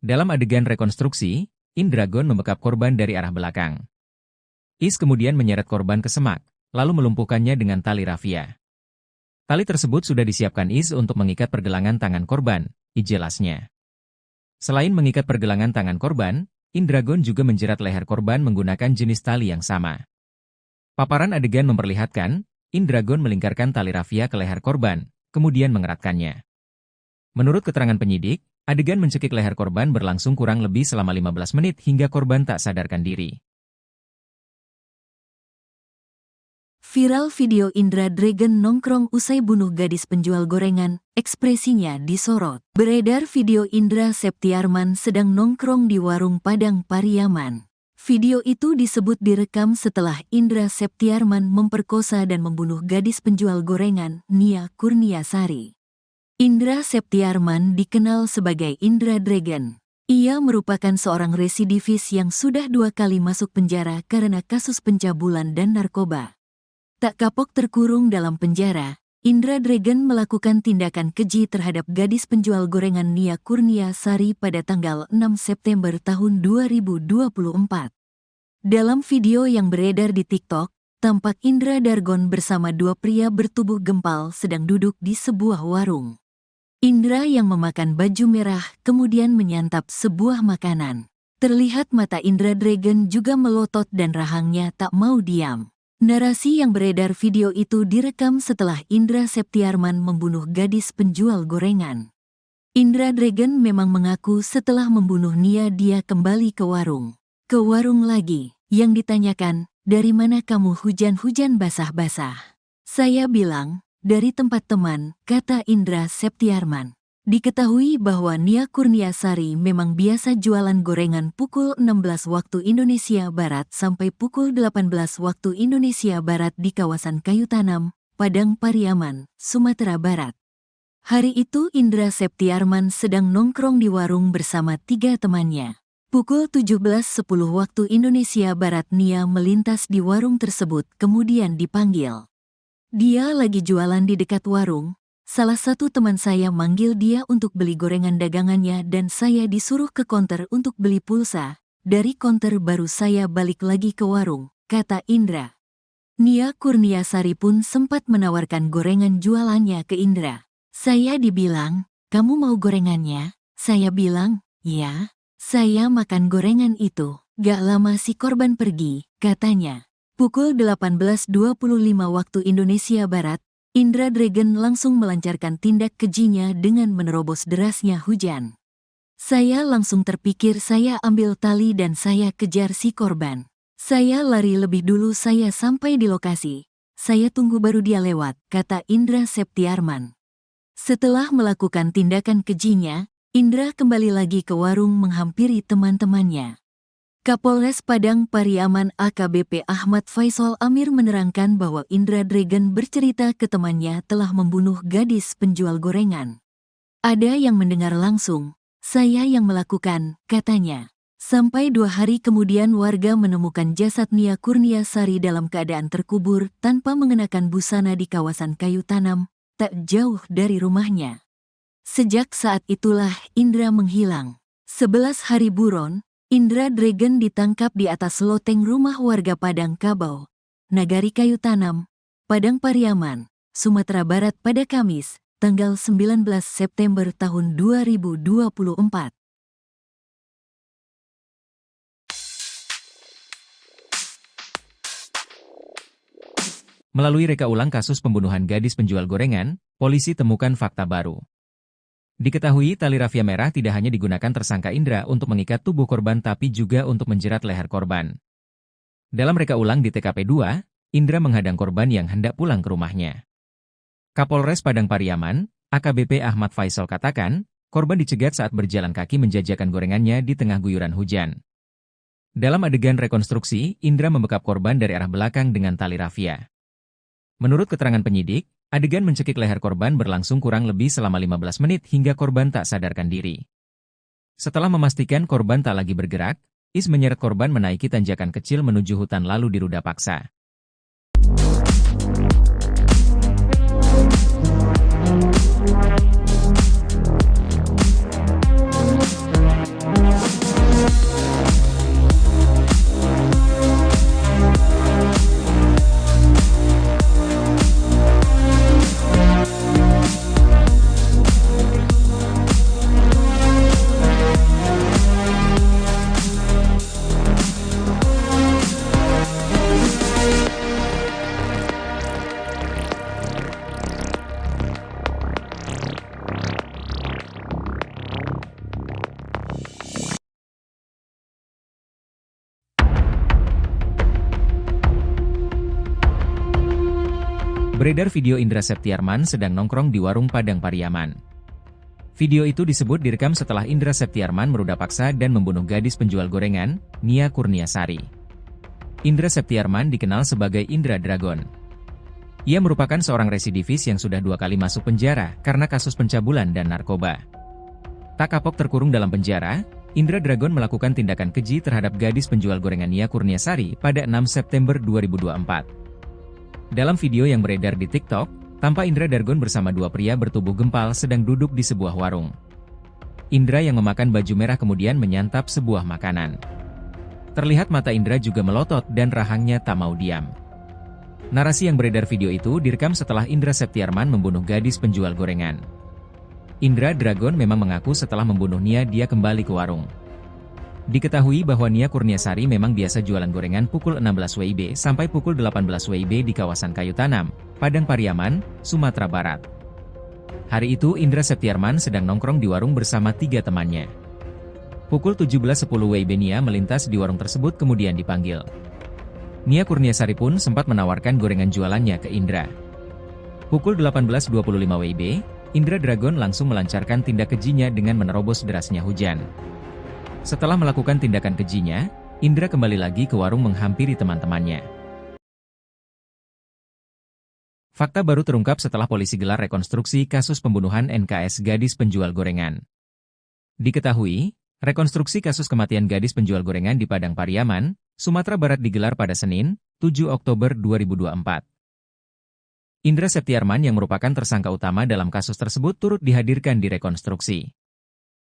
Dalam adegan rekonstruksi, Indragon membekap korban dari arah belakang. Is kemudian menyeret korban ke semak, lalu melumpuhkannya dengan tali rafia. Tali tersebut sudah disiapkan Is untuk mengikat pergelangan tangan korban, Jelasnya. Selain mengikat pergelangan tangan korban, Indragon juga menjerat leher korban menggunakan jenis tali yang sama. Paparan adegan memperlihatkan, Indragon melingkarkan tali rafia ke leher korban, kemudian mengeratkannya. Menurut keterangan penyidik, adegan mencekik leher korban berlangsung kurang lebih selama 15 menit hingga korban tak sadarkan diri. Viral video Indra Dragon nongkrong usai bunuh gadis penjual gorengan, ekspresinya disorot. Beredar video Indra Septiarman sedang nongkrong di warung Padang Pariaman. Video itu disebut direkam setelah Indra Septiarman memperkosa dan membunuh gadis penjual gorengan, Nia Kurniasari. Indra Septiarman dikenal sebagai Indra Dragon. Ia merupakan seorang residivis yang sudah 2 kali masuk penjara karena kasus pencabulan dan narkoba. Tak kapok terkurung dalam penjara, Indra Dragon melakukan tindakan keji terhadap gadis penjual gorengan Nia Kurniasari pada tanggal 6 September tahun 2024. Dalam video yang beredar di TikTok, tampak Indra Dragon bersama 2 pria bertubuh gempal sedang duduk di sebuah warung. Indra yang memakan baju merah kemudian menyantap sebuah makanan. Terlihat mata Indra Dragon juga melotot dan rahangnya tak mau diam. Narasi yang beredar video itu direkam setelah Indra Septiarman membunuh gadis penjual gorengan. Indra Dragon memang mengaku setelah membunuh Nia dia kembali ke warung. Ke warung lagi, yang ditanyakan, dari mana kamu hujan-hujan basah-basah? Saya bilang, dari tempat teman, kata Indra Septiarman. Diketahui bahwa Nia Kurniasari memang biasa jualan gorengan pukul 16 waktu Indonesia Barat sampai pukul 18 waktu Indonesia Barat di kawasan Kayu Tanam, Padang Pariaman, Sumatera Barat. Hari itu Indra Septiarman sedang nongkrong di warung bersama 3 temannya. Pukul 17.10 waktu Indonesia Barat Nia melintas di warung tersebut kemudian dipanggil. Dia lagi jualan di dekat warung. Salah satu teman saya manggil dia untuk beli gorengan dagangannya dan saya disuruh ke konter untuk beli pulsa. Dari konter baru saya balik lagi ke warung, kata Indra. Nia Kurniasari pun sempat menawarkan gorengan jualannya ke Indra. Saya dibilang, kamu mau gorengannya? Saya bilang, ya. Saya makan gorengan itu. Gak lama si korban pergi, katanya. Pukul 18.25 waktu Indonesia Barat, Indra Dragon langsung melancarkan tindak kejinya dengan menerobos derasnya hujan. Saya langsung terpikir saya ambil tali dan saya kejar si korban. Saya lari lebih dulu saya sampai di lokasi. Saya tunggu baru dia lewat, kata Indra Septiarman. Setelah melakukan tindakan kejinya, Indra kembali lagi ke warung menghampiri teman-temannya. Kapolres Padang Pariaman AKBP Ahmad Faisal Amir menerangkan bahwa Indra Dragon bercerita ke temannya telah membunuh gadis penjual gorengan. Ada yang mendengar langsung, saya yang melakukan, katanya. Sampai 2 hari kemudian warga menemukan jasad Nia Kurniasari dalam keadaan terkubur tanpa mengenakan busana di kawasan Kayu Tanam, tak jauh dari rumahnya. Sejak saat itulah Indra menghilang. 11 hari buron, Indra Dragon ditangkap di atas loteng rumah warga Padang Kabau, Nagari Kayu Tanam, Padang Pariaman, Sumatera Barat pada Kamis, tanggal 19 September tahun 2024. Melalui reka ulang kasus pembunuhan gadis penjual gorengan, polisi temukan fakta baru. Diketahui tali rafia merah tidak hanya digunakan tersangka Indra untuk mengikat tubuh korban tapi juga untuk menjerat leher korban. Dalam reka ulang di TKP 2, Indra menghadang korban yang hendak pulang ke rumahnya. Kapolres Padang Pariaman, AKBP Ahmad Faisal katakan, korban dicegat saat berjalan kaki menjajakan gorengannya di tengah guyuran hujan. Dalam adegan rekonstruksi, Indra membekap korban dari arah belakang dengan tali rafia. Menurut keterangan penyidik, adegan mencekik leher korban berlangsung kurang lebih selama 15 menit hingga korban tak sadarkan diri. Setelah memastikan korban tak lagi bergerak, Is menyeret korban menaiki tanjakan kecil menuju hutan lalu diruda paksa. Beredar video Indra Septiarman sedang nongkrong di warung Padang Pariaman. Video itu disebut direkam setelah Indra Septiarman meruda paksa dan membunuh gadis penjual gorengan, Nia Kurniasari. Indra Septiarman dikenal sebagai Indra Dragon. Ia merupakan seorang residivis yang sudah 2 kali masuk penjara karena kasus pencabulan dan narkoba. Tak kapok terkurung dalam penjara, Indra Dragon melakukan tindakan keji terhadap gadis penjual gorengan Nia Kurniasari pada 6 September 2024. Dalam video yang beredar di TikTok, tampak Indra Dragon bersama 2 pria bertubuh gempal sedang duduk di sebuah warung. Indra yang memakan baju merah kemudian menyantap sebuah makanan. Terlihat mata Indra juga melotot dan rahangnya tak mau diam. Narasi yang beredar video itu direkam setelah Indra Septiarman membunuh gadis penjual gorengan. Indra Dragon memang mengaku setelah membunuh Nia dia kembali ke warung. Diketahui bahwa Nia Kurniasari memang biasa jualan gorengan pukul 16 WIB sampai pukul 18 WIB di kawasan Kayu Tanam, Padang Pariaman, Sumatera Barat. Hari itu Indra Septiarman sedang nongkrong di warung bersama 3 temannya. Pukul 17.10 WIB Nia melintas di warung tersebut kemudian dipanggil. Nia Kurniasari pun sempat menawarkan gorengan jualannya ke Indra. Pukul 18.25 WIB, Indra Dragon langsung melancarkan tindak kejinya dengan menerobos derasnya hujan. Setelah melakukan tindakan kejinya, Indra kembali lagi ke warung menghampiri teman-temannya. Fakta baru terungkap setelah polisi gelar rekonstruksi kasus pembunuhan NKS gadis penjual gorengan. Diketahui, rekonstruksi kasus kematian gadis penjual gorengan di Padang Pariaman, Sumatera Barat digelar pada Senin, 7 Oktober 2024. Indra Septiarman yang merupakan tersangka utama dalam kasus tersebut turut dihadirkan di rekonstruksi.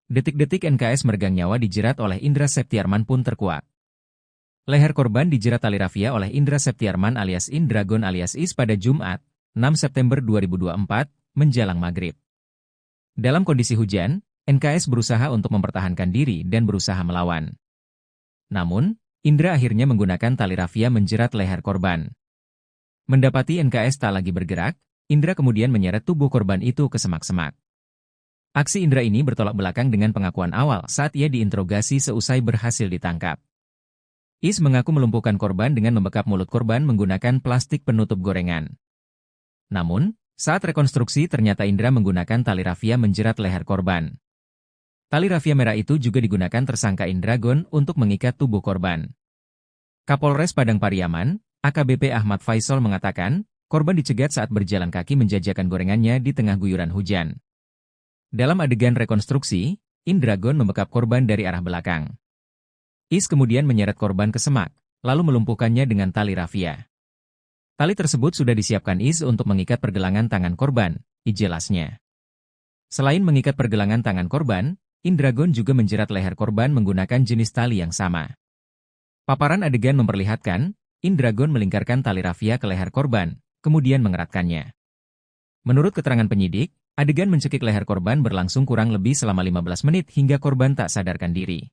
Detik-detik NKS meregang nyawa dijerat oleh Indra Septiarman pun terkuak. Leher korban dijerat tali rafia oleh Indra Septiarman alias Indragon alias Is pada Jumat, 6 September 2024, menjelang maghrib. Dalam kondisi hujan, NKS berusaha untuk mempertahankan diri dan berusaha melawan. Namun, Indra akhirnya menggunakan tali rafia menjerat leher korban. Mendapati NKS tak lagi bergerak, Indra kemudian menyeret tubuh korban itu ke semak-semak. Aksi Indra ini bertolak belakang dengan pengakuan awal saat ia diinterogasi seusai berhasil ditangkap. Is mengaku melumpuhkan korban dengan membekap mulut korban menggunakan plastik penutup gorengan. Namun, saat rekonstruksi ternyata Indra menggunakan tali rafia menjerat leher korban. Tali rafia merah itu juga digunakan tersangka Indragon untuk mengikat tubuh korban. Kapolres Padang Pariaman, AKBP Ahmad Faisal mengatakan, korban dicegat saat berjalan kaki menjajakan gorengannya di tengah guyuran hujan. Dalam adegan rekonstruksi, Indragon membekap korban dari arah belakang. Is kemudian menyeret korban ke semak, lalu melumpuhkannya dengan tali rafia. Tali tersebut sudah disiapkan Is untuk mengikat pergelangan tangan korban, jelasnya. Selain mengikat pergelangan tangan korban, Indragon juga menjerat leher korban menggunakan jenis tali yang sama. Paparan adegan memperlihatkan, Indragon melingkarkan tali rafia ke leher korban, kemudian mengeratkannya. Menurut keterangan penyidik, adegan mencekik leher korban berlangsung kurang lebih selama 15 menit hingga korban tak sadarkan diri.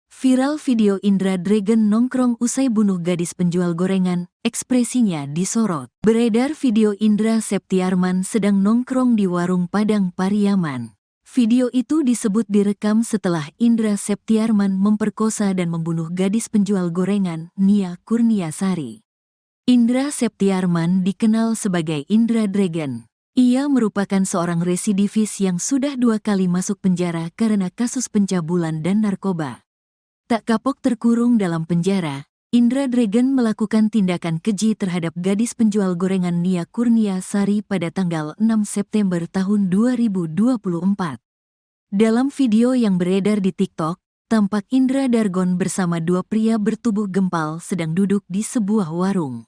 Viral video Indra Dragon nongkrong usai bunuh gadis penjual gorengan, ekspresinya disorot. Beredar video Indra Septiarman sedang nongkrong di warung Padang Pariaman. Video itu disebut direkam setelah Indra Septiarman memperkosa dan membunuh gadis penjual gorengan, Nia Kurniasari. Indra Septiarman dikenal sebagai Indra Dragon. Ia merupakan seorang residivis yang sudah 2 kali masuk penjara karena kasus pencabulan dan narkoba. Tak kapok terkurung dalam penjara, Indra Dragon melakukan tindakan keji terhadap gadis penjual gorengan Nia Kurniasari pada tanggal 6 September tahun 2024. Dalam video yang beredar di TikTok, tampak Indra Dragon bersama 2 pria bertubuh gempal sedang duduk di sebuah warung.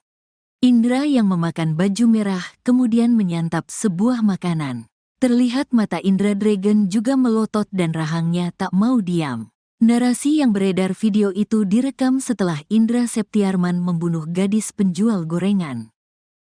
Indra yang memakan baju merah kemudian menyantap sebuah makanan. Terlihat mata Indra Dragon juga melotot dan rahangnya tak mau diam. Narasi yang beredar video itu direkam setelah Indra Septiarman membunuh gadis penjual gorengan.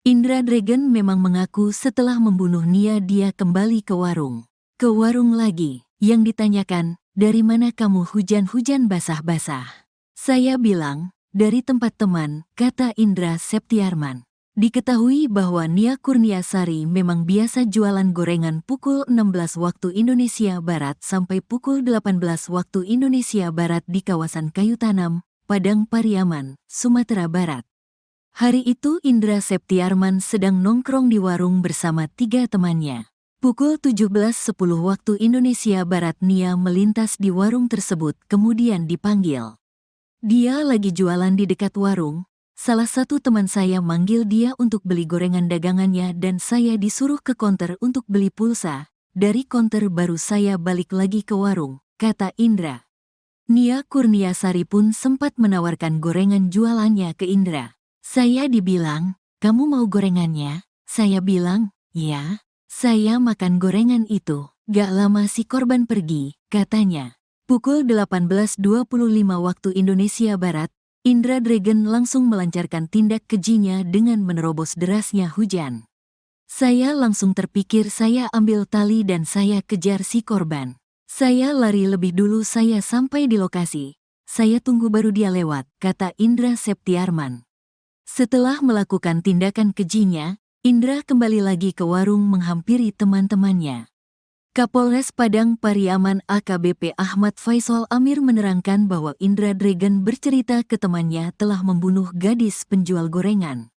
Indra Dragon memang mengaku setelah membunuh Nia dia kembali ke warung. Ke warung lagi, yang ditanyakan, dari mana kamu hujan-hujan basah-basah? Saya bilang, dari tempat teman, kata Indra Septiarman. Diketahui bahwa Nia Kurniasari memang biasa jualan gorengan pukul 16 waktu Indonesia Barat sampai pukul 18 waktu Indonesia Barat di kawasan Kayu Tanam, Padang Pariaman, Sumatera Barat. Hari itu Indra Septiarman sedang nongkrong di warung bersama 3 temannya. Pukul 17.10 waktu Indonesia Barat Nia melintas di warung tersebut kemudian dipanggil. Dia lagi jualan di dekat warung. Salah satu teman saya manggil dia untuk beli gorengan dagangannya dan saya disuruh ke konter untuk beli pulsa. Dari konter baru saya balik lagi ke warung, kata Indra. Nia Kurniasari pun sempat menawarkan gorengan jualannya ke Indra. Saya dibilang, kamu mau gorengannya? Saya bilang, ya. Saya makan gorengan itu. Gak lama si korban pergi, katanya. Pukul 18.25 waktu Indonesia Barat, Indra Dragon langsung melancarkan tindak kejinya dengan menerobos derasnya hujan. Saya langsung terpikir saya ambil tali dan saya kejar si korban. Saya lari lebih dulu saya sampai di lokasi. Saya tunggu baru dia lewat, kata Indra Septiarman. Setelah melakukan tindakan kejinya, Indra kembali lagi ke warung menghampiri teman-temannya. Kapolres Padang Pariaman AKBP Ahmad Faisal Amir menerangkan bahwa Indra Dragon bercerita ke temannya telah membunuh gadis penjual gorengan.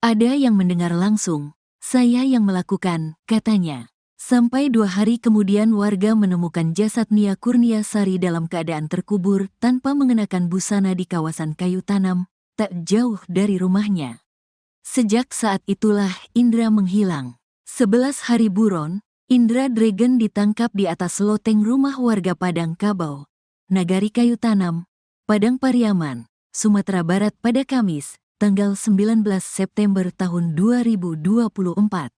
Ada yang mendengar langsung, saya yang melakukan, katanya. Sampai 2 hari kemudian warga menemukan jasad Nia Kurniasari dalam keadaan terkubur tanpa mengenakan busana di kawasan kayu tanam, tak jauh dari rumahnya. Sejak saat itulah Indra menghilang. 11 hari buron, Indra Dragon ditangkap di atas loteng rumah warga Padang Kabau, Nagari Kayu Tanam, Padang Pariaman, Sumatera Barat pada Kamis, tanggal 19 September tahun 2024.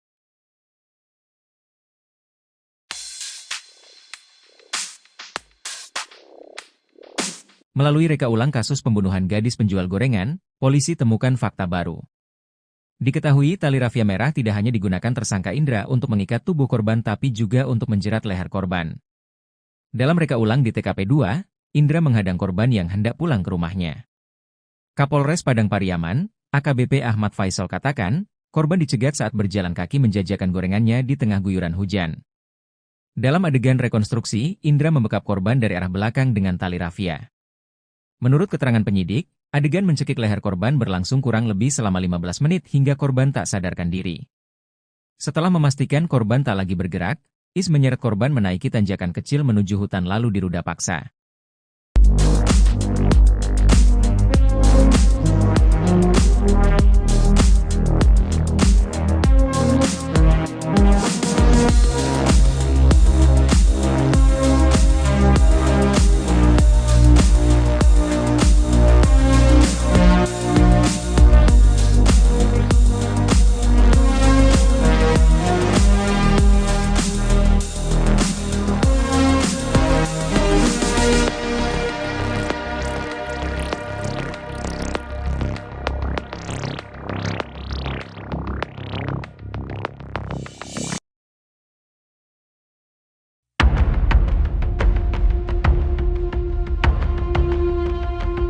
Melalui reka ulang kasus pembunuhan gadis penjual gorengan, polisi temukan fakta baru. Diketahui tali rafia merah tidak hanya digunakan tersangka Indra untuk mengikat tubuh korban tapi juga untuk menjerat leher korban. Dalam reka ulang di TKP 2, Indra menghadang korban yang hendak pulang ke rumahnya. Kapolres Padang Pariaman, AKBP Ahmad Faisal katakan, korban dicegat saat berjalan kaki menjajakan gorengannya di tengah guyuran hujan. Dalam adegan rekonstruksi, Indra membekap korban dari arah belakang dengan tali rafia. Menurut keterangan penyidik, adegan mencekik leher korban berlangsung kurang lebih selama 15 menit hingga korban tak sadarkan diri. Setelah memastikan korban tak lagi bergerak, Is menyeret korban menaiki tanjakan kecil menuju hutan lalu diruda paksa.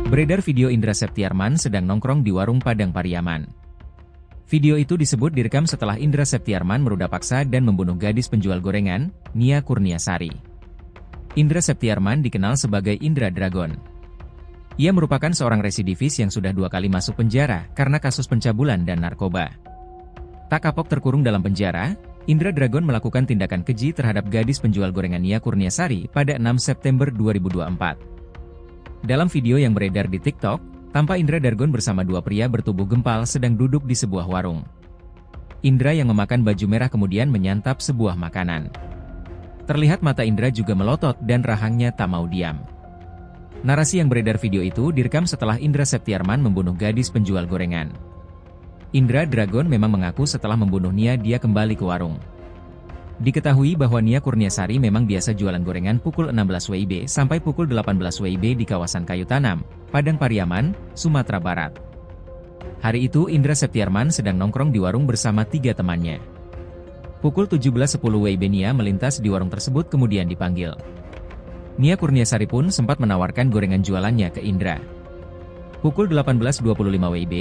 Beredar video Indra Septiarman sedang nongkrong di warung Padang Pariaman. Video itu disebut direkam setelah Indra Septiarman meruda paksa dan membunuh gadis penjual gorengan, Nia Kurniasari. Indra Septiarman dikenal sebagai Indra Dragon. Ia merupakan seorang residivis yang sudah 2 kali masuk penjara karena kasus pencabulan dan narkoba. Tak kapok terkurung dalam penjara, Indra Dragon melakukan tindakan keji terhadap gadis penjual gorengan Nia Kurniasari pada 6 September 2024. Dalam video yang beredar di TikTok, tampak Indra Dragon bersama 2 pria bertubuh gempal sedang duduk di sebuah warung. Indra yang memakan baju merah kemudian menyantap sebuah makanan. Terlihat mata Indra juga melotot dan rahangnya tak mau diam. Narasi yang beredar video itu direkam setelah Indra Septiarman membunuh gadis penjual gorengan. Indra Dragon memang mengaku setelah membunuh Nia dia kembali ke warung. Diketahui bahwa Nia Kurniasari memang biasa jualan gorengan pukul 16 WIB sampai pukul 18 WIB di kawasan Kayu Tanam, Padang Pariaman, Sumatera Barat. Hari itu Indra Septiarman sedang nongkrong di warung bersama 3 temannya. Pukul 17.10 WIB Nia melintas di warung tersebut kemudian dipanggil. Nia Kurniasari pun sempat menawarkan gorengan jualannya ke Indra. Pukul 18.25 WIB,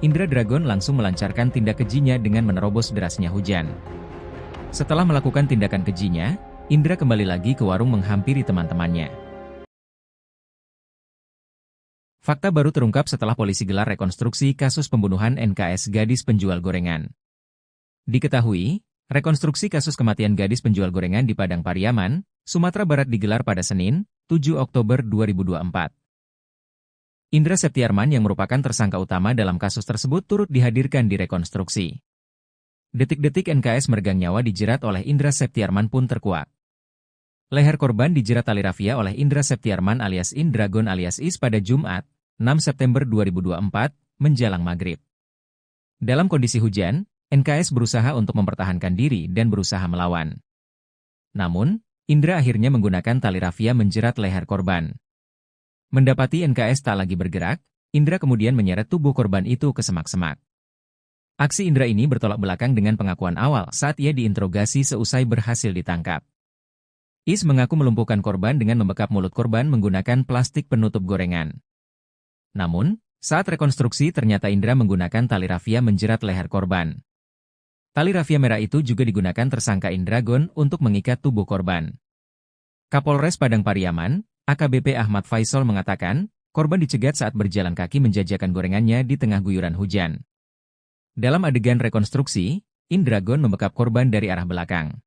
Indra Dragon langsung melancarkan tindak kejinya dengan menerobos derasnya hujan. Setelah melakukan tindakan kejinya, Indra kembali lagi ke warung menghampiri teman-temannya. Fakta baru terungkap setelah polisi gelar rekonstruksi kasus pembunuhan NKS gadis penjual gorengan. Diketahui, rekonstruksi kasus kematian gadis penjual gorengan di Padang Pariaman, Sumatera Barat digelar pada Senin, 7 Oktober 2024. Indra Septiarman yang merupakan tersangka utama dalam kasus tersebut turut dihadirkan di rekonstruksi. Detik-detik NKS meregang nyawa dijerat oleh Indra Septiarman pun terkuak. Leher korban dijerat tali rafia oleh Indra Septiarman alias Indragon alias Is pada Jumat, 6 September 2024, menjelang maghrib. Dalam kondisi hujan, NKS berusaha untuk mempertahankan diri dan berusaha melawan. Namun, Indra akhirnya menggunakan tali rafia menjerat leher korban. Mendapati NKS tak lagi bergerak, Indra kemudian menyeret tubuh korban itu ke semak-semak. Aksi Indra ini bertolak belakang dengan pengakuan awal saat ia diinterogasi seusai berhasil ditangkap. Is mengaku melumpuhkan korban dengan membekap mulut korban menggunakan plastik penutup gorengan. Namun, saat rekonstruksi ternyata Indra menggunakan tali rafia menjerat leher korban. Tali rafia merah itu juga digunakan tersangka Indragon untuk mengikat tubuh korban. Kapolres Padang Pariaman, AKBP Ahmad Faisal mengatakan, korban dicegat saat berjalan kaki menjajakan gorengannya di tengah guyuran hujan. Dalam adegan rekonstruksi, Indragon membekap korban dari arah belakang.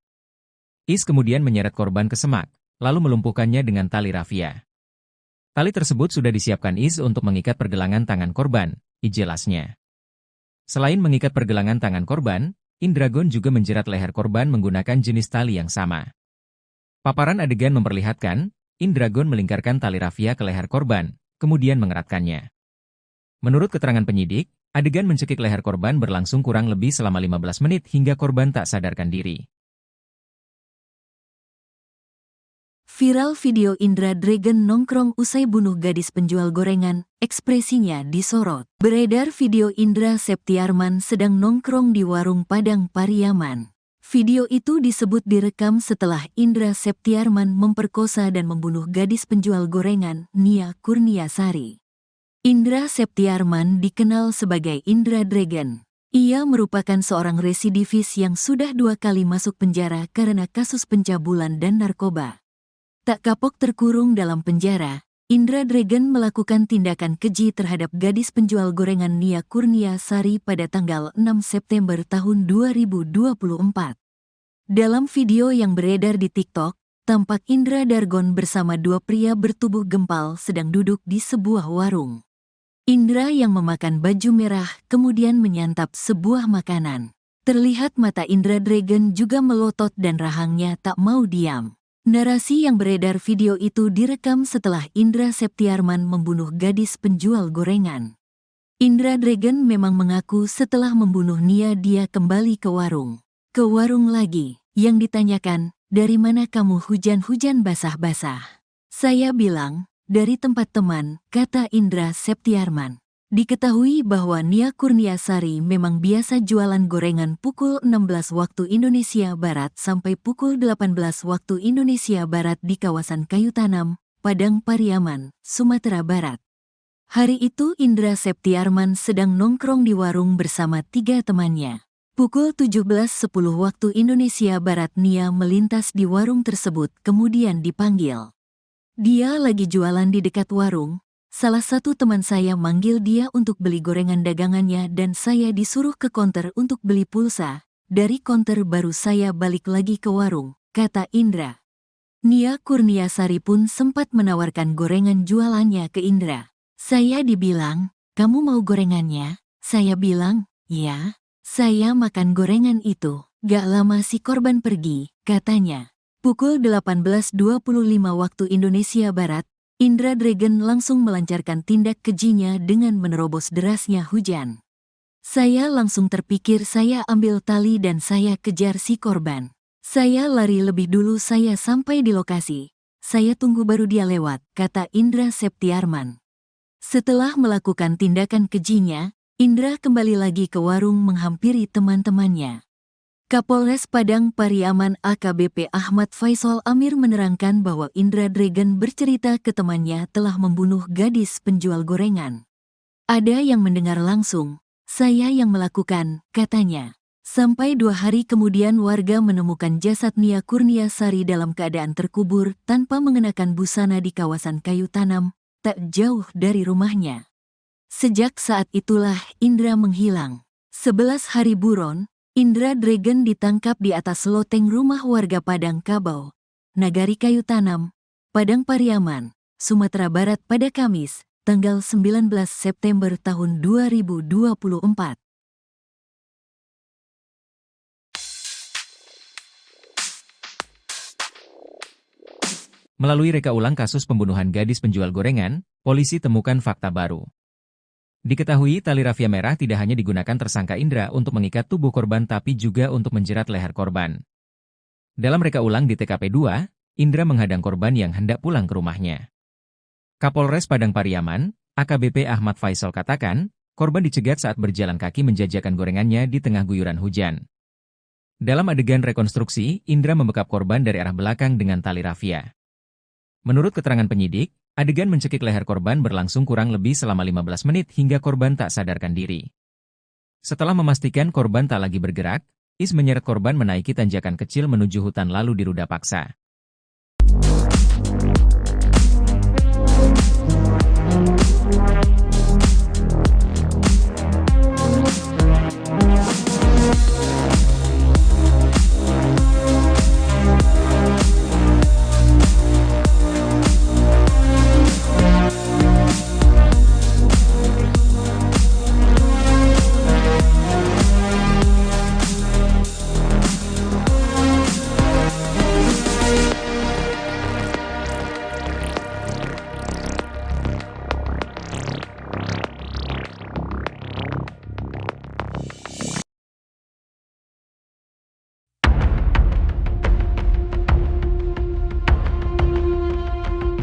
Is kemudian menyeret korban ke semak, lalu melumpuhkannya dengan tali rafia. Tali tersebut sudah disiapkan Is untuk mengikat pergelangan tangan korban, jelasnya. Selain mengikat pergelangan tangan korban, Indragon juga menjerat leher korban menggunakan jenis tali yang sama. Paparan adegan memperlihatkan, Indragon melingkarkan tali rafia ke leher korban, kemudian mengeratkannya. Menurut keterangan penyidik, adegan mencekik leher korban berlangsung kurang lebih selama 15 menit hingga korban tak sadarkan diri. Viral video Indra Dragon nongkrong usai bunuh gadis penjual gorengan, ekspresinya disorot. Beredar video Indra Septiarman sedang nongkrong di warung Padang Pariaman. Video itu disebut direkam setelah Indra Septiarman memperkosa dan membunuh gadis penjual gorengan, Nia Kurniasari. Indra Septiarman dikenal sebagai Indra Dragon. Ia merupakan seorang residivis yang sudah 2 kali masuk penjara karena kasus pencabulan dan narkoba. Tak kapok terkurung dalam penjara, Indra Dragon melakukan tindakan keji terhadap gadis penjual gorengan Nia Kurniasari pada tanggal 6 September tahun 2024. Dalam video yang beredar di TikTok, tampak Indra Dragon bersama 2 pria bertubuh gempal sedang duduk di sebuah warung. Indra yang memakan baju merah kemudian menyantap sebuah makanan. Terlihat mata Indra Dragon juga melotot dan rahangnya tak mau diam. Narasi yang beredar video itu direkam setelah Indra Septiarman membunuh gadis penjual gorengan. Indra Dragon memang mengaku setelah membunuh Nia dia kembali ke warung. Ke warung lagi, yang ditanyakan, dari mana kamu hujan-hujan basah-basah? Saya bilang, dari tempat teman, kata Indra Septiarman. Diketahui bahwa Nia Kurniasari memang biasa jualan gorengan pukul 16 waktu Indonesia Barat sampai pukul 18 waktu Indonesia Barat di kawasan Kayu Tanam, Padang Pariaman, Sumatera Barat. Hari itu Indra Septiarman sedang nongkrong di warung bersama 3 temannya. Pukul 17.10 waktu Indonesia Barat Nia melintas di warung tersebut kemudian dipanggil. Dia lagi jualan di dekat warung. Salah satu teman saya manggil dia untuk beli gorengan dagangannya dan saya disuruh ke konter untuk beli pulsa. Dari konter baru saya balik lagi ke warung, kata Indra. Nia Kurniasari pun sempat menawarkan gorengan jualannya ke Indra. Saya dibilang, kamu mau gorengannya? Saya bilang, ya. Saya makan gorengan itu. Gak lama si korban pergi, katanya. Pukul 18.25 waktu Indonesia Barat, Indra Dragon langsung melancarkan tindak kejinya dengan menerobos derasnya hujan. Saya langsung terpikir saya ambil tali dan saya kejar si korban. Saya lari lebih dulu saya sampai di lokasi. Saya tunggu baru dia lewat, kata Indra Septiarman. Setelah melakukan tindakan kejinya, Indra kembali lagi ke warung menghampiri teman-temannya. Kapolres Padang Pariaman AKBP Ahmad Faisal Amir menerangkan bahwa Indra Dragon bercerita ke temannya telah membunuh gadis penjual gorengan. Ada yang mendengar langsung, saya yang melakukan, katanya. Sampai 2 hari kemudian warga menemukan jasad Nia Kurniasari dalam keadaan terkubur tanpa mengenakan busana di kawasan Kayu Tanam, tak jauh dari rumahnya. Sejak saat itulah Indra menghilang. 11 hari buron, Indra Dragon ditangkap di atas loteng rumah warga Padang Kabau, Nagari Kayu Tanam, Padang Pariaman, Sumatera Barat pada Kamis, tanggal 19 September tahun 2024. Melalui reka ulang kasus pembunuhan gadis penjual gorengan, polisi temukan fakta baru. Diketahui tali rafia merah tidak hanya digunakan tersangka Indra untuk mengikat tubuh korban tapi juga untuk menjerat leher korban. Dalam reka ulang di TKP 2, Indra menghadang korban yang hendak pulang ke rumahnya. Kapolres Padang Pariaman, AKBP Ahmad Faisal katakan, korban dicegat saat berjalan kaki menjajakan gorengannya di tengah guyuran hujan. Dalam adegan rekonstruksi, Indra membekap korban dari arah belakang dengan tali rafia. Menurut keterangan penyidik, adegan mencekik leher korban berlangsung kurang lebih selama 15 menit hingga korban tak sadarkan diri. Setelah memastikan korban tak lagi bergerak, Is menyeret korban menaiki tanjakan kecil menuju hutan lalu diruda paksa.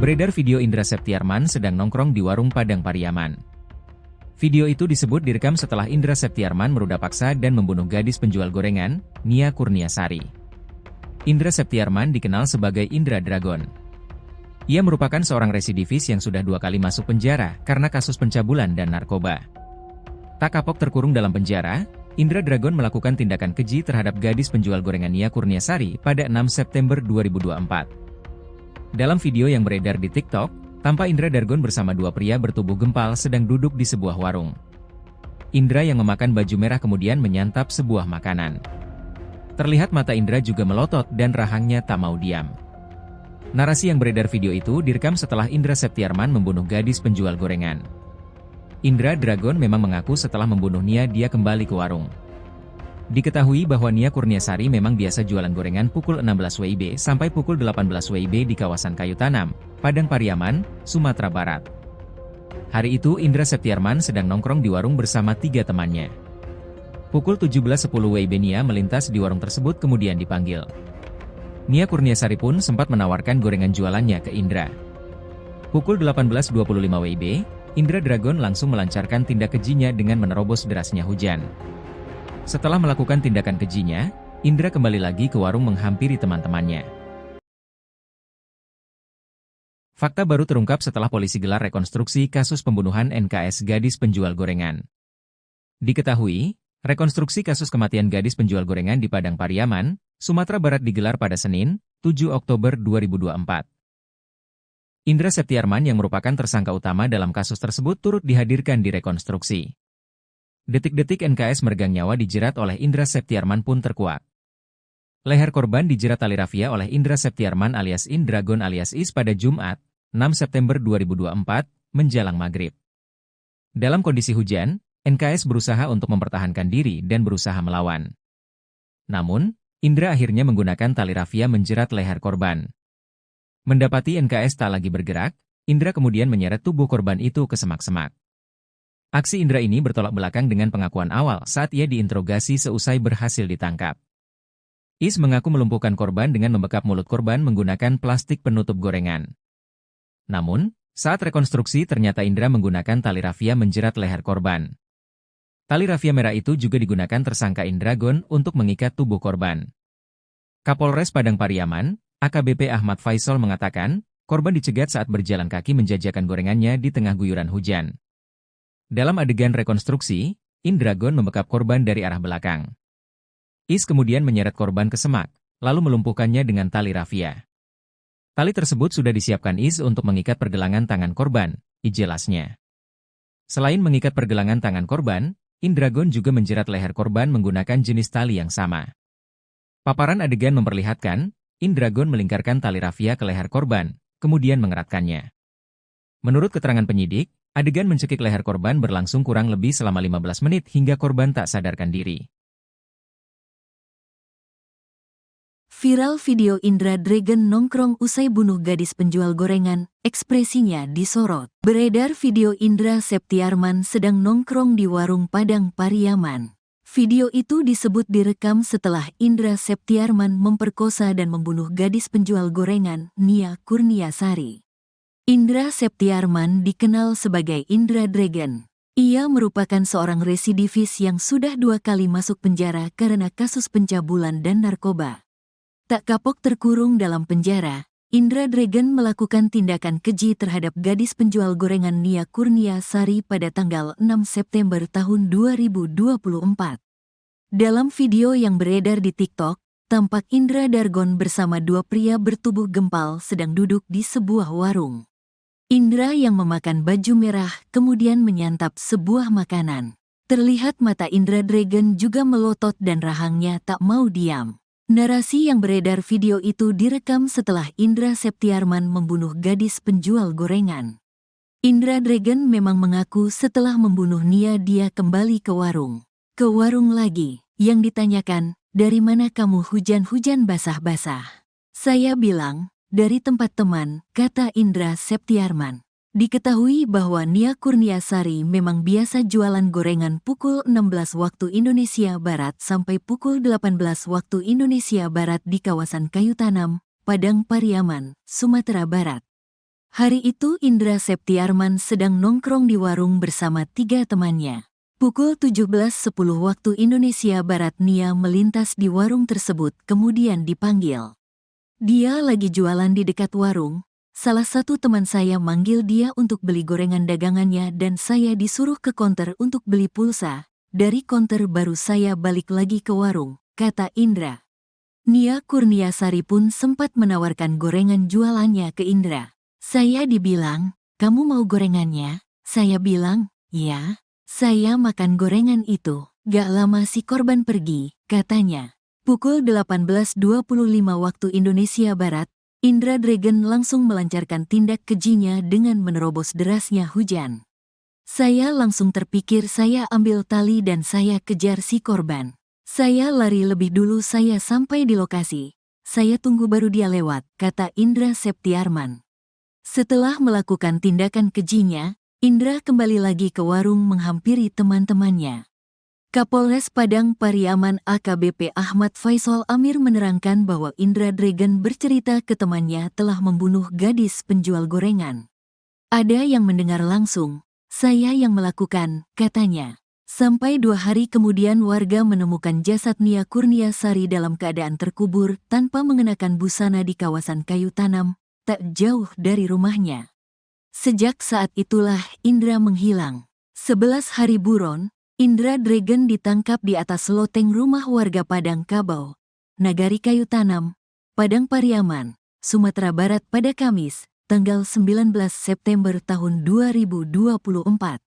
Beredar video Indra Septiarman sedang nongkrong di warung Padang Pariaman. Video itu disebut direkam setelah Indra Septiarman meruda paksa dan membunuh gadis penjual gorengan, Nia Kurniasari. Indra Septiarman dikenal sebagai Indra Dragon. Ia merupakan seorang residivis yang sudah 2 kali masuk penjara karena kasus pencabulan dan narkoba. Tak kapok terkurung dalam penjara, Indra Dragon melakukan tindakan keji terhadap gadis penjual gorengan Nia Kurniasari pada 6 September 2024. Dalam video yang beredar di TikTok, tampak Indra Dragon bersama 2 pria bertubuh gempal sedang duduk di sebuah warung. Indra yang memakan baju merah kemudian menyantap sebuah makanan. Terlihat mata Indra juga melotot dan rahangnya tak mau diam. Narasi yang beredar video itu direkam setelah Indra Septiarman membunuh gadis penjual gorengan. Indra Dragon memang mengaku setelah membunuh Nia dia kembali ke warung. Diketahui bahwa Nia Kurniasari memang biasa jualan gorengan pukul 16 WIB sampai pukul 18 WIB di kawasan Kayu Tanam, Padang Pariaman, Sumatera Barat. Hari itu Indra Septiarman sedang nongkrong di warung bersama 3 temannya. Pukul 17.10 WIB Nia melintas di warung tersebut kemudian dipanggil. Nia Kurniasari pun sempat menawarkan gorengan jualannya ke Indra. Pukul 18.25 WIB, Indra Dragon langsung melancarkan tindak kejinya dengan menerobos derasnya hujan. Setelah melakukan tindakan kejinya, Indra kembali lagi ke warung menghampiri teman-temannya. Fakta baru terungkap setelah polisi gelar rekonstruksi kasus pembunuhan NKS gadis penjual gorengan. Diketahui, rekonstruksi kasus kematian gadis penjual gorengan di Padang Pariaman, Sumatera Barat digelar pada Senin, 7 Oktober 2024. Indra Septiarman yang merupakan tersangka utama dalam kasus tersebut turut dihadirkan di rekonstruksi. Detik-detik NKS meregang nyawa dijerat oleh Indra Septiarman pun terkuak. Leher korban dijerat tali rafia oleh Indra Septiarman alias Indragon alias Is pada Jumat, 6 September 2024, menjelang maghrib. Dalam kondisi hujan, NKS berusaha untuk mempertahankan diri dan berusaha melawan. Namun, Indra akhirnya menggunakan tali rafia menjerat leher korban. Mendapati NKS tak lagi bergerak, Indra kemudian menyeret tubuh korban itu ke semak-semak. Aksi Indra ini bertolak belakang dengan pengakuan awal saat ia diinterogasi seusai berhasil ditangkap. Is mengaku melumpuhkan korban dengan membekap mulut korban menggunakan plastik penutup gorengan. Namun, saat rekonstruksi ternyata Indra menggunakan tali rafia menjerat leher korban. Tali rafia merah itu juga digunakan tersangka Indragon untuk mengikat tubuh korban. Kapolres Padang Pariaman, AKBP Ahmad Faisal mengatakan, korban dicegat saat berjalan kaki menjajakan gorengannya di tengah guyuran hujan. Dalam adegan rekonstruksi, Indragon membekap korban dari arah belakang. Is kemudian menyeret korban ke semak, lalu melumpuhkannya dengan tali rafia. Tali tersebut sudah disiapkan Is untuk mengikat pergelangan tangan korban, jelasnya. Selain mengikat pergelangan tangan korban, Indragon juga menjerat leher korban menggunakan jenis tali yang sama. Paparan adegan memperlihatkan, Indragon melingkarkan tali rafia ke leher korban, kemudian mengeratkannya. Menurut keterangan penyidik, adegan mencekik leher korban berlangsung kurang lebih selama 15 menit hingga korban tak sadarkan diri. Viral video Indra Dragon nongkrong usai bunuh gadis penjual gorengan, ekspresinya disorot. Beredar video Indra Septiarman sedang nongkrong di warung Padang Pariaman. Video itu disebut direkam setelah Indra Septiarman memperkosa dan membunuh gadis penjual gorengan, Nia Kurniasari. Indra Septiarman dikenal sebagai Indra Dragon. Ia merupakan seorang residivis yang sudah 2 kali masuk penjara karena kasus pencabulan dan narkoba. Tak kapok terkurung dalam penjara, Indra Dragon melakukan tindakan keji terhadap gadis penjual gorengan Nia Kurniasari pada tanggal 6 September tahun 2024. Dalam video yang beredar di TikTok, tampak Indra Dragon bersama 2 pria bertubuh gempal sedang duduk di sebuah warung. Indra yang memakan baju merah kemudian menyantap sebuah makanan. Terlihat mata Indra Dragon juga melotot dan rahangnya tak mau diam. Narasi yang beredar video itu direkam setelah Indra Septiarman membunuh gadis penjual gorengan. Indra Dragon memang mengaku setelah membunuh Nia dia kembali ke warung. Ke warung lagi, yang ditanyakan, dari mana kamu hujan-hujan basah-basah? Saya bilang, dari tempat teman, kata Indra Septiarman. Diketahui bahwa Nia Kurniasari memang biasa jualan gorengan pukul 16 waktu Indonesia Barat sampai pukul 18 waktu Indonesia Barat di kawasan Kayu Tanam, Padang Pariaman, Sumatera Barat. Hari itu Indra Septiarman sedang nongkrong di warung bersama 3 temannya. Pukul 17.10 waktu Indonesia Barat Nia melintas di warung tersebut kemudian dipanggil. Dia lagi jualan di dekat warung. Salah satu teman saya manggil dia untuk beli gorengan dagangannya dan saya disuruh ke konter untuk beli pulsa. Dari konter baru saya balik lagi ke warung, kata Indra. Nia Kurniasari pun sempat menawarkan gorengan jualannya ke Indra. Saya dibilang, kamu mau gorengannya? Saya bilang, ya. Saya makan gorengan itu. Gak lama si korban pergi, katanya. Pukul 18.25 waktu Indonesia Barat, Indra Dragon langsung melancarkan tindak kejinya dengan menerobos derasnya hujan. Saya langsung terpikir saya ambil tali dan saya kejar si korban. Saya lari lebih dulu saya sampai di lokasi. Saya tunggu baru dia lewat, kata Indra Septiarman. Setelah melakukan tindakan kejinya, Indra kembali lagi ke warung menghampiri teman-temannya. Kapolres Padang Pariaman AKBP Ahmad Faisal Amir menerangkan bahwa Indra Dragon bercerita ke temannya telah membunuh gadis penjual gorengan. Ada yang mendengar langsung, saya yang melakukan, katanya. Sampai 2 hari kemudian warga menemukan jasad Nia Kurniasari dalam keadaan terkubur tanpa mengenakan busana di kawasan Kayu Tanam, tak jauh dari rumahnya. Sejak saat itulah Indra menghilang. 11 hari buron, Indra Dragon ditangkap di atas loteng rumah warga Padang Kabau, Nagari Kayu Tanam, Padang Pariaman, Sumatera Barat pada Kamis, tanggal 19 September tahun 2024.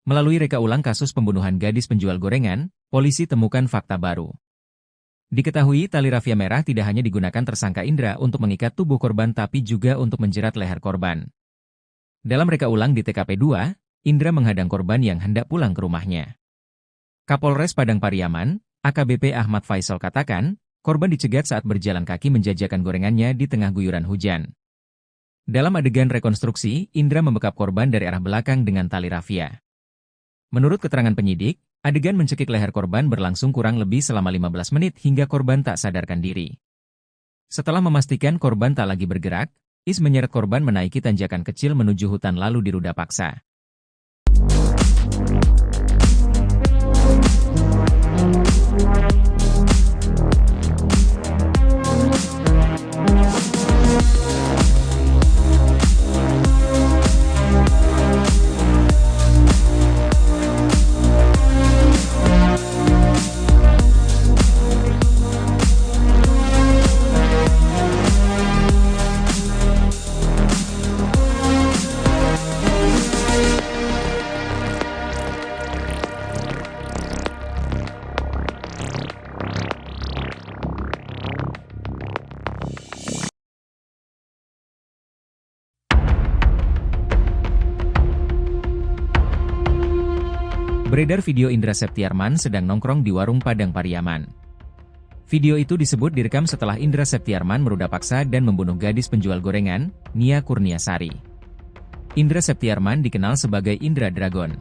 Melalui reka ulang kasus pembunuhan gadis penjual gorengan, polisi temukan fakta baru. Diketahui tali rafia merah tidak hanya digunakan tersangka Indra untuk mengikat tubuh korban tapi juga untuk menjerat leher korban. Dalam reka ulang di TKP 2, Indra menghadang korban yang hendak pulang ke rumahnya. Kapolres Padang Pariaman, AKBP Ahmad Faisal katakan, korban dicegat saat berjalan kaki menjajakan gorengannya di tengah guyuran hujan. Dalam adegan rekonstruksi, Indra membekap korban dari arah belakang dengan tali rafia. Menurut keterangan penyidik, adegan mencekik leher korban berlangsung kurang lebih selama 15 menit hingga korban tak sadarkan diri. Setelah memastikan korban tak lagi bergerak, Is menyeret korban menaiki tanjakan kecil menuju hutan lalu diruda paksa. Beredar video Indra Septiarman sedang nongkrong di warung Padang Pariaman. Video itu disebut direkam setelah Indra Septiarman meruda paksa dan membunuh gadis penjual gorengan, Nia Kurniasari. Indra Septiarman dikenal sebagai Indra Dragon.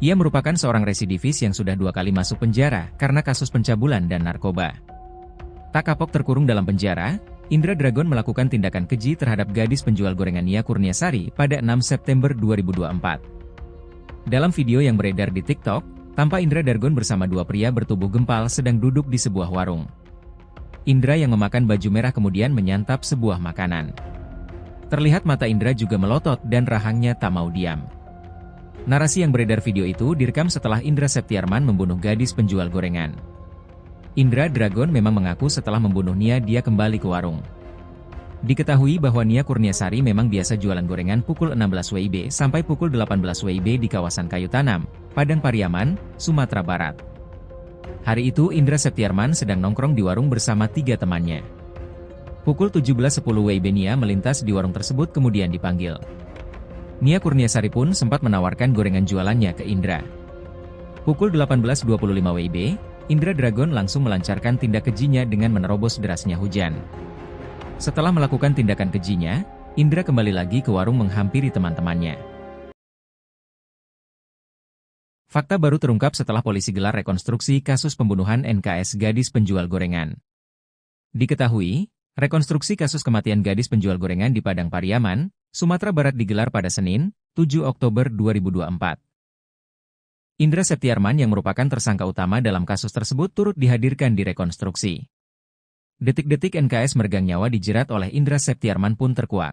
Ia merupakan seorang residivis yang sudah 2 kali masuk penjara karena kasus pencabulan dan narkoba. Tak kapok terkurung dalam penjara, Indra Dragon melakukan tindakan keji terhadap gadis penjual gorengan Nia Kurniasari pada 6 September 2024. Dalam video yang beredar di TikTok, tampak Indra Dragon bersama 2 pria bertubuh gempal sedang duduk di sebuah warung. Indra yang memakan baju merah kemudian menyantap sebuah makanan. Terlihat mata Indra juga melotot dan rahangnya tak mau diam. Narasi yang beredar video itu direkam setelah Indra Septiarman membunuh gadis penjual gorengan. Indra Dragon memang mengaku setelah membunuh Nia dia kembali ke warung. Diketahui bahwa Nia Kurniasari memang biasa jualan gorengan pukul 16 WIB sampai pukul 18 WIB di kawasan Kayu Tanam, Padang Pariaman, Sumatera Barat. Hari itu Indra Septiarman sedang nongkrong di warung bersama 3 temannya. Pukul 17.10 WIB Nia melintas di warung tersebut kemudian dipanggil. Nia Kurniasari pun sempat menawarkan gorengan jualannya ke Indra. Pukul 18.25 WIB, Indra Dragon langsung melancarkan tindak kejinya dengan menerobos derasnya hujan. Setelah melakukan tindakan kejinya, Indra kembali lagi ke warung menghampiri teman-temannya. Fakta baru terungkap setelah polisi gelar rekonstruksi kasus pembunuhan NKS gadis penjual gorengan. Diketahui, rekonstruksi kasus kematian gadis penjual gorengan di Padang Pariaman, Sumatera Barat digelar pada Senin, 7 Oktober 2024. Indra Septiarman yang merupakan tersangka utama dalam kasus tersebut turut dihadirkan di rekonstruksi. Detik-detik NKS meregang nyawa dijerat oleh Indra Septiarman pun terkuak.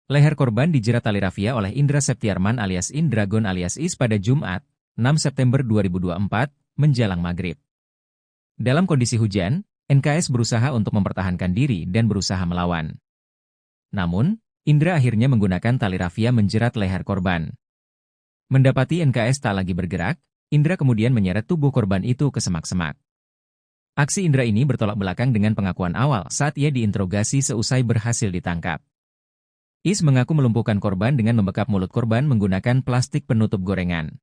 Leher korban dijerat tali rafia oleh Indra Septiarman alias Indragon alias Is pada Jumat, 6 September 2024, menjelang maghrib. Dalam kondisi hujan, NKS berusaha untuk mempertahankan diri dan berusaha melawan. Namun, Indra akhirnya menggunakan tali rafia menjerat leher korban. Mendapati NKS tak lagi bergerak, Indra kemudian menyeret tubuh korban itu ke semak-semak. Aksi Indra ini bertolak belakang dengan pengakuan awal saat ia diinterogasi seusai berhasil ditangkap. Is mengaku melumpuhkan korban dengan membekap mulut korban menggunakan plastik penutup gorengan.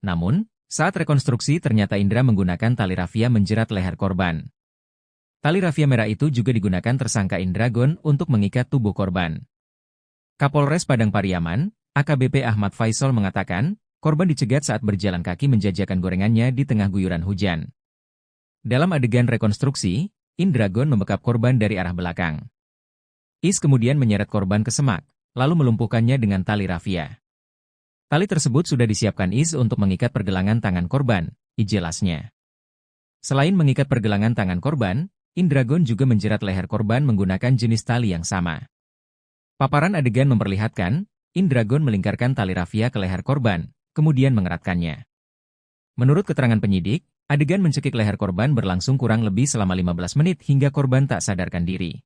Namun, saat rekonstruksi ternyata Indra menggunakan tali rafia menjerat leher korban. Tali rafia merah itu juga digunakan tersangka Indragon untuk mengikat tubuh korban. Kapolres Padang Pariaman, AKBP Ahmad Faisal mengatakan, korban dicegat saat berjalan kaki menjajakan gorengannya di tengah guyuran hujan. Dalam adegan rekonstruksi, Indragon membekap korban dari arah belakang. Is kemudian menyeret korban ke semak, lalu melumpuhkannya dengan tali rafia. Tali tersebut sudah disiapkan Is untuk mengikat pergelangan tangan korban, jelasnya. Selain mengikat pergelangan tangan korban, Indragon juga menjerat leher korban menggunakan jenis tali yang sama. Paparan adegan memperlihatkan, Indragon melingkarkan tali rafia ke leher korban, kemudian mengeratkannya. Menurut keterangan penyidik, adegan mencekik leher korban berlangsung kurang lebih selama 15 menit hingga korban tak sadarkan diri.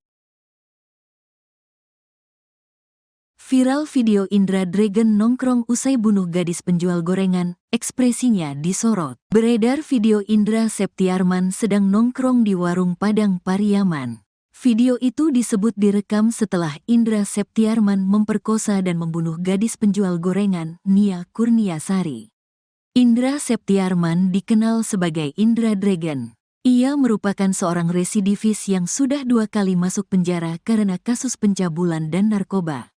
Viral video Indra Dragon nongkrong usai bunuh gadis penjual gorengan, ekspresinya disorot. Beredar video Indra Septiarman sedang nongkrong di warung Padang Pariaman. Video itu disebut direkam setelah Indra Septiarman memperkosa dan membunuh gadis penjual gorengan, Nia Kurniasari. Indra Septiarman dikenal sebagai Indra Dragon. Ia merupakan seorang residivis yang sudah 2 kali masuk penjara karena kasus pencabulan dan narkoba.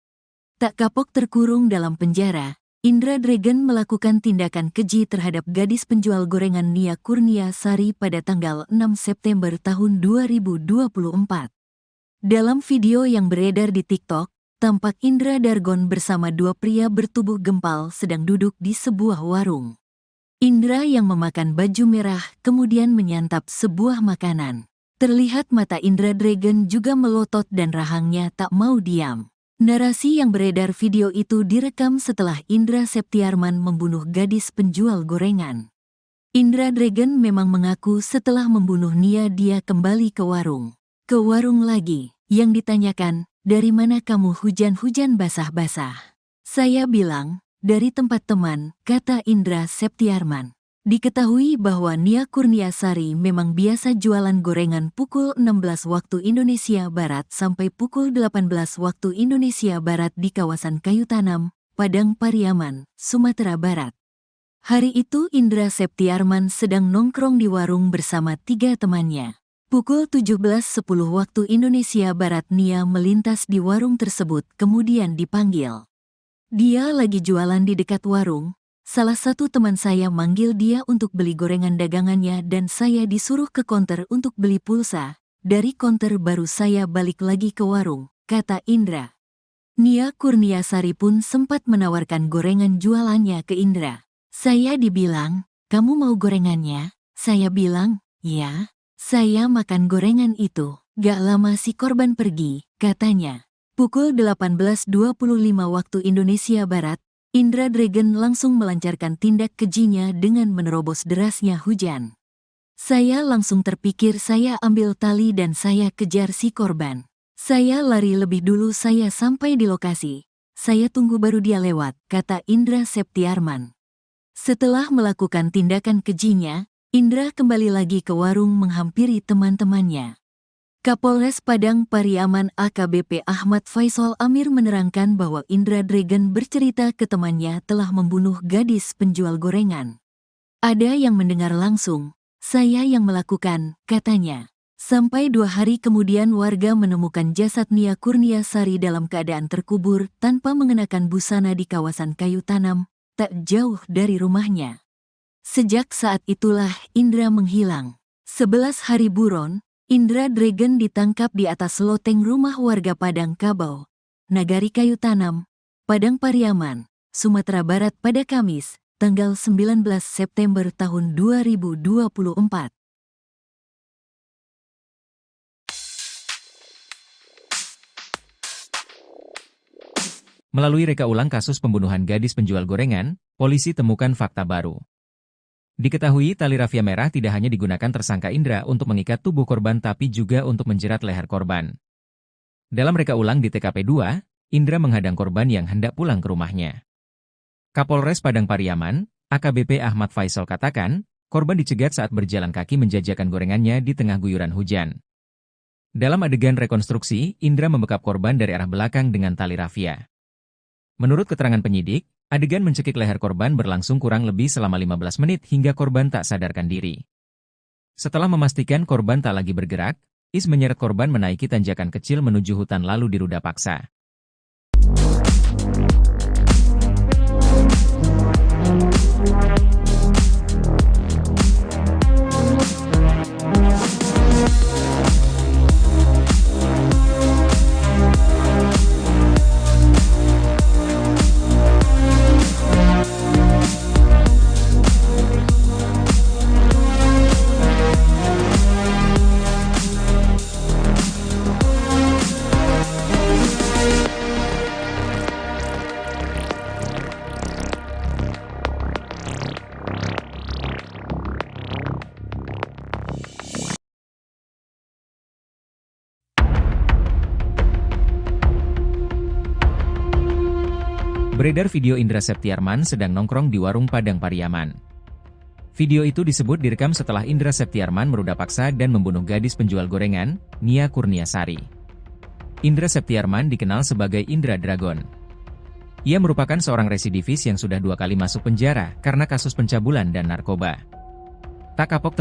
Tak kapok terkurung dalam penjara, Indra Dragon melakukan tindakan keji terhadap gadis penjual gorengan Nia Kurniasari pada tanggal 6 September tahun 2024. Dalam video yang beredar di TikTok, tampak Indra Dragon bersama 2 pria bertubuh gempal sedang duduk di sebuah warung. Indra yang memakan baju merah kemudian menyantap sebuah makanan. Terlihat mata Indra Dragon juga melotot dan rahangnya tak mau diam. Narasi yang beredar video itu direkam setelah Indra Septiarman membunuh gadis penjual gorengan. Indra Dragon memang mengaku setelah membunuh Nia dia kembali ke warung. Ke warung lagi, yang ditanyakan, dari mana kamu hujan-hujan basah-basah? Saya bilang, dari tempat teman, kata Indra Septiarman. Diketahui bahwa Nia Kurniasari memang biasa jualan gorengan pukul 16 waktu Indonesia Barat sampai pukul 18 waktu Indonesia Barat di kawasan Kayu Tanam, Padang Pariaman, Sumatera Barat. Hari itu Indra Septiarman sedang nongkrong di warung bersama 3 temannya. Pukul 17.10 waktu Indonesia Barat Nia melintas di warung tersebut kemudian dipanggil. Dia lagi jualan di dekat warung. Salah satu teman saya manggil dia untuk beli gorengan dagangannya dan saya disuruh ke konter untuk beli pulsa. Dari konter baru saya balik lagi ke warung, kata Indra. Nia Kurniasari pun sempat menawarkan gorengan jualannya ke Indra. Saya dibilang, kamu mau gorengannya? Saya bilang, ya. Saya makan gorengan itu. Gak lama si korban pergi, katanya. Pukul 18.25 waktu Indonesia Barat, Indra Dragon langsung melancarkan tindak kejinya dengan menerobos derasnya hujan. Saya langsung terpikir saya ambil tali dan saya kejar si korban. Saya lari lebih dulu saya sampai di lokasi. Saya tunggu baru dia lewat, kata Indra Septiarman. Setelah melakukan tindakan kejinya, Indra kembali lagi ke warung menghampiri teman-temannya. Kapolres Padang Pariaman AKBP Ahmad Faisal Amir menerangkan bahwa Indra Dragon bercerita ke temannya telah membunuh gadis penjual gorengan. Ada yang mendengar langsung, saya yang melakukan, katanya. Sampai 2 hari kemudian warga menemukan jasad Nia Kurniasari dalam keadaan terkubur tanpa mengenakan busana di kawasan kayu tanam, tak jauh dari rumahnya. Sejak saat itulah Indra menghilang. 11 hari buron, Indra Dragon ditangkap di atas loteng rumah warga Padang Kabau, Nagari Kayu Tanam, Padang Pariaman, Sumatera Barat pada Kamis, tanggal 19 September tahun 2024. Melalui reka ulang kasus pembunuhan gadis penjual gorengan, polisi temukan fakta baru. Diketahui tali rafia merah tidak hanya digunakan tersangka Indra untuk mengikat tubuh korban tapi juga untuk menjerat leher korban. Dalam reka ulang di TKP 2, Indra menghadang korban yang hendak pulang ke rumahnya. Kapolres Padang Pariaman, AKBP Ahmad Faisal katakan, korban dicegat saat berjalan kaki menjajakan gorengannya di tengah guyuran hujan. Dalam adegan rekonstruksi, Indra membekap korban dari arah belakang dengan tali rafia. Menurut keterangan penyidik, adegan mencekik leher korban berlangsung kurang lebih selama 15 menit hingga korban tak sadarkan diri. Setelah memastikan korban tak lagi bergerak, Is menyeret korban menaiki tanjakan kecil menuju hutan lalu diruda paksa. Beredar video Indra Septiarman sedang nongkrong di warung Padang Pariaman. Video itu disebut direkam setelah Indra Septiarman meruda paksa dan membunuh gadis penjual gorengan, Nia Kurniasari. Indra Septiarman dikenal sebagai Indra Dragon. Ia merupakan seorang residivis yang sudah 2 kali masuk penjara karena kasus pencabulan dan narkoba. Tak kapok